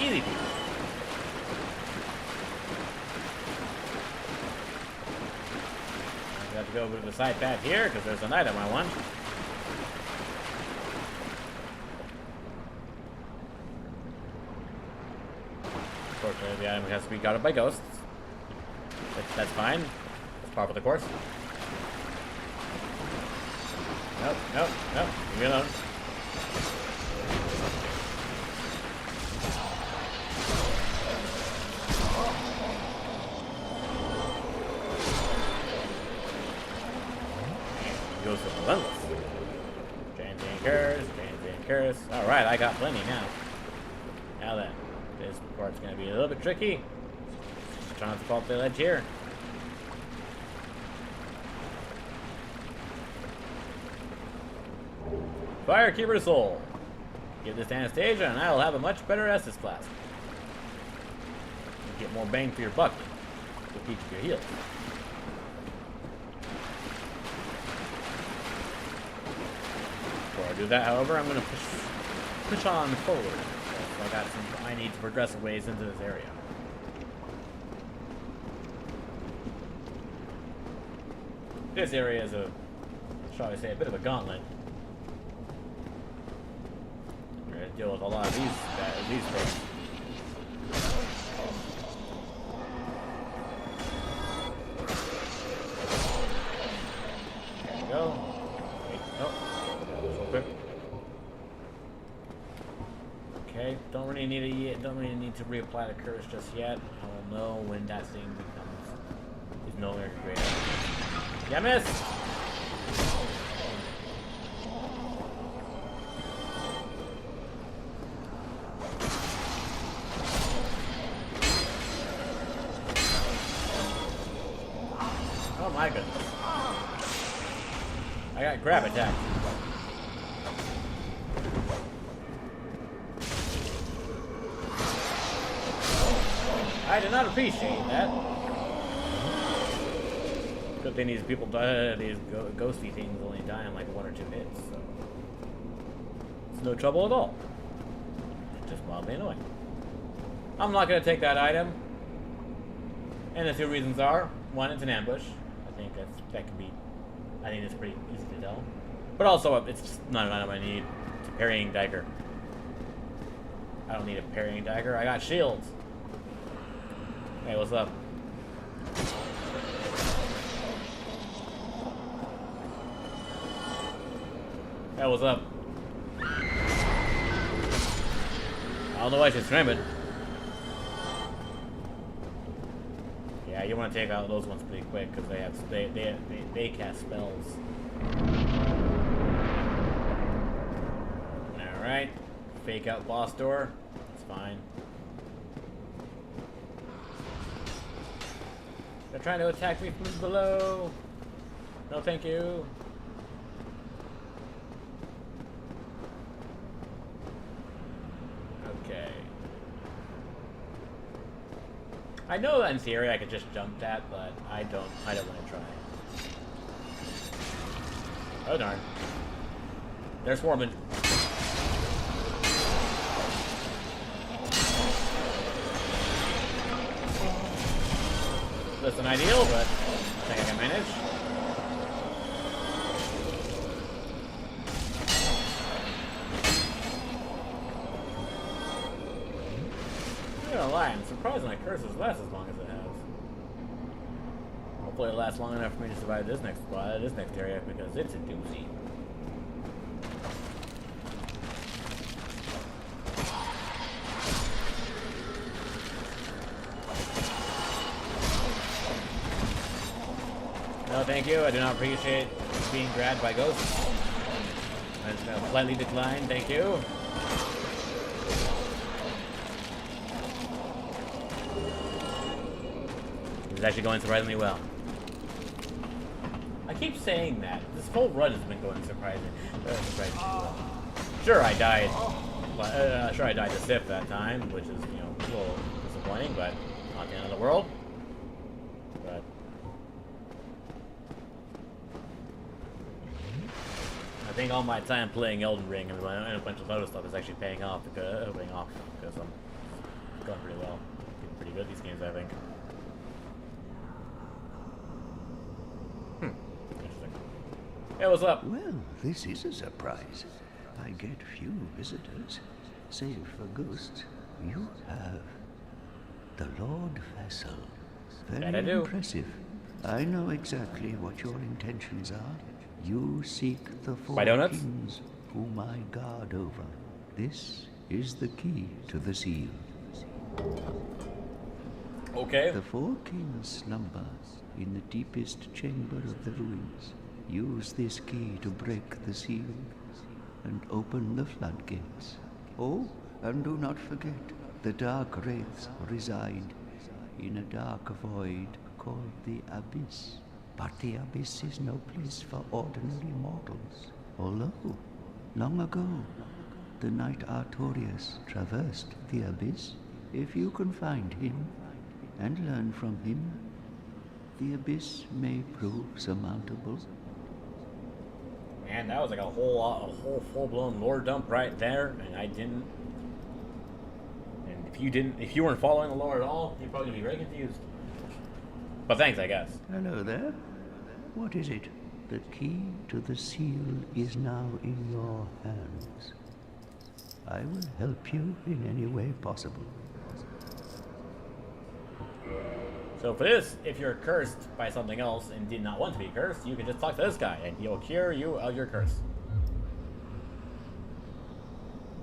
Easy peasy. I got to go over to the side path here because there's an item I want. Unfortunately, the item has to be guarded by ghosts. That's fine. That's par for the course. Nope. Leave me alone. Goes to relentless. Transient curse. Alright, I got plenty now. Now then, this part's gonna be a little bit tricky. Trying not to fall off the ledge here. Firekeeper Soul. Give this to Anastasia and I will have a much better Estus Flask. Get more bang for your buck with each of your heals. Before I do that, however, I'm going to push on forward. So I need to progress a ways into this area. This area is shall I say, a bit of a gauntlet. We're going to deal with a lot of these things. really need to reapply the curse just yet. I will know when that thing is no longer great. Yeah, miss. Oh my goodness. I got grab attack. I did not appreciate that. Good thing these people die, these ghosty things only die in like 1 or 2 hits, so it's no trouble at all. It's just mildly annoying. I'm not gonna take that item. And the 2 reasons are, 1, it's an ambush. I think I think it's pretty easy to tell. But also, it's just not an item I need. It's a parrying dagger. I don't need a parrying dagger. I got shields. Hey, what's up? Hey, what's up? I don't know why I should scream it. Yeah, you want to take out those ones pretty quick because they cast spells. All right, fake out boss door. It's fine. They're trying to attack me from below. No, thank you. Okay. I know that in theory I could just jump that, but I don't want to try. Oh darn. They're swarming. Less than ideal, but I think I can manage. I'm not gonna lie, I'm surprised my curses last as long as it has. Hopefully it lasts long enough for me to survive this next spot, this next area, because it's a doozy. No, thank you. I do not appreciate being grabbed by ghosts. I just politely decline. Thank you. It's actually going surprisingly well. I keep saying that. This whole run has been going surprisingly well. Sure, I died. Sure, I died to Sif that time, which is, you know, a little disappointing, but not the end of the world. But I think all my time playing Elden Ring and a bunch of other stuff is actually paying off because I'm going pretty well. Getting pretty good at these games, I think. Interesting. Hey, what's up? Well, this is a surprise. I get few visitors. Save for ghosts, you have the Lordvessel. Very impressive. I know exactly what your intentions are. You seek the 4 kings whom I guard over. This is the key to the seal. Okay. The 4 kings slumber in the deepest chamber of the ruins. Use this key to break the seal and open the floodgates. Oh, and do not forget, the dark wraiths reside in a dark void called the Abyss. But the Abyss is no place for ordinary mortals. Although, long ago, the knight Artorias traversed the Abyss. If you can find him and learn from him, the Abyss may prove surmountable. Man, that was like a whole full-blown lore dump right there, and I didn't. And if you weren't following the lore at all, you'd probably be very confused. But thanks, I guess. Hello there. What is it? The key to the seal is now in your hands. I will help you in any way possible. So for this, if you're cursed by something else and did not want to be cursed, you can just talk to this guy and he'll cure you of your curse.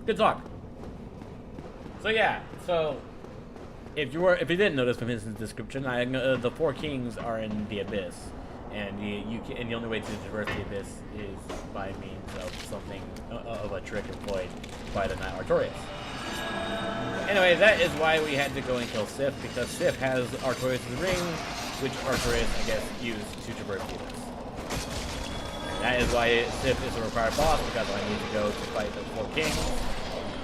Good talk. So yeah, so if you didn't notice from his description, the four kings are in the abyss, and the only way to traverse the abyss is by means of something of a trick employed by the Knight Artorias. Anyway, that is why we had to go and kill Sif, because Sif has Artorias' ring, which Artorias, I guess, used to traverse the abyss. And that is why Sif is a required boss, because I need to go to fight the four kings,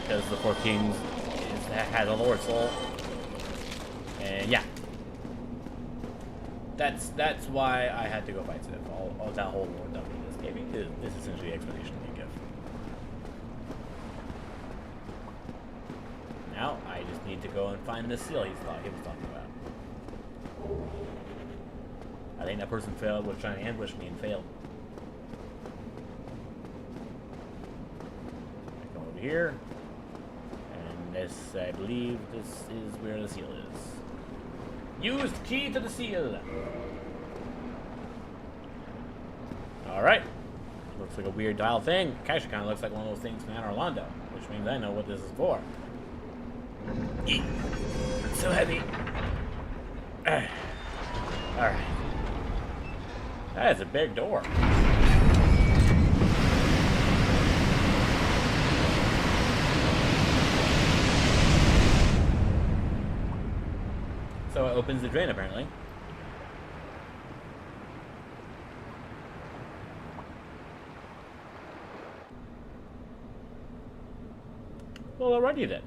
because the four kings has a Lord Soul. And yeah, that's why I had to go fight Sif. All that whole Lord W just gave me is essentially the explanation they give. Now I just need to go and find the seal he was talking about. I think that person was trying to ambush me and failed. I go over here, and this, I believe, this is where the seal is. Use the key to the seal. Alright. Looks like a weird dial thing. Actually kind of looks like one of those things from Anor Londo, which means I know what this is for. Eek. So heavy. Alright. That is a big door. So it opens the drain, apparently. Well, alrighty then.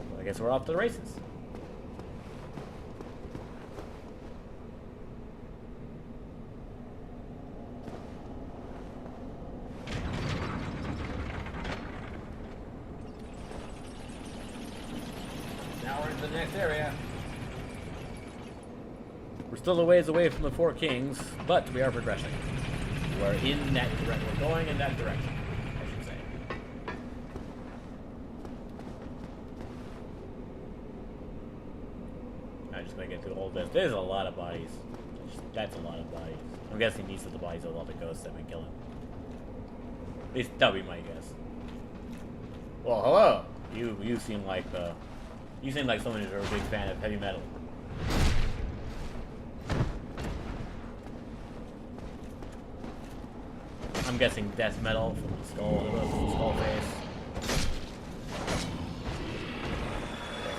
Well, I guess we're off to the races. The next area. We're still a ways away from the four kings, but we are progressing. We're in that direction. We're going in that direction, I should say. I'm just gonna get through all this. There's a lot of bodies. That's a lot of bodies. I'm guessing these are the bodies of all the ghosts that we kill. At least that'll be my guess. Well, hello. You seem like you seem like someone who's a big fan of heavy metal. I'm guessing death metal from the skull face.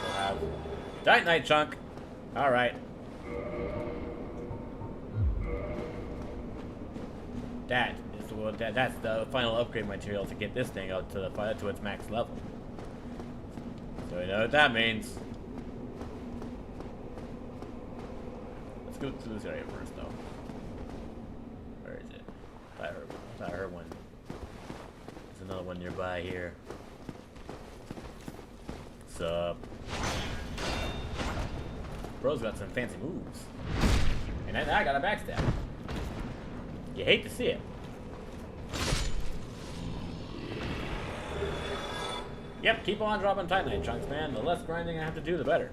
We'll have Giant Knight Chunk. Alright. That's the final upgrade material to get this thing out to its max level. So you know what that means. Let's go to this area first, though. Where is it? I thought I heard one. There's another one nearby here. What's up? Bro's got some fancy moves. And then I got a backstab. You hate to see it. Yep, keep on dropping Titanite chunks, man. The less grinding I have to do, the better.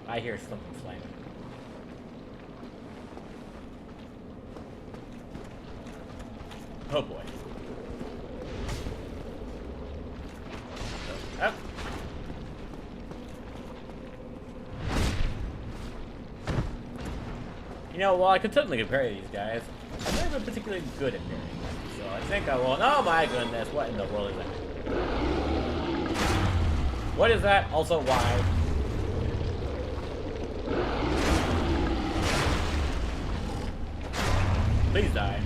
I hear something flaming. Oh boy. Up. You know, well, I could certainly compare these guys. I've never been particularly good at pairing them, so I think I will. Oh my goodness, what in the world is that? What is that? Also, why? Please die.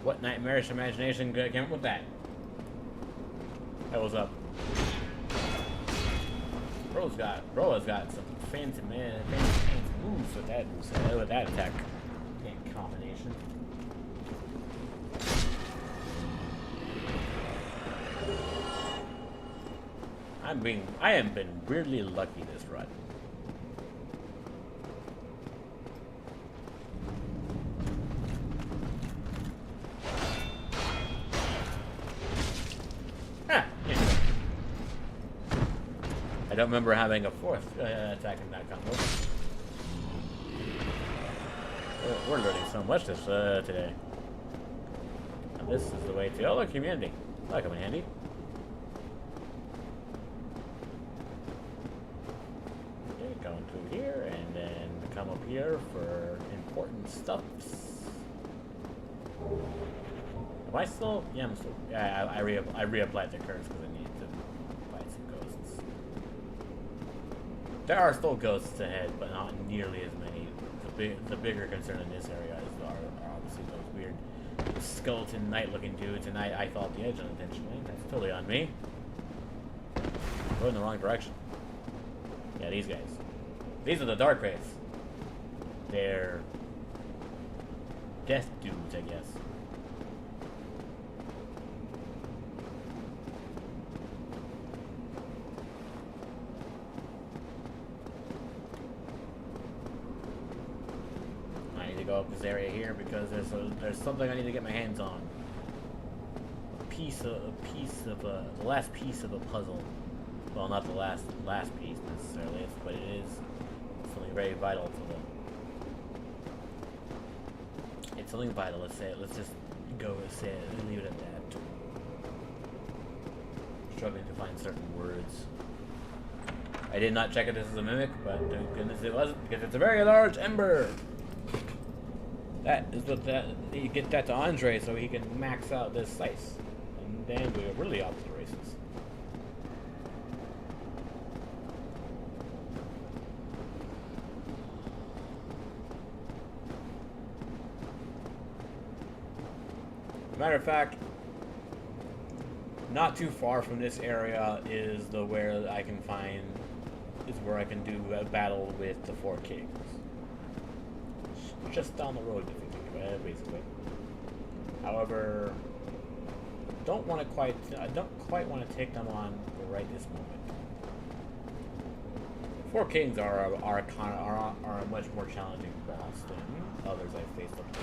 What nightmarish imagination came up with that? That was up. Bro has got some fancy moves with that attack combination. I am been weirdly lucky this run. Huh. don't remember having a fourth attack in that combo. We're learning so much this today. And this is the way to... Oh, look, community. That'll come in handy. Okay, going through here, and then come up here for important stuffs. Am I still? Yeah, I'm still... Yeah, I reapplied the curse because I need to fight some ghosts. There are still ghosts ahead, but not nearly as many. The bigger concern in this area are obviously those weird skeleton knight-looking dudes, and I thought the edge unintentionally. That's totally on me. Going in the wrong direction. Yeah, these guys. These are the dark race. They're death dudes, I guess. Go up this area here because there's something I need to get my hands on. The last piece of a puzzle. Well, not the last piece necessarily, but it is something very vital to the. It's something vital. Let's say it. Let's just go and say it and leave it at that. Struggling to find certain words. I did not check if this is a mimic, but thank goodness it wasn't because it's a very large ember. That is what you get that to Andre so he can max out this slice. And then we're really off to the races. Matter of fact, not too far from this area is where I can do a battle with the 4 kings. Just down the road, if you think about it, basically. However, I don't quite want to take them on right this moment. 4 kings are a much more challenging boss than others I've faced up to.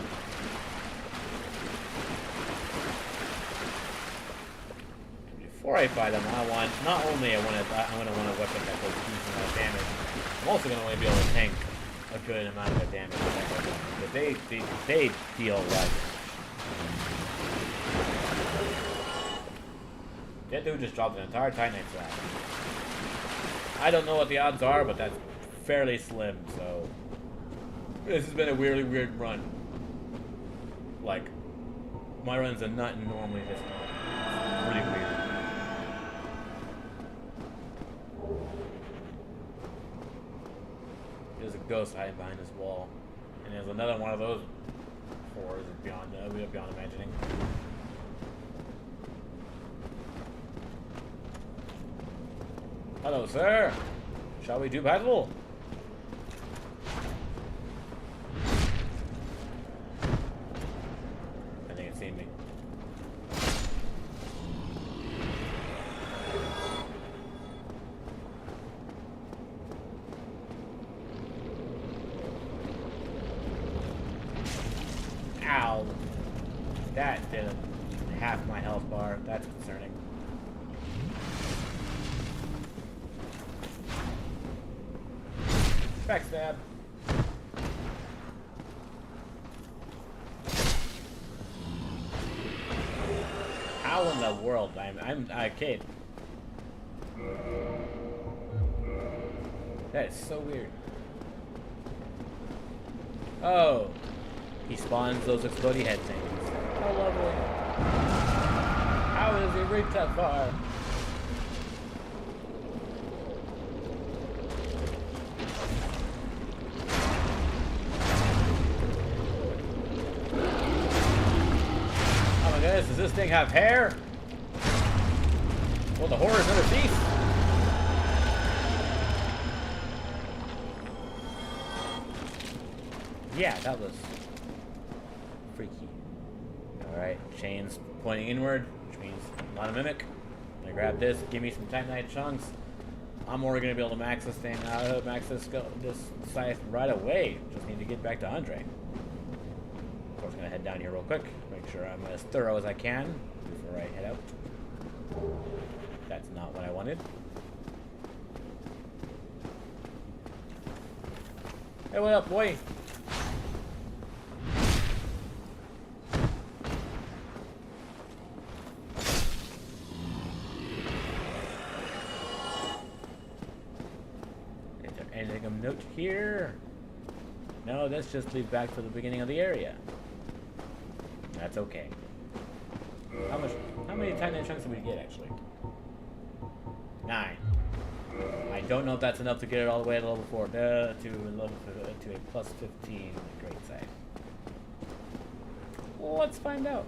Before I fight them, I want to want a weapon that does a decent amount of damage. I'm also going to want to be able to tank a good amount of damage with that weapon, but they deal like that dude just dropped an entire Titanite slab. I don't know what the odds are, but that's fairly slim, so this has been a really weird run. Like, my runs are not normally this long. It's really weird. There's a ghost hiding behind this wall, and there's another one of those fours beyond imagining. Hello, sir. Shall we do battle? I think it's seen me. Ow. That did half my health bar. That's concerning. Backstab. How in the world? I'm Kate. That is so weird. Oh, he spawns those exploding head things. How lovely. How does he reach that far? Does this thing have hair? Well, the horrors never cease. Yeah, that was freaky. Alright, chains pointing inward, which means not a mimic. I'm gonna grab this, give me some Titanite chunks. I'm already gonna be able to max this thing out, max this scythe right away. Just need to get back to Andre. Of course, I'm gonna head down here real quick. Make sure I'm as thorough as I can before I head out. That's not what I wanted. Hey, what up, boy? Is there anything of note here? No, this just leads back to the beginning of the area. That's okay. How many tiny chunks did we get, actually? 9. I don't know if that's enough to get it all the way to level 4, to a plus 15 great side. Well, let's find out.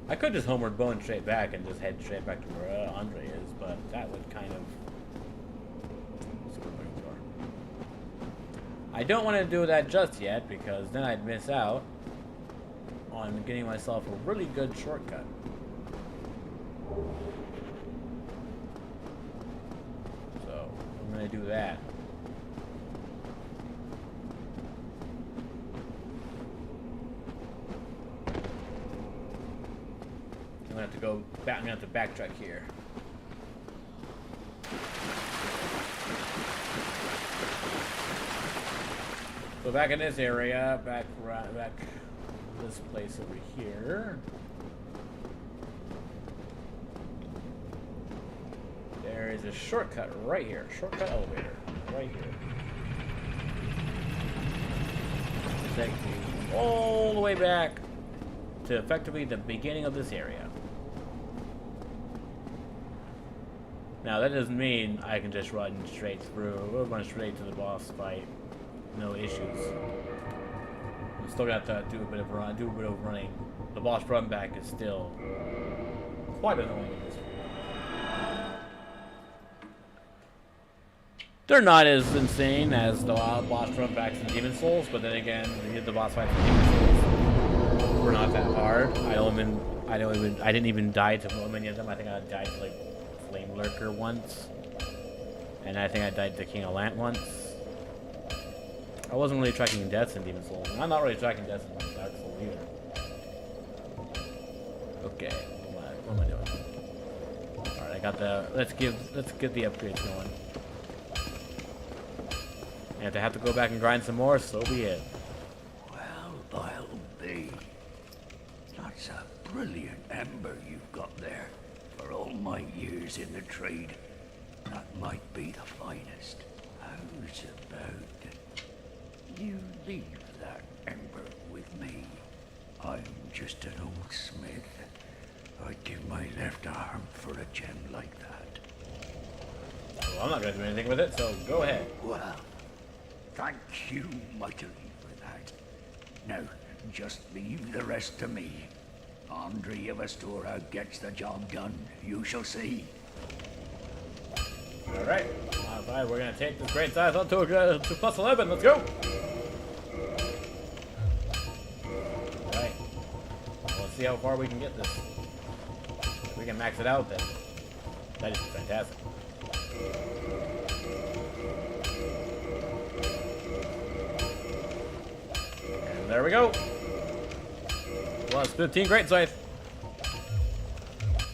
I could just homeward bone straight back and just head straight back to where Andre is, but that would kind of... I don't want to do that just yet, because then I'd miss out on getting myself a really good shortcut. So, I'm going to do that. I'm going to have to go back, I'm going to have to backtrack here. So back in this area, back this place over here. There is a shortcut right here. Shortcut elevator right here. Take you all the way back to effectively the beginning of this area. Now that doesn't mean I can just run straight through. We'll run straight to the boss fight. No issues. I'm still gonna have to do a bit of running. The boss run back is still quite annoying. They're not as insane as the boss run backs in Demon Souls, but then again, the boss fights in Demon Souls were not that hard. I didn't even die to many of them. I think I died to like Flame Lurker once, and I think I died to King of Lant once. I wasn't really tracking deaths in Demon Souls, and I'm not really tracking deaths in Dark Souls either. Okay, what am I doing? Alright, I got the... Let's get the upgrades going. And if I have to go back and grind some more, so be it. Well, I'll be. That's a brilliant ember you've got there. For all my years in the trade, that might be the finest. How's about... You leave that ember with me. I'm just an old smith. I'd give my left arm for a gem like that. Well, I'm not going to do anything with it, so go ahead. Well, thank you mightily for that. Now, just leave the rest to me. Andre of Astora gets the job done. You shall see. Alright, we're going to take this great size up to plus 11. Let's go! Alright. Let's see how far we can get this. If we can max it out, then that is fantastic. And there we go. Plus 15 great scythe.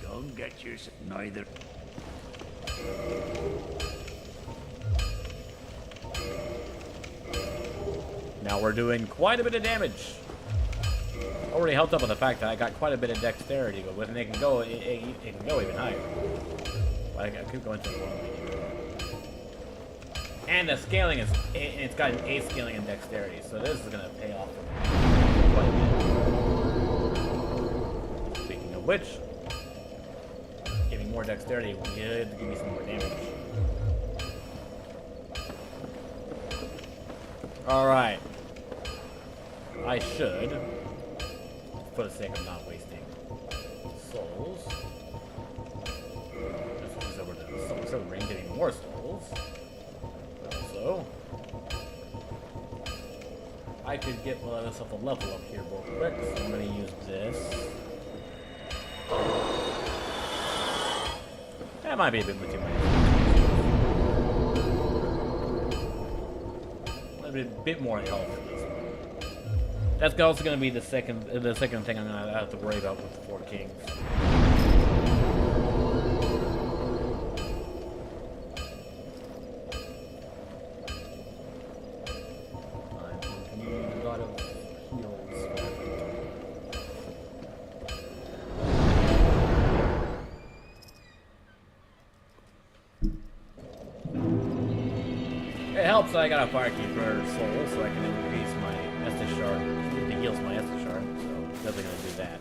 Don't get yourself neither. Now we're doing quite a bit of damage. Already helped up on the fact that I got quite a bit of dexterity with, and it can go even higher. But I keep going to the one. And the scaling is, it's got an A scaling in dexterity, so this is gonna pay off quite a bit. Speaking of which, give me more dexterity will give me some more damage. Alright. I should, for the sake of not wasting souls, just move over to the ring, getting more souls. But also, I could get myself a level up here real quick, so I'm going to use this. That might be a bit too much. A bit more health for this one. That's also going to be the second thing I'm going to have to worry about with the 4 Kings. helps that I got a Firekeeper soul, so I can increase my Estus shard. It heals my Estus shard, so definitely gonna do that.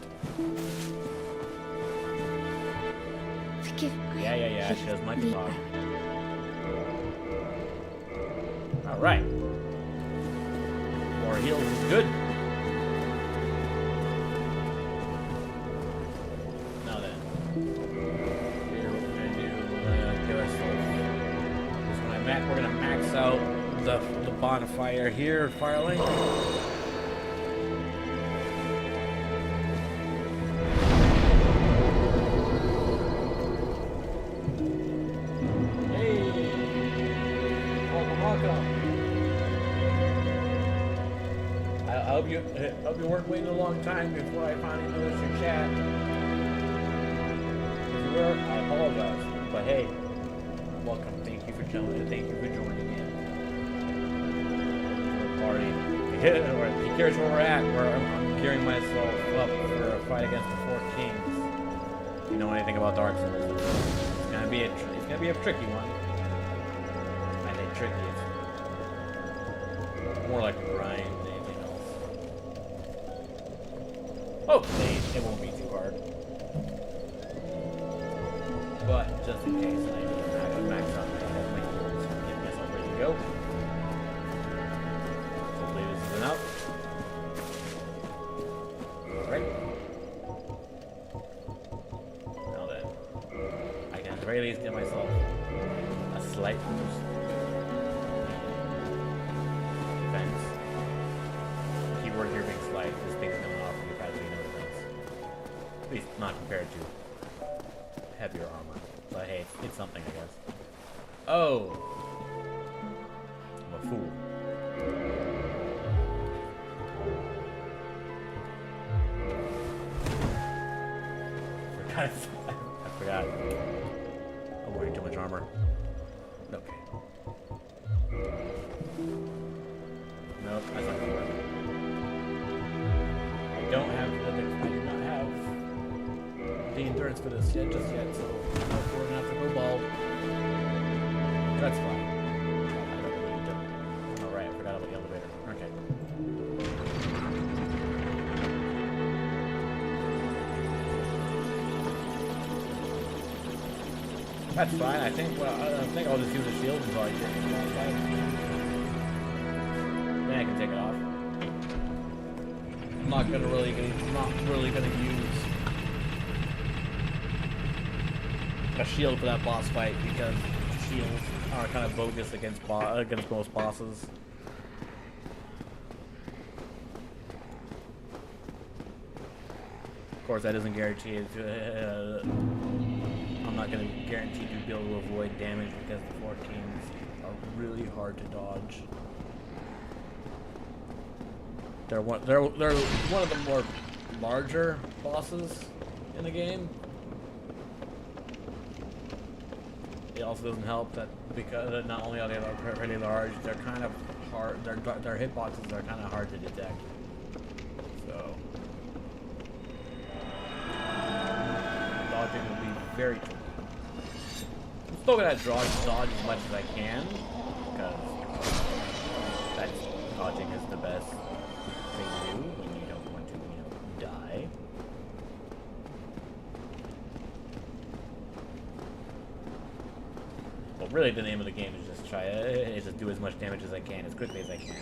Forgive me. Yeah, she does my job. Alright. More heals is good. Now then. Here what we're gonna do, give ourselves this one. We're gonna max out the bonfire here, Firelink. I hope you weren't waiting a long time before I finally noticed your chat. If you were, I apologize. But hey, welcome. Thank you for joining in. Party. He cares where we're at. I'm gearing myself up for a fight against the Four Kings. If you know anything about Dark Souls, it's gonna be a tricky one. I say tricky. It's more like a grind than anything else. Hopefully, it won't be too hard. But just in case, I need to max out my heals and get myself ready to go. Hopefully, this is enough. Alright. Now then, I can at the very least get myself a slight boost. Defense. Keyword here being slight. This thing's gonna offer you practically no defense. At least not compared to heavier armor. But hey, it's something, I guess. Oh! I'm a fool. I forgot. I'm wearing too much armor. Okay. Nope, that's not gonna work. I do not have the endurance for this just yet, so we're gonna have to go bald. That's fine. Alright, I forgot about the elevator. Okay. That's fine. I think I'll just use a shield until I get to the outside. Then I can take it off. I'm not really gonna use a shield for that boss fight because shields are kind of bogus against most bosses. Of course, that doesn't guarantee it. I'm not going to guarantee to be able to avoid damage because the Four Kings are really hard to dodge. They're one of the more larger bosses in the game. It also doesn't help that because not only are they pretty large, they're kind of hard. Their hitboxes are kind of hard to detect. So dodging will be very tricky. I'm still gonna dodge as much as I can because dodging is the best thing to do when you don't want to, die. Well, really, the name of the game is just do as much damage as I can, as quickly as I can.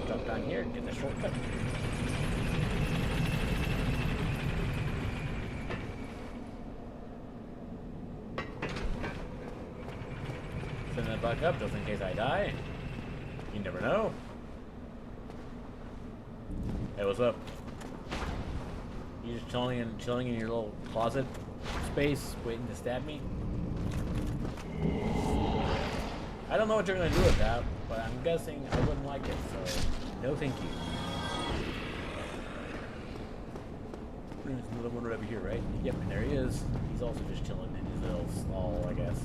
Drop down here and get the shortcut. Send that back up just in case I die. You never know. Hey, what's up? You just chilling in your little closet space, waiting to stab me? I don't know what you're gonna do with that, but I'm guessing I wouldn't like it, so no thank you. There's another one right over here, right? Yep, and there he is. He's also just chilling in his little stall, I guess.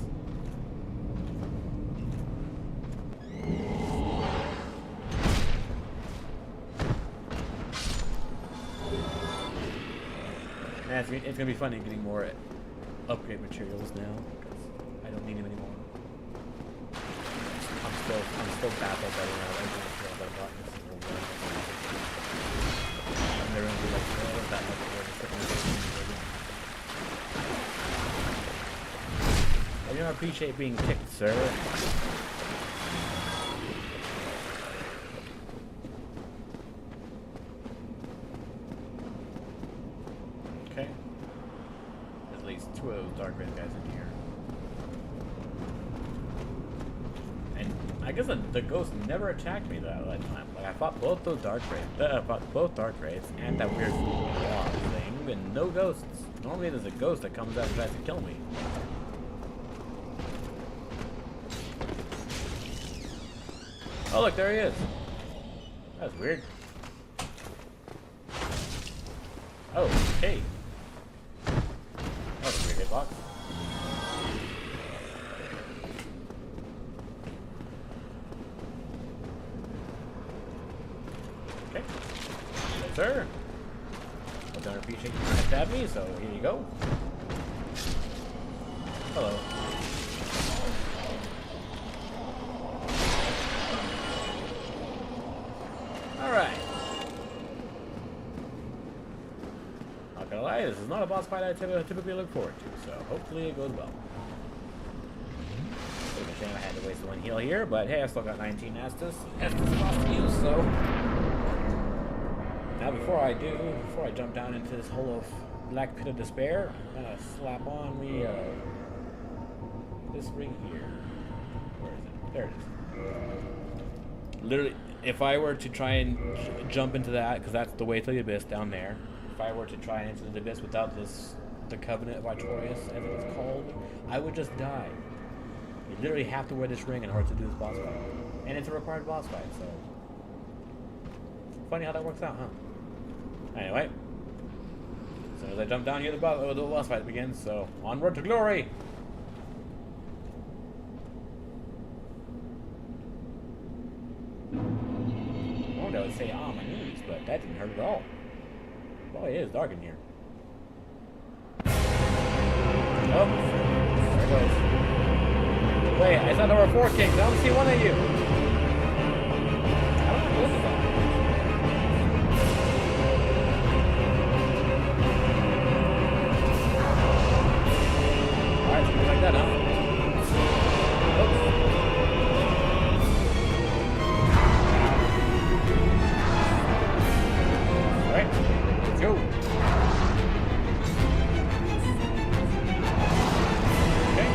it's gonna be funny getting more upgrade materials now because I don't need them anymore. I'm still baffled by everything that I got in this single run. I'm never gonna be like, oh, that much more I don't appreciate being kicked, sir. Okay. At least 2 of those Dark Red guys in here. And I guess the ghost never attacked me that time. Like I fought both those Dark Raids, and that weird blob thing, and no ghosts. Normally there's a ghost that comes out and tries to kill me. Oh look, there he is. That's weird. Oh, hey. That's a weird hitbox. Okay. Yes, sir. I don't appreciate you trying to stab me, so here you go. Hello. Alright. Not gonna lie, this is not a boss fight I typically look forward to, so hopefully it goes well. It's a shame I had to waste one heal here, but hey, I still got 19 Estus lost to use, so. Now before I jump down into this hole of black pit of despair, I'm gonna slap on this ring here. Where is it? There it is. Literally, if I were to try and jump into that, because that's the way to the abyss down there, if I were to try and enter the abyss without the Covenant of Artorias, as it was called, I would just die. You literally have to wear this ring in order to do this boss fight. And it's a required boss fight, so. Funny how that works out, huh? Anyway. As soon as I jump down here, the boss fight begins, so onward to glory! I would say my knees, but that didn't hurt at all. Boy, it is dark in here. Oh, there it goes. Wait, I thought there were 4 kings. I don't see one of you. I don't know what that. Alright, something like that, huh? Oops. Alright, let's go. Okay.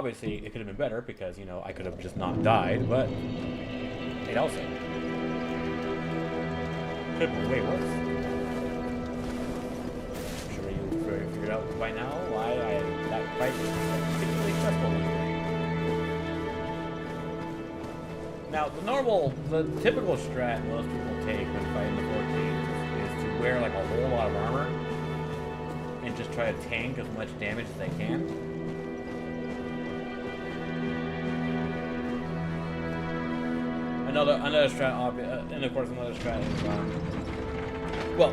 obviously, it could have been better because, you know, I could have just not died, but it also could have been way worse. I'm sure you figured out by now why that fight was particularly stressful one for me. Now, the typical strat most people take when fighting the 4 Kings is to wear like a whole lot of armor and just try to tank as much damage as they can. Another strat, and of course another strat is, well,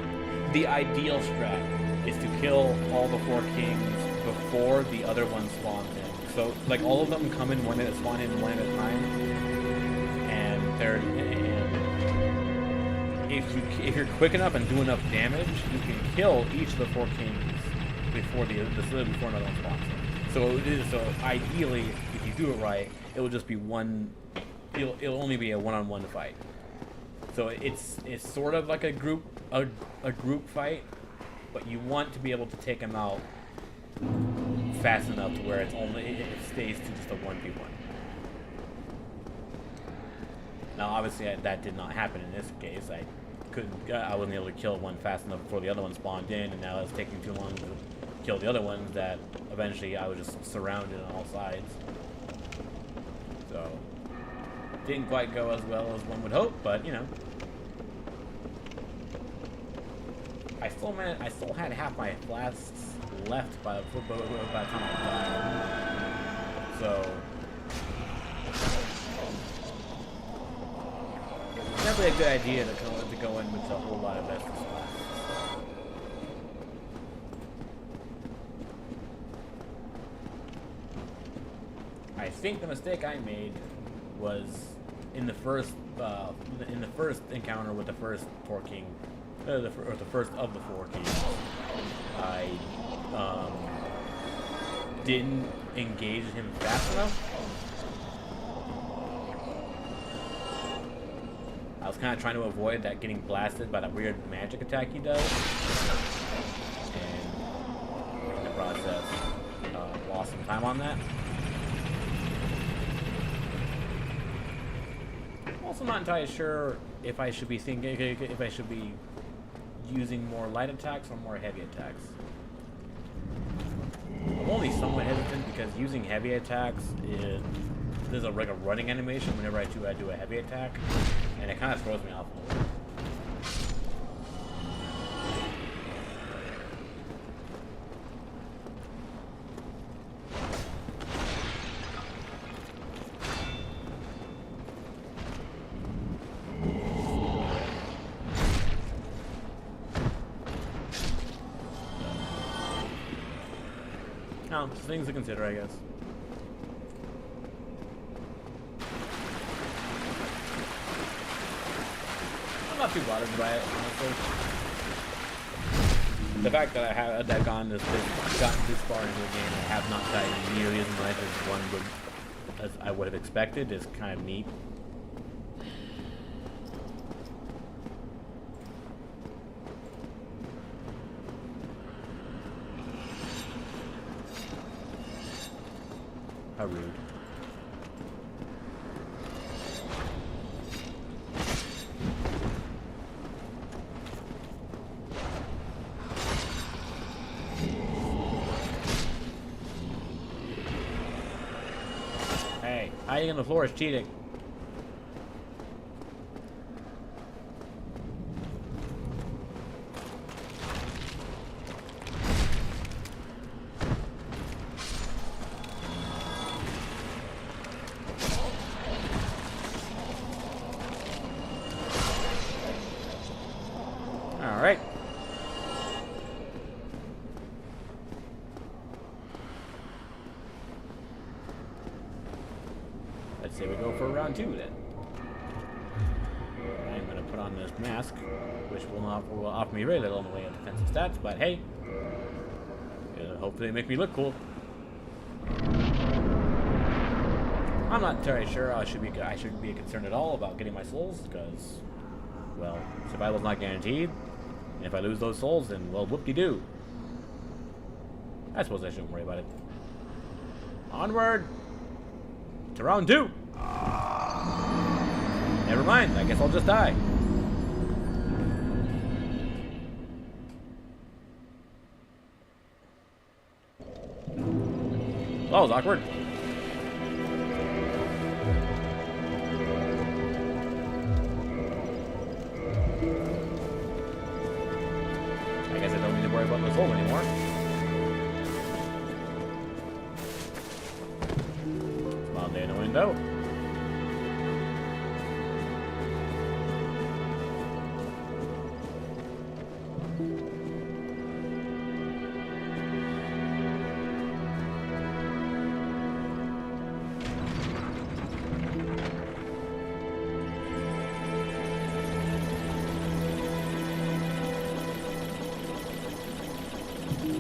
the ideal strat is to kill all the 4 Kings before the other ones spawn in. So, like, all of them come in spawn in one at a time. If you're quick enough and do enough damage, you can kill each of the 4 Kings before another one spawns. So ideally, if you do it right, it will just be one. It'll only be a one-on-one fight. So it's sort of like a group fight, but you want to be able to take them out fast enough to where it stays to just a 1v1. Now, obviously, that did not happen in this case. I wasn't able to kill one fast enough before the other one spawned in, and now it's taking too long to kill the other ones that eventually I was just surrounded on all sides. So, didn't quite go as well as one would hope, but, you know. I still had half my flasks left by the time I died. So, it's definitely a good idea to go in with a whole lot of extra flasks. I think the mistake I made was in the first encounter with the first 4 King, the first of the 4 Kings. I didn't engage him fast enough. I was kind of trying to avoid that getting blasted by that weird magic attack he does, and in the process, lost some time on that. I'm also not entirely sure if I should be using more light attacks or more heavy attacks. I'm only somewhat hesitant because using heavy attacks there's like a running animation whenever I do a heavy attack, and it kind of throws me off a little bit. No, just things to consider, I guess. I'm not too bothered by it, honestly. The fact that I've gotten this far into the game, I have not died nearly as much as I would have expected is kind of neat. How rude. Hey, hiding on the floor is cheating. Alright. Let's say we go for round 2 then. I'm going to put on this mask, which will offer me very little in the way of defensive stats, but hey, it'll hopefully make me look cool. I'm not entirely sure I should be concerned at all about getting my souls, because, well, survival's not guaranteed. And if I lose those souls, then, well, whoop-de-doo. I suppose I shouldn't worry about it. Onward! to round 2. Never mind, I guess I'll just die. That was awkward. I guess I don't need to worry about the soul anymore. Smile day in the window.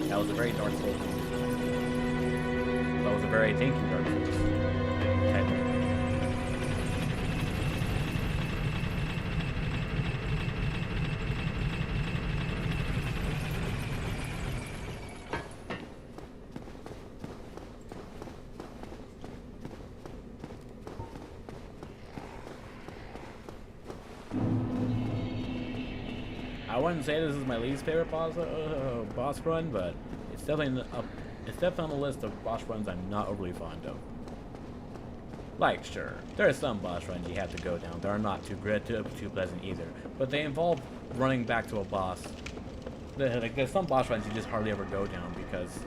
That was a very Dark Souls. That was a very tanky Dark Souls. I wouldn't say this is my least favorite boss run, but it's definitely on the list of boss runs I'm not overly fond of. Like, sure, there are some boss runs you have to go down that are not too pleasant either, but they involve running back to a boss. Like, there's some boss runs you just hardly ever go down because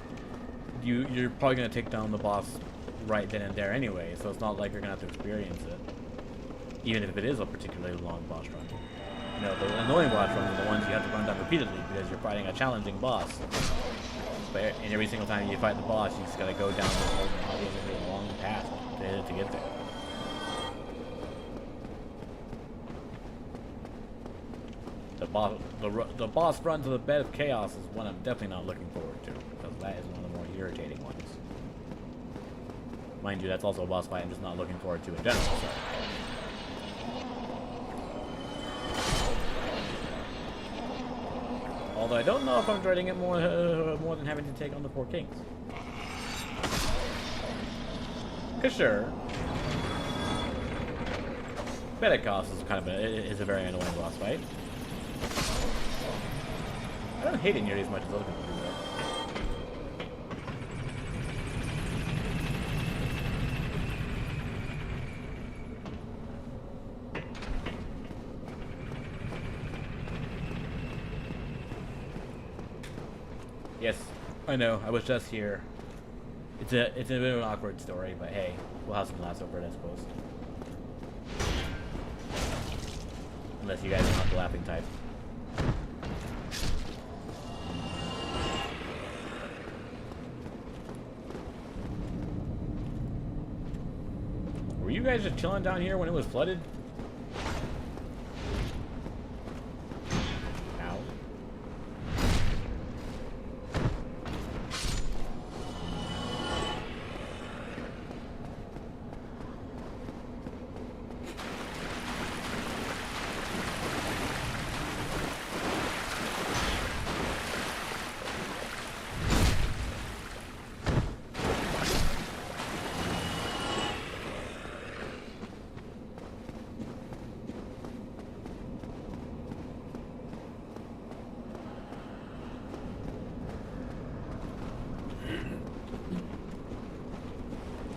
you're probably gonna take down the boss right then and there anyway, so it's not like you're gonna have to experience it, even if it is a particularly long boss run. You know, the annoying boss runs are the ones you have to run down repeatedly because you're fighting a challenging boss. And every single time you fight the boss, you just gotta go down this long path to get there. The boss run to the bed of chaos is one I'm definitely not looking forward to, because that is one of the more irritating ones. Mind you, that's also a boss fight I'm just not looking forward to in general. So. Although I don't know if I'm dreading it more than having to take on the 4 kings. Cause sure, Pentecost is a very annoying boss fight. I don't hate it nearly as much as other people do though. Yes, I know, I was just here. It's a bit of an awkward story, but hey, we'll have some laughs over it, I suppose. Unless you guys are not the laughing type. Were you guys just chilling down here when it was flooded?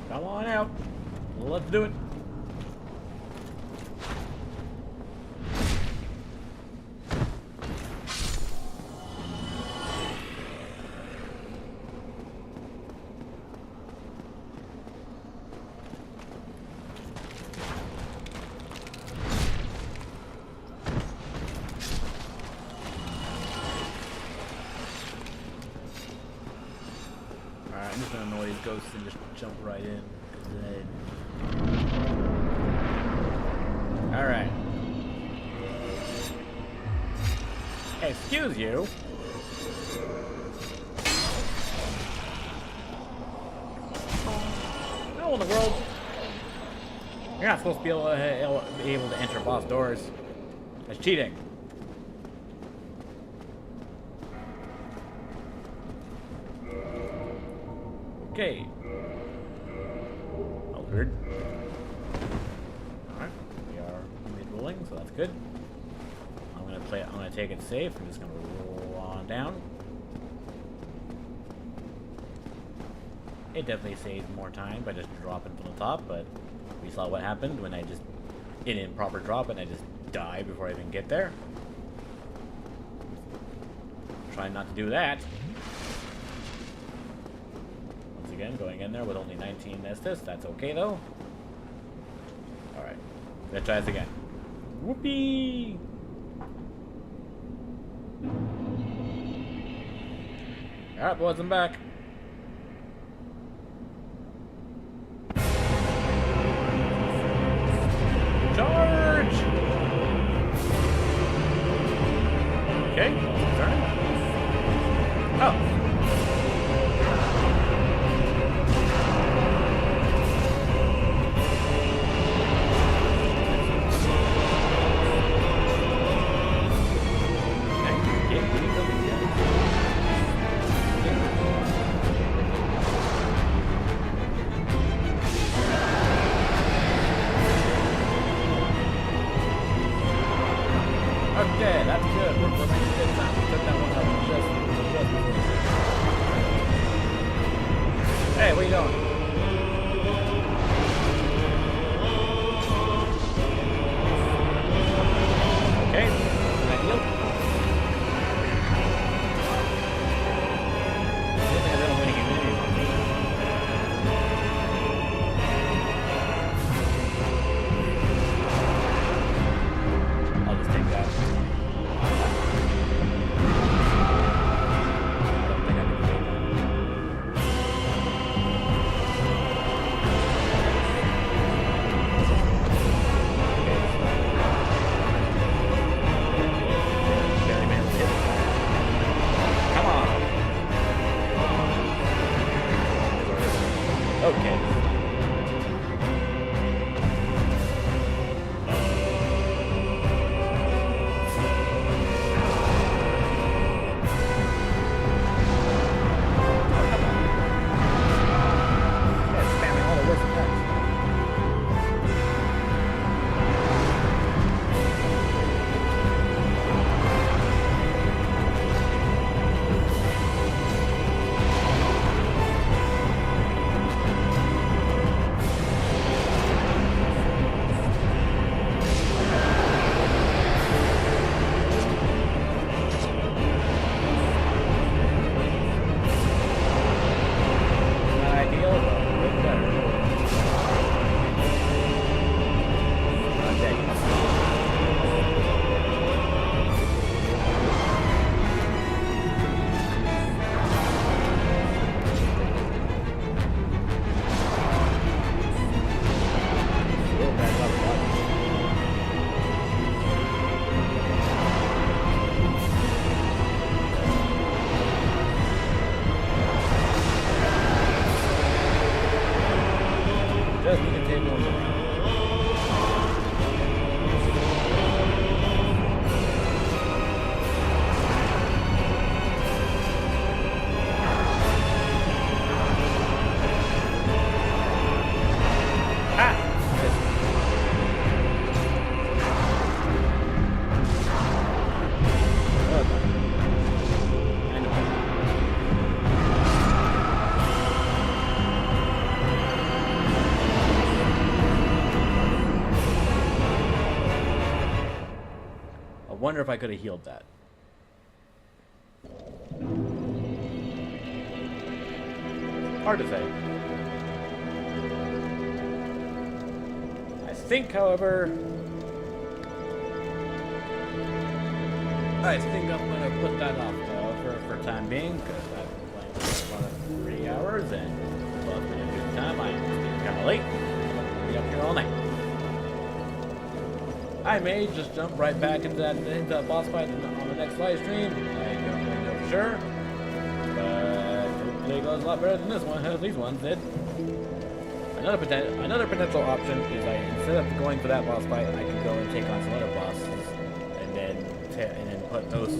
Come on out. Let's do it. Alright, I'm just gonna annoy these ghosts and just jump right in. Alright. Excuse you. How in the world? You're not supposed to be able to enter boss doors. That's cheating. Okay. Oh, weird. good. I'm gonna take it safe. I'm just gonna roll on down. It definitely saves more time by just dropping from the top, but we saw what happened when I just did an improper drop and I just died before I even get there. Trying not to do that. Once again, going in there with only 19 Estus. That's okay though. Alright. Let's try this again. Whoopee! Alright, boys, I'm back. Charge! Okay, turn. Oh. Okay, that's good. We're making good time. We took that one out just. Hey, where you going? Okay, ideal. I don't think I've ever winning immunity on me. I'll just take that. Wonder if I could have healed that. Hard to say. I think, however, I'm going to put that off for time being, because I've been playing for 3 hours and well, it's been a good time. I'm kind of late. I'll be up here all night. I may just jump right back into that boss fight on the next live stream. I don't really know for sure, but hopefully it goes a lot better than this one. As these ones did. Another potential option is instead of going for that boss fight, I can go and take on some other bosses, and then put those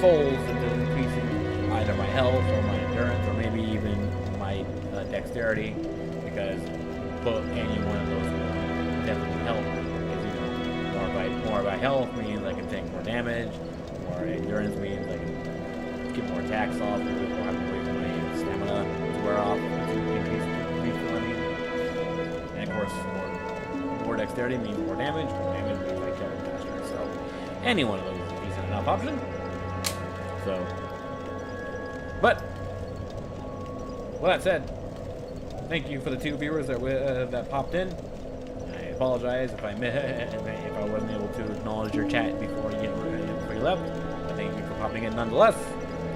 souls into increasing either my health or my endurance or maybe even my dexterity, because any one of those will definitely help. Because, more by health means I can take more damage. More endurance means I can get more attacks off. Or have to wait for my stamina to wear off to increase flaming. And of course, more dexterity means more damage. More damage means I kill them faster. So, any one of those is a decent enough option. So, but with that said, thank you for the 2 viewers that popped in. I apologize if I wasn't able to acknowledge your chat before you left. But thank you for popping in nonetheless,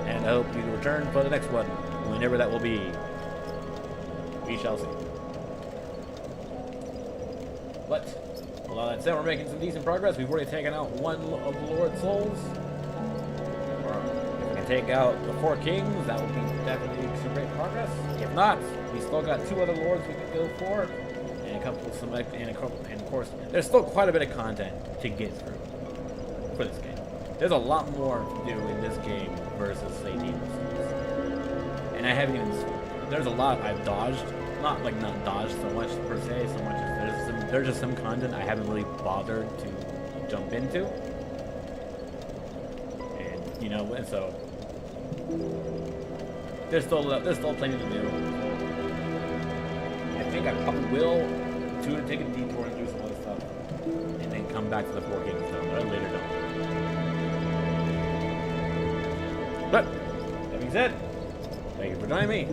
and I hope you return for the next one, whenever that will be. We shall see. But with all that said, we're making some decent progress. We've already taken out 1 of the Lord's souls. If we can take out the 4 kings, that would be definitely some great progress. If not, we still got 2 other lords we can go for, and a couple of and of course, there's still quite a bit of content to get through for this game. There's a lot more to do in this game versus say Demon Souls, and I haven't even. There's a lot I've dodged, not dodged so much per se, so much as there's just some content I haven't really bothered to jump into, and and so there's still plenty to do. I think I probably will to take a detour and do some other stuff, and then come back to the 4 Kings Zone, but later on. But that being said, thank you for joining me.